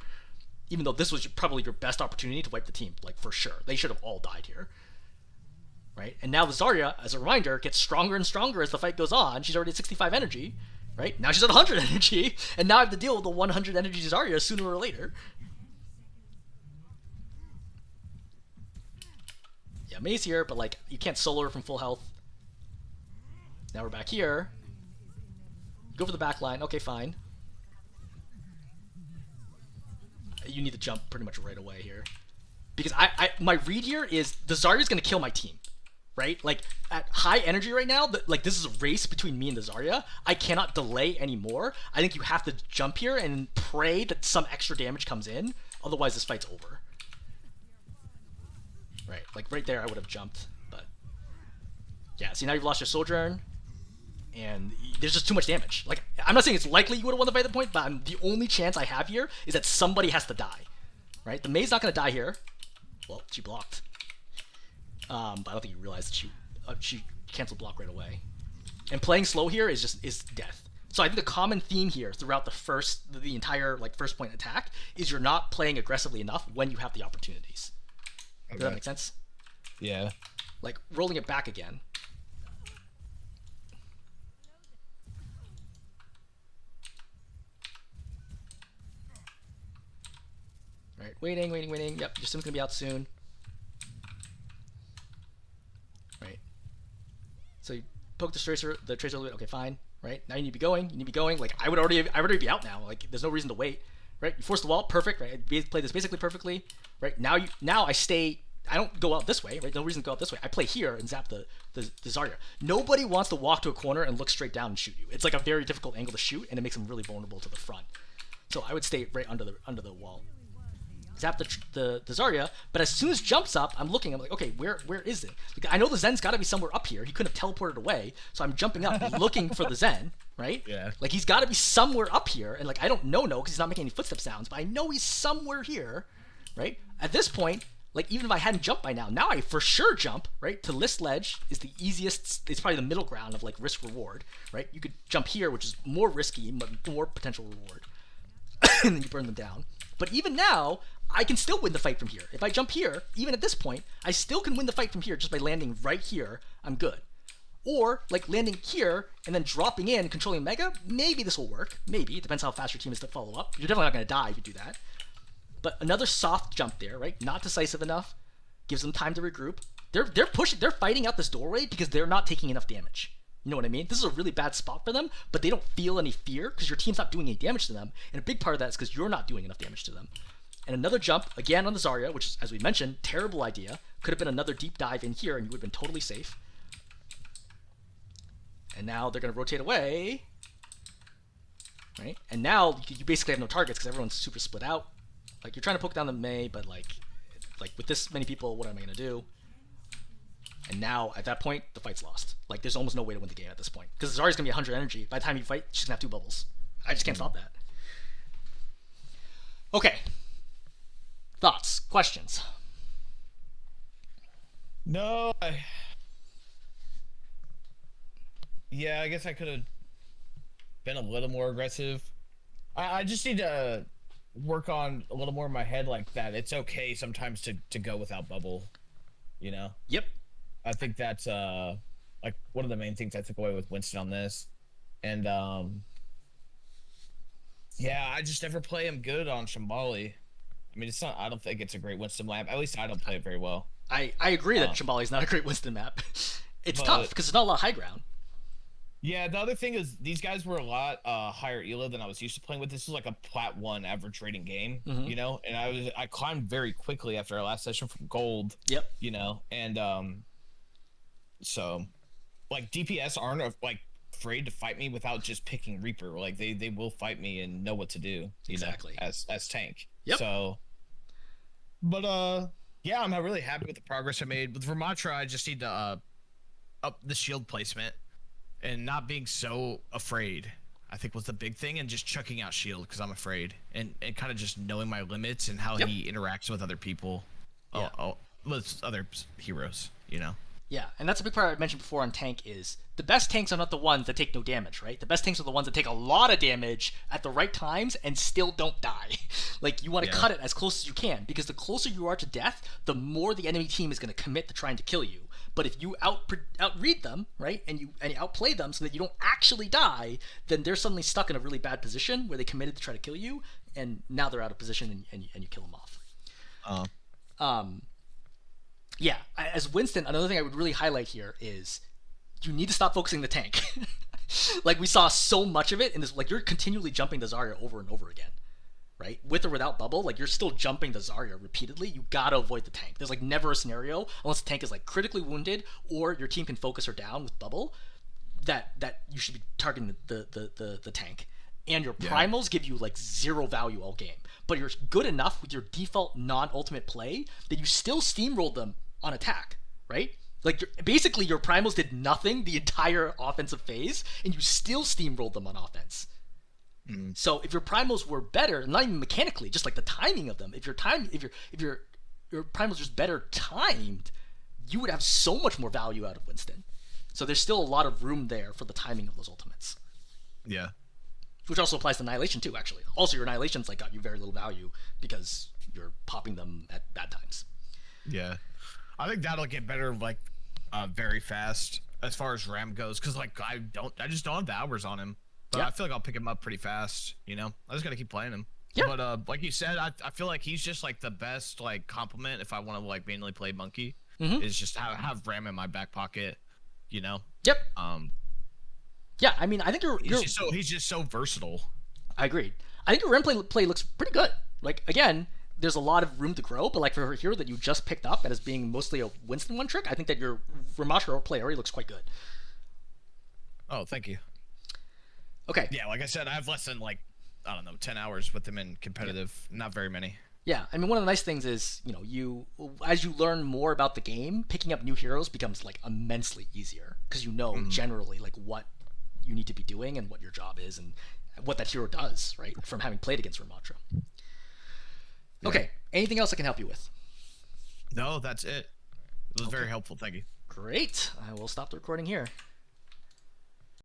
even though this was probably your best opportunity to wipe the team, like for sure. They should have all died here. Right? And now the Zarya, as a reminder, gets stronger and stronger as the fight goes on. She's already at 65 energy. Right? Now she's at 100 energy, and now I have to deal with the 100 energy Zarya sooner or later. Yeah, May's here, but like you can't solo her from full health. Now we're back here. Go for the back line. Okay, fine. You need to jump pretty much right away here. Because my read here is the Zarya's going to kill my team. Right? Like, at high energy right now, like, this is a race between me and the Zarya. I cannot delay anymore. I think you have to jump here and pray that some extra damage comes in. Otherwise, this fight's over. Right. Like, right there, I would have jumped. But, yeah. See, now you've lost your Sojourn. And there's just too much damage. Like, I'm not saying it's likely you would have won the fight at the point, but the only chance I have here is that somebody has to die. Right? The May's not going to die here. Well, she blocked. But I don't think you realized that she canceled block right away. And playing slow here is death. So I think the common theme here throughout the entire like first point attack is you're not playing aggressively enough when you have the opportunities. Okay. Does that make sense? Yeah. Like rolling it back again. Right, waiting. Yep, your sim's gonna be out soon. Right. So you poke the tracer a little bit. Okay, fine. Right now you need to be going. Like I would already be out now. Like there's no reason to wait. Right. You force the wall. Perfect. Right. I play this basically perfectly. Right. Now I stay. I don't go out this way. Right. No reason to go out this way. I play here and zap the Zarya. Nobody wants to walk to a corner and look straight down and shoot you. It's like a very difficult angle to shoot, and it makes them really vulnerable to the front. So I would stay right under the wall. Zap the Zarya, but as soon as jumps up, I'm like, okay, where is it? Like, I know the Zen's got to be somewhere up here. He couldn't have teleported away, so I'm jumping up looking for the Zen, right? Yeah. Like he's got to be somewhere up here, and like I don't know because he's not making any footstep sounds, but I know he's somewhere here, right? At this point, like even if I hadn't jumped by now I for sure jump, right? To list ledge is the easiest. It's probably the middle ground of like risk reward, right? You could jump here, which is more risky, but more potential reward, and then you burn them down. But even now, I can still win the fight from here. If I jump here, even at this point, I still can win the fight from here just by landing right here. I'm good. Or, like, landing here and then dropping in, controlling Mega. Maybe this will work. Maybe. It depends how fast your team is to follow up. You're definitely not going to die if you do that. But another soft jump there, right? Not decisive enough. Gives them time to regroup. They're pushing. They're fighting out this doorway because they're not taking enough damage. You know what I mean? This is a really bad spot for them, but they don't feel any fear because your team's not doing any damage to them. And a big part of that is because you're not doing enough damage to them. And another jump, again on the Zarya, which is, as we mentioned, terrible idea. Could have been another deep dive in here and you would have been totally safe. And now they're going to rotate away. Right? And now you basically have no targets because everyone's super split out. Like, you're trying to poke down the Mei, but like with this many people, what am I going to do? And now, at that point, the fight's lost. Like, there's almost no way to win the game at this point. Because Zarya's going to be 100 energy. By the time you fight, she's going to have 2 bubbles. I just can't stop that. Okay. Thoughts? Questions? No. Yeah, I guess I could have been a little more aggressive. I just need to work on a little more in my head like that. It's okay sometimes to go without bubble, you know? Yep. I think that's like one of the main things I took away with Winston on this. And yeah, I just never play him good on Shambali. I mean, I don't think it's a great Winston map. At least I don't play it very well. I agree that Shambali is not a great Winston map. It's tough because there's not a lot of high ground. Yeah, the other thing is these guys were a lot higher elo than I was used to playing with. This is like a plat 1 average rating game, Mm-hmm. and I climbed very quickly after our last session from gold, Yep. and so like DPS aren't like afraid to fight me without just picking Reaper. Like they will fight me and know what to do, Exactly. as tank. Yep. So, but yeah, I'm really happy with the progress I made with Rammatra. I just need to up the shield placement and not being so afraid. I think was the big thing, and just chucking out shield because I'm afraid, and kind of just knowing my limits and how Yep. he interacts with other people, Yeah. with other heroes. Yeah, and that's a big part I mentioned before on tank is the best tanks are not the ones that take no damage, right? The best tanks are the ones that take a lot of damage at the right times and still don't die. Like, you want to cut it as close as you can, because the closer you are to death, the more the enemy team is going to commit to trying to kill you. But if you outread them, right, and you outplay them so that you don't actually die, then they're suddenly stuck in a really bad position where they committed to try to kill you, and now they're out of position and you kill them off. Yeah, as Winston, another thing I would really highlight here is you need to stop focusing the tank. Like, we saw so much of it in this. Like, you're continually jumping the Zarya over and over again, right? With or without bubble, like, you're still jumping the Zarya repeatedly. You gotta avoid the tank. There's like never a scenario unless the tank is like critically wounded or your team can focus her down with bubble that you should be targeting the tank. And your primals give you like zero value all game, but you're good enough with your default non-ultimate play that you still steamrolled them on attack, right? Like, basically your primals did nothing the entire offensive phase, and you still steamrolled them on offense. So if your primals were better, not even mechanically, just like the timing of them, if your primals just better timed, you would have so much more value out of Winston. So there's still a lot of room there for the timing of those ultimates. Yeah. Which also applies to Annihilation too, actually. Also, your Annihilations like got you very little value because you're popping them at bad times. Yeah. I think that'll get better like very fast as far as Ram goes, because like I just don't have the hours on him. But I feel like I'll pick him up pretty fast, I just gotta keep playing him. Yeah. But like you said, I feel like he's just like the best like complement if I want to like mainly play Monkey. Is just have Ram in my back pocket, Yep. Yeah, I mean, I think he's just so versatile. I agreed. I think your Ram play looks pretty good. Like, again, there's a lot of room to grow, but like for a hero that you just picked up and as being mostly a Winston one trick, I think that your Rammatra play already looks quite good. Oh, thank you. Okay. Yeah, like I said, I have less than like, I don't know, 10 hours with him in competitive. Not very many. Yeah, I mean, one of the nice things is, as you learn more about the game, picking up new heroes becomes like immensely easier because generally like what you need to be doing and what your job is and what that hero does, right? From having played against Rammatra. Okay, anything else I can help you with? No, that's it. It was very helpful. Thank you. Great. I will stop the recording here.